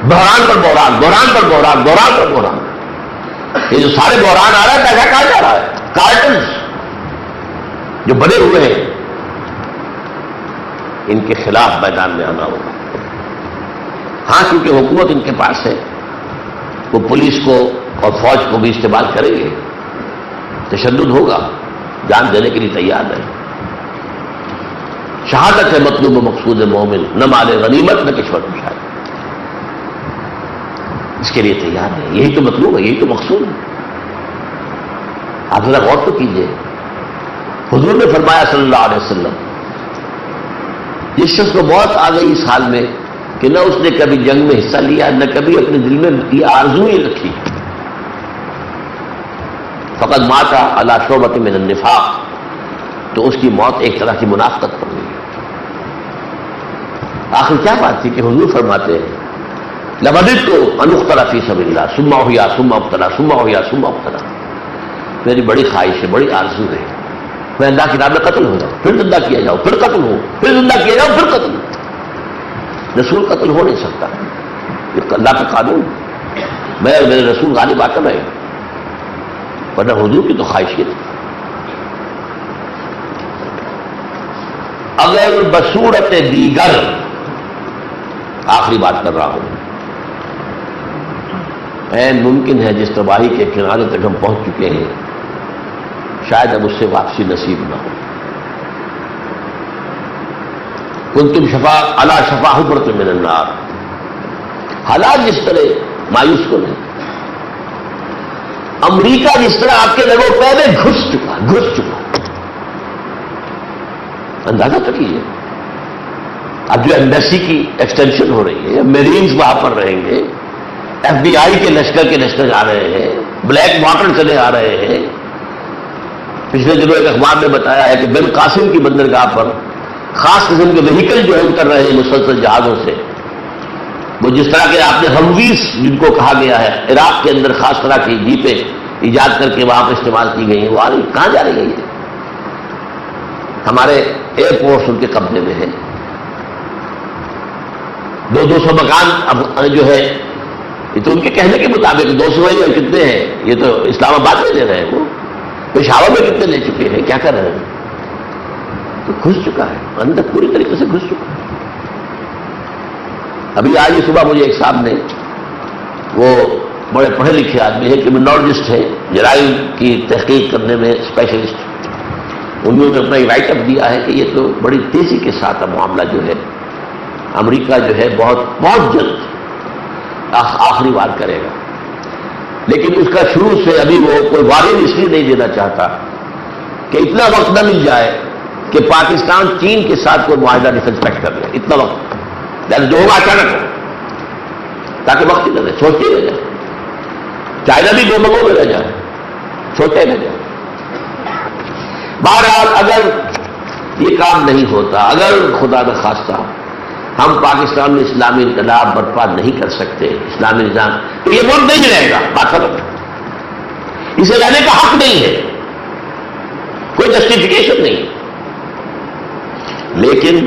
بحران پر بحران. یہ جو سارے بحران آ رہا ہے پیسہ کہاں جا رہا ہے؟ کارٹنز جو بنے ہوئے ہیں، ان کے خلاف میدان میں آنا ہوگا. ہاں کیونکہ حکومت ان کے پاس ہے، وہ پولیس کو اور فوج کو بھی استعمال کریں گے، تشدد ہوگا، جان دینے کے لیے تیار ہے. شہادت ہے مطلوب و مقصود مومن، نہ مال غنیمت نہ کشور کشائی. اس کے لیے تیار ہے، یہی تو مطلوب ہے، یہی تو مقصود ہے. آپ ذرا غور تو کیجیے. حضور نے فرمایا صلی اللہ علیہ وسلم، جس شخص کو موت آ گئی اس حال میں کہ نہ اس نے کبھی جنگ میں حصہ لیا، نہ کبھی اپنے دل میں یہ آرزو ہی رکھی، فقط مات علی شعبۃ من النفاق، تو اس کی موت ایک طرح کی منافقت پر ہوئی. آخر کیا بات تھی کہ حضور فرماتے ہیں لوددت ان اقتل فی سبیل اللہ ثم احیا ثم ابتلا ثم احیا ثم ابتلا. میری بڑی خواہش ہے، بڑی آرزو ہے، میں اللہ کی راہ میں قتل ہو جاؤں، پھر زندہ کیا جاؤں، پھر قتل ہو، پھر زندہ کیا جاؤں، پھر قتل. رسول قتل ہو نہیں سکتا، یہ اللہ کا قانون. میں اور میرے رسول غالب آ کر رہے، ورنہ حضور کی تو خواہش ہے. اگر بصورت دیگر، آخری بات کر رہا ہوں، ممکن ہے جس تباہی کے کنارے تک ہم پہنچ چکے ہیں شاید اب اس سے واپسی نصیب نہ ہو. کنتم علی شفا حفرۃ من النار. حالات جس طرح مایوس کو نہیں، امریکہ جس طرح آپ کے لبوں پہ گھس چکا. اندازہ تو کیجیے. اب جو ایمبیسی کی ایکسٹینشن ہو رہی ہے، میرینز وہاں پر رہیں گے، ایف بی آئی کے لشکر آ رہے ہیں، بلیک واٹر چلے آ رہے ہیں. پچھلے دنوں ایک اخبار نے بتایا ہے کہ بن قاسم کی بندرگاہ پر خاص قسم کے وہیکل جو ہے اتر رہے ہیں مسلسل جہازوں سے. وہ جس طرح کے آپ نے ہمویز جن کو کہا گیا ہے، عراق کے اندر خاص طرح کی جیپیں ایجاد کر کے وہاں پر استعمال کی گئی ہیں، وہ آ رہی کہاں جا رہی ہے؟ ہمارے ایئرپورٹس ان کے قبضے میں ہیں. 200 مکان اب جو ہے، یہ تو ان کے کہنے کے مطابق 200 ہیں، کتنے ہیں یہ تو اسلام آباد میں لے رہے ہیں، وہ پشاور میں کتنے لے چکے ہیں، کیا کر رہے ہیں؟ تو گھس چکا ہے اندر، پوری طریقے سے گھس چکا ہے. ابھی آج صبح مجھے ایک صاحب نے، وہ بڑے پڑھے لکھے آدمی ہیں، کرمنالوجسٹ ہیں، جرائم کی تحقیق کرنے میں اسپیشلسٹ، انہوں نے اپنا رائٹ اپ دیا ہے کہ یہ تو بڑی تیزی کے ساتھ اب معاملہ جو ہے امریکہ جو ہے بہت جلد آخری وار کرے گا. لیکن اس کا شروع سے ابھی وہ کوئی وارننگ اس لیے نہیں دینا چاہتا کہ اتنا وقت نہ مل جائے کہ پاکستان چین کے ساتھ کوئی معاہدہ ڈسرسپیکٹ کر لے اتنا وقت، یعنی جو ہوگا اچانک ہو، تاکہ وقت ہی نہ رہے، سوچتے رہ جائے، چائنا بھی دو منگوں میں رہ جائے، سوچتے رہ جائے۔ بہرحال اگر یہ کام نہیں ہوتا، اگر خدا نخواستہ ہم پاکستان میں اسلامی انقلاب برپا نہیں کر سکتے، اسلامی نظام، تو یہ ملک نہیں رہے گا، بات ختم، اسے رہنے کا حق نہیں ہے، کوئی جسٹیفیکیشن نہیں۔ لیکن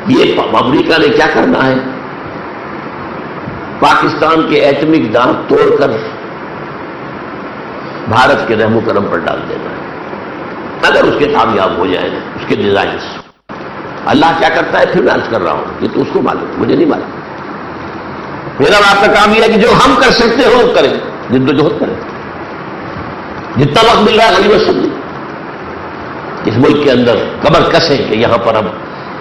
یہ امریکہ نے کیا کرنا ہے؟ پاکستان کے ایٹمک دانت توڑ کر بھارت کے رحم و کرم پر ڈال دینا ہے، اگر اس کے کامیاب ہو جائے اس کے ڈیزائنز۔ اللہ کیا کرتا ہے پھر میں عرض کر رہا ہوں، یہ تو اس کو معلوم، مجھے نہیں معلوم۔ میرا آپ کا کام یہ ہے کہ جو ہم کر سکتے ہو وہ کریں، جدوجہد کریں، جتنا وقت مل رہا ہے غریب سمجھیں، اس ملک کے اندر کمر کسیں کہ یہاں پر ہم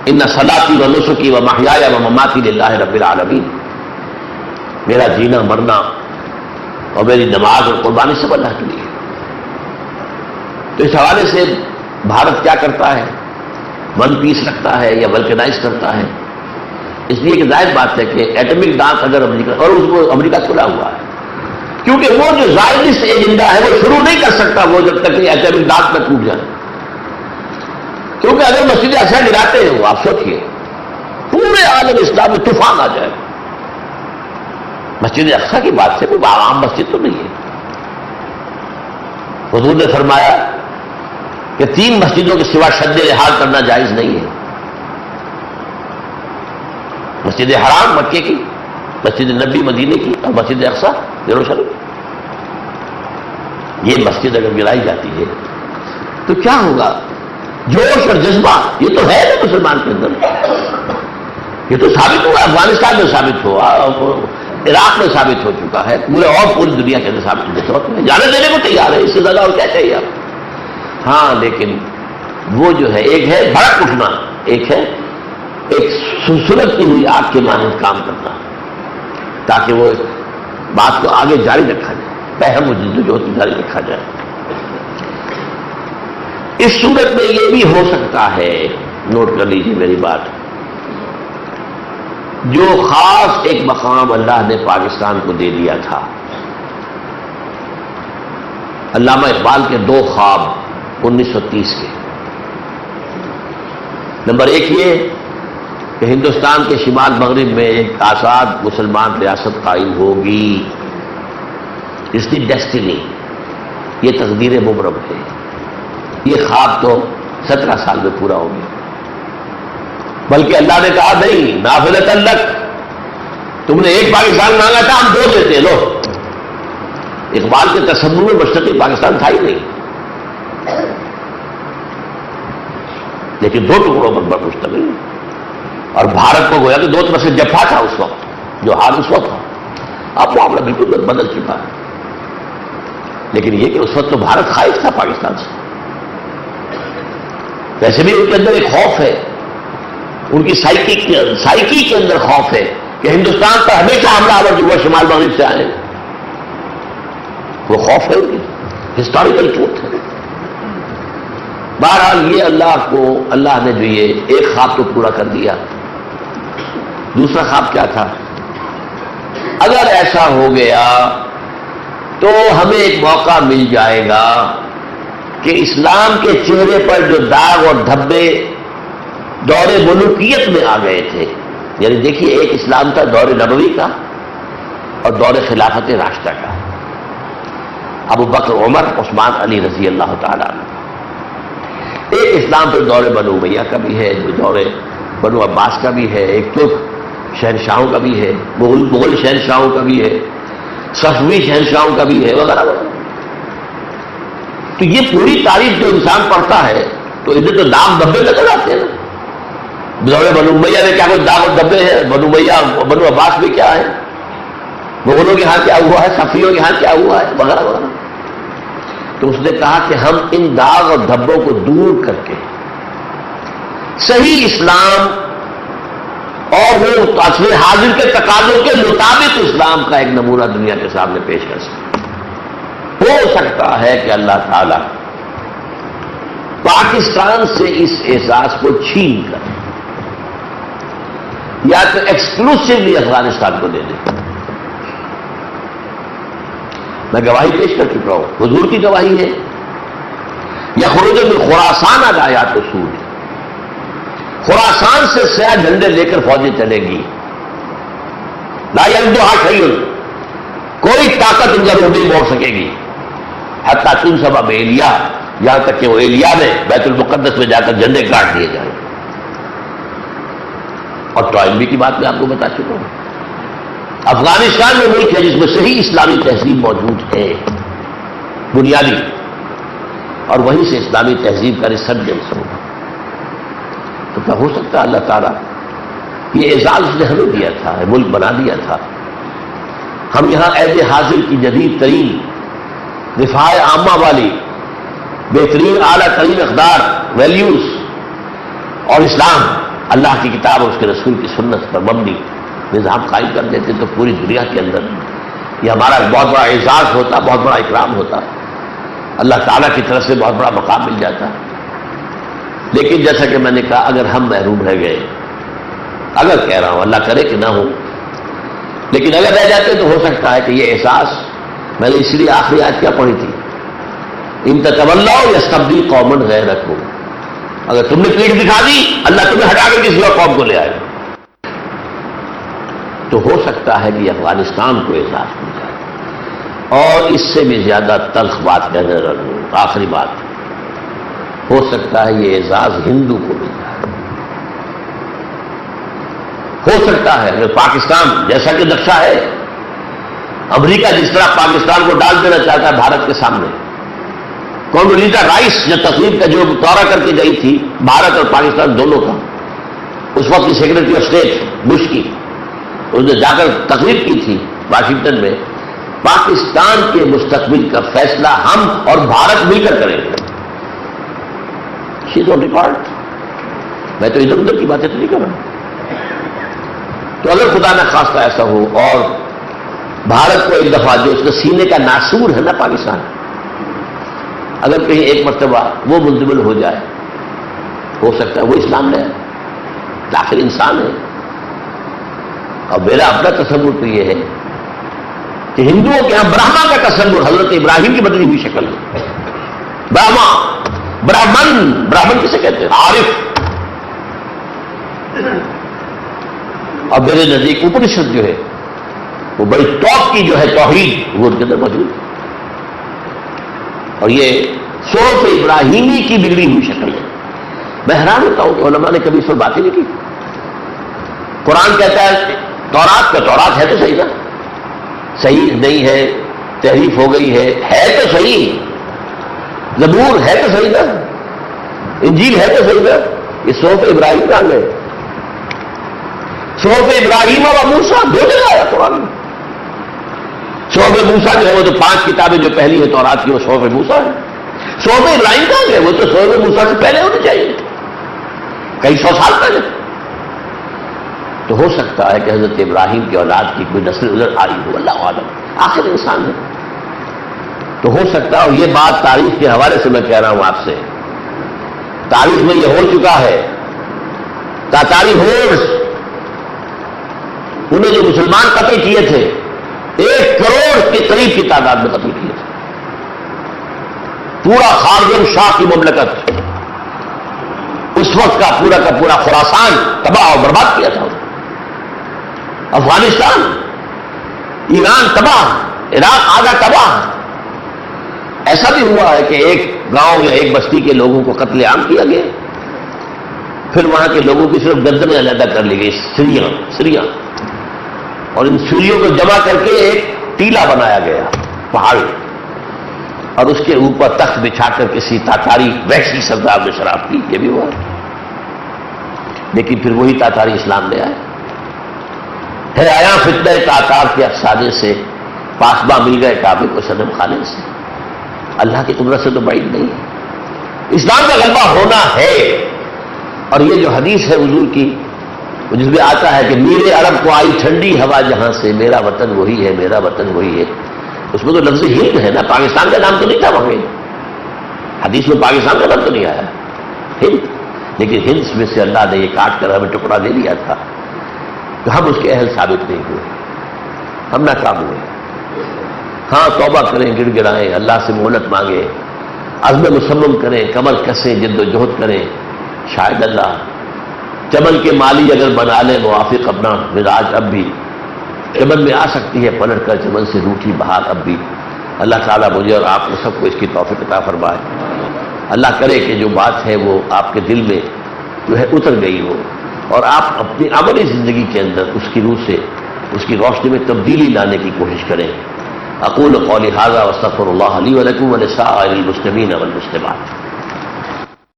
ان صلاتی و نسکی و محیای و مماتی للہ رب العالمین، میرا جینا مرنا اور میری نماز اور قربانی سب اللہ کے لیے۔ تو اس حوالے سے بھارت کیا کرتا ہے؟ ون پیس رکھتا ہے یا ولکنائز کرتا ہے؟ اس لیے کہ ظاہر بات ہے کہ ایٹمک دانت اگر امریکہ، اور اس کو امریکہ کھلا ہوا ہے، کیونکہ وہ جو زائدست ایجنڈا ہے وہ شروع نہیں کر سکتا وہ جب تک کہ ایٹمک دانت میں ٹوٹ جائے۔ کیونکہ اگر مسجد اقصی گراتے ہیں وہ، آپ سوچئے پورے عالم اسلام میں طوفان آ جائے گا۔ مسجد اقصی کی بات سے کوئی عام مسجد تو نہیں ہے۔ حضور نے فرمایا کہ 3 مسجدوں کے سوا شد رحال کرنا جائز نہیں ہے، مسجد حرام مکے کی، مسجد نبی مدینے کی، اور مسجد اقصی یروشلم۔ یہ مسجد اگر گرائی جاتی ہے تو کیا ہوگا؟ جوش اور جذبہ یہ تو ہے نا مسلمان کے اندر، یہ تو ثابت ہوا، افغانستان میں ثابت ہوا، عراق میں ثابت ہو چکا ہے، پوری دنیا کے اندر ثابت ہو، جانے دینے کو تیار ہے، اس سے زیادہ اور کیا چاہیے آپ؟ ہاں لیکن وہ جو ہے، ایک ہے بھڑک اٹھنا، ایک ہے ایک سلسلتی ہوئی آگ کے مانند کام کرنا، تاکہ وہ بات کو آگے جاری رکھا جائے، پہم و جدوجہد جاری رکھا جائے۔ اس صورت میں یہ بھی ہو سکتا ہے، نوٹ کر لیجیے میری بات، جو خاص ایک مقام اللہ نے پاکستان کو دے دیا تھا، علامہ اقبال کے 2 خواب 1930 کے، نمبر 1 یہ کہ ہندوستان کے شمال مغرب میں ایک آزاد مسلمان ریاست قائم ہوگی، اس کی ڈیسٹینی، یہ تقدیر مبرم ہے، یہ خواب تو 17 سال میں پورا ہو گیا، بلکہ اللہ نے کہا نہیں نافذۃ لک، تم نے ایک پاکستان مانگا تھا ہم 2 دیتے، لو۔ اقبال کے تصور میں مشرقی پاکستان تھا ہی نہیں، لیکن 2 ٹکڑوں پر مشتمل، اور بھارت کو گویا کہ 2 طرف سے جفا تھا اس وقت، جو حال اس وقت تھا، اب معاملہ بالکل بدل چکا ہے، لیکن یہ کہ اس وقت تو بھارت خائف تھا پاکستان سے، ویسے بھی ان کے اندر ایک خوف ہے، ان کی سائیکی کے اندر خوف ہے کہ ہندوستان پر ہمیشہ حملہ آور جو شمال مغرب سے آئے، وہ خوف ہے، ان کی ہسٹوریکل ٹروتھ ہے۔ بہرحال یہ اللہ نے جو یہ ایک خواب تو پورا کر دیا، دوسرا خواب کیا تھا؟ اگر ایسا ہو گیا تو ہمیں ایک موقع مل جائے گا کہ اسلام کے چہرے پر جو داغ اور دھبے دور ملوکیت میں آ گئے تھے، یعنی دیکھیے ایک اسلام تھا دور نبوی کا اور دور خلافت راشدہ کا، ابو بکر، عمر، عثمان، علی رضی اللہ تعالیٰ عنہ۔ ایک اسلام پھر دور بنو امیہ کا بھی ہے، دور بنو عباس کا بھی ہے، ایک ترک شہنشاہوں کا بھی ہے، مغل شہنشاہوں کا بھی ہے، صفوی شہنشاہوں کا بھی ہے، وغیرہ وغیرہ۔ تو یہ پوری تاریخ جو انسان پڑھتا ہے تو ادھر تو داغ دھبے نظر آتے ہیں نا۔ دور بنو امیہ میں کیا کوئی داغ اور دھبے ہیں؟ بنو امیہ، بنو عباس میں کیا ہے؟ مغلوں کے ہاں کیا ہوا ہے؟ صفویوں کے ہاں کیا ہوا ہے؟ وغیرہ وغیرہ۔ تو اس نے کہا کہ ہم ان داغ اور دھبوں کو دور کر کے صحیح اسلام اور وہ عصر حاضر کے تقاضوں کے مطابق اسلام کا ایک نمونہ دنیا کے سامنے پیش کر سکتے۔ ہو سکتا ہے کہ اللہ تعالیٰ پاکستان سے اس اعزاز کو چھین کر یا تو ایکسکلوسیولی افغانستان کو دے دیں. میں گواہی پیش کر چکا ہوں، حضور کی گواہی ہے. یا خروج من خراسان آیات رسول، خراسان سے سیاہ جھنڈے لے کر فوجیں چلے گی. لا یلدھا شیء، کوئی طاقت ان کا منہ نہیں موڑ سکے گی. حتیٰ تنصب بایلیاء، یہاں تک کہ وہ ایلیا میں بیت المقدس میں جا کر جھنڈے کاٹ دیے جائیں. اور ٹوائنبی کی بات میں آپ کو بتا چکا ہوں. افغانستان میں ملک ہے جس میں صحیح اسلامی تہذیب موجود ہے بنیادی، اور وہیں سے اسلامی تہذیب کا ریسرجنس ہوگا. تو کیا ہو سکتا ہے اللہ تعالیٰ یہ اعزاز نے ہمیں دیا تھا، ملک بنا دیا تھا، ہم یہاں عہد حاضر کی جدید ترین دفاع عامہ والی بہترین اعلیٰ ترین اقدار ویلیوز اور اسلام، اللہ کی کتاب اور اس کے رسول کی سنت پر مبنی نظام قائم کر دیتے تو پوری دنیا کے اندر یہ ہمارا بہت بڑا اعزاز ہوتا، بہت بڑا اکرام ہوتا، اللہ تعالیٰ کی طرف سے بہت بڑا مقام مل جاتا. لیکن جیسا کہ میں نے کہا، اگر ہم محروم رہ گئے، اگر کہہ رہا ہوں اللہ کرے کہ نہ ہو، لیکن اگر رہ جاتے تو ہو سکتا ہے کہ یہ احساس، میں نے اس لیے آخری آیت کیا پڑھی تھی، ان تتولوا یستبدل قوما غیرکم، اگر تم نے پیٹھ دکھا دی اللہ تمہیں ہٹا کر کسی اور قوم کو لے آئے. تو ہو سکتا ہے کہ افغانستان کو اعزاز مل جائے. اور اس سے بھی زیادہ تلخ بات کہنے لگوں، آخری بات، ہو سکتا ہے یہ اعزاز ہندو کو مل جائے. ہو سکتا ہے اگر پاکستان جیسا کہ نقشہ ہے، امریکہ جس طرح پاکستان کو ڈال دینا چاہتا ہے بھارت کے سامنے. کونڈولیزا رائس جو تقریب کا جو دورہ کر کے گئی تھی بھارت اور پاکستان دونوں کا، اس وقت کی سیکرٹری آف اسٹیٹ بش کی، اس نے جا کر تقریر کی تھی واشنگٹن میں، پاکستان کے مستقبل کا فیصلہ ہم اور بھارت مل کر کریں گے. شی از آن ریکارڈ. میں تو ادھر ادھر کی باتیں تو نہیں کر رہا. تو اگر خدا نہ خواستہ ایسا ہو اور بھارت کو ایک دفعہ جو اس کے سینے کا ناسور ہے نا پاکستان، اگر کہیں ایک مرتبہ وہ منتقل ہو جائے، ہو سکتا ہے وہ اسلام لے آئے. داخل انسان ہے. اور میرا اپنا تصور تو یہ ہے کہ ہندوؤں کے یہاں برہما کا تصور حضرت ابراہیم کی بدلی ہوئی شکل ہے. برہما، براہمن کسے کہتے ہیں؟ عارف. اور میرے نزدیک اپنشد جو ہے وہ بڑی ٹاپ کی جو ہے توحید وہ ان کے اندر موجود ہے. اور یہ سوچ ابراہیمی کی بگڑی ہوئی شکل ہے. میں حیران ہوتا ہوں کہ علماء نے کبھی اس پر باتیں نہیں کی. قرآن کہتا ہے تورات کا، تورات ہے تو صحیح نا، صحیح نہیں ہے، تحریف ہو گئی ہے تو صحیح. زبور ہے تو صحیح نا، انجیل ہے تو صحیح نا. یہ صحف ابراہیم کا ہے. صحف ابراہیم اور موسیٰ دو جگہ آیا قرآن میں. صحف موسیٰ جو ہے وہ تو 5 کتابیں جو پہلی ہے تورات کی وہ صحف موسیٰ ہے. صحف ابراہیم کہاں گئے؟ وہ تو صحف موسیٰ سے پہلے ہونے چاہیے، کئی 100 سال پہلے. تو ہو سکتا ہے کہ حضرت ابراہیم کی اولاد کی کوئی نسل ادھر آئی ہو، اللہ عالم، آخر انسان ہے. تو ہو سکتا ہے. اور یہ بات تاریخ کے حوالے سے میں کہہ رہا ہوں آپ سے، تاریخ میں یہ ہو چکا ہے. تاتاری ہورس، انہیں جو مسلمان قتل کیے تھے 1 کروڑ کے قریب کی تعداد میں قتل کیے تھے. پورا خارزم شاہ کی مملکت، اس وقت کا پورا خراسان تباہ اور برباد کیا تھا. افغانستان، ایران تباہ، عراق آدھا تباہ. ایسا بھی ہوا ہے کہ ایک گاؤں یا ایک بستی کے لوگوں کو قتل عام کیا گیا، پھر وہاں کے لوگوں کی صرف گردنیں علیحدہ کر لی گئی، سریاں، اور ان سریوں کو جمع کر کے ایک ٹیلا بنایا گیا پہاڑی، اور اس کے اوپر تخت بچھا کر کسی تاتاری وحشی سردار نے شراب پی. یہ بھی ہوا. لیکن پھر وہی تاتاری اسلام لے آئے. ہے آیا فتنہ تاتار کے افسانے سے پاسباں مل گئے کعبے کو صنم خانے سے. اللہ کی قدرت سے تو بعید نہیں ہے. اسلام کا غلبہ ہونا ہے. اور یہ جو حدیث ہے حضور کی جس میں آتا ہے کہ میرے عرب کو آئی ٹھنڈی ہوا جہاں سے، میرا وطن وہی ہے، میرا وطن وہی ہے، اس میں تو لفظ ہند ہے نا، پاکستان کا نام تو نہیں تھا وہاں. حدیث میں پاکستان کا نام تو نہیں آیا. ہند، لیکن ہند میں سے اللہ نے یہ کاٹ کر ہمیں ٹکڑا دے دیا تھا کہ ہم اس کے اہل ثابت نہیں ہوئے، ہم ناکام ہوئے۔ ہاں توبہ کریں، گڑ گڑائیں، اللہ سے مہلت مانگیں، عزم مصمم کریں، کمر کسیں، جد و جہد کریں، شاید اللہ چمن کے مالی اگر بنا لے موافق اپنا مزاج، اب بھی چمن میں آ سکتی ہے پلٹ کر چمن سے روٹھی بہار اب بھی۔ اللہ تعالیٰ مجھے اور آپ کو سب کو اس کی توفیق عطا فرمائے۔ اللہ کرے کہ جو بات ہے وہ آپ کے دل میں جو ہے اتر گئی ہو، اور آپ اپنی عملی زندگی کے اندر اس کی روح سے، اس کی روشنی میں تبدیلی لانے کی کوشش کریں۔ اقول قولی ھذا واستغفر اللہ لی ولکم ولسائر المسلمین والمسلمات۔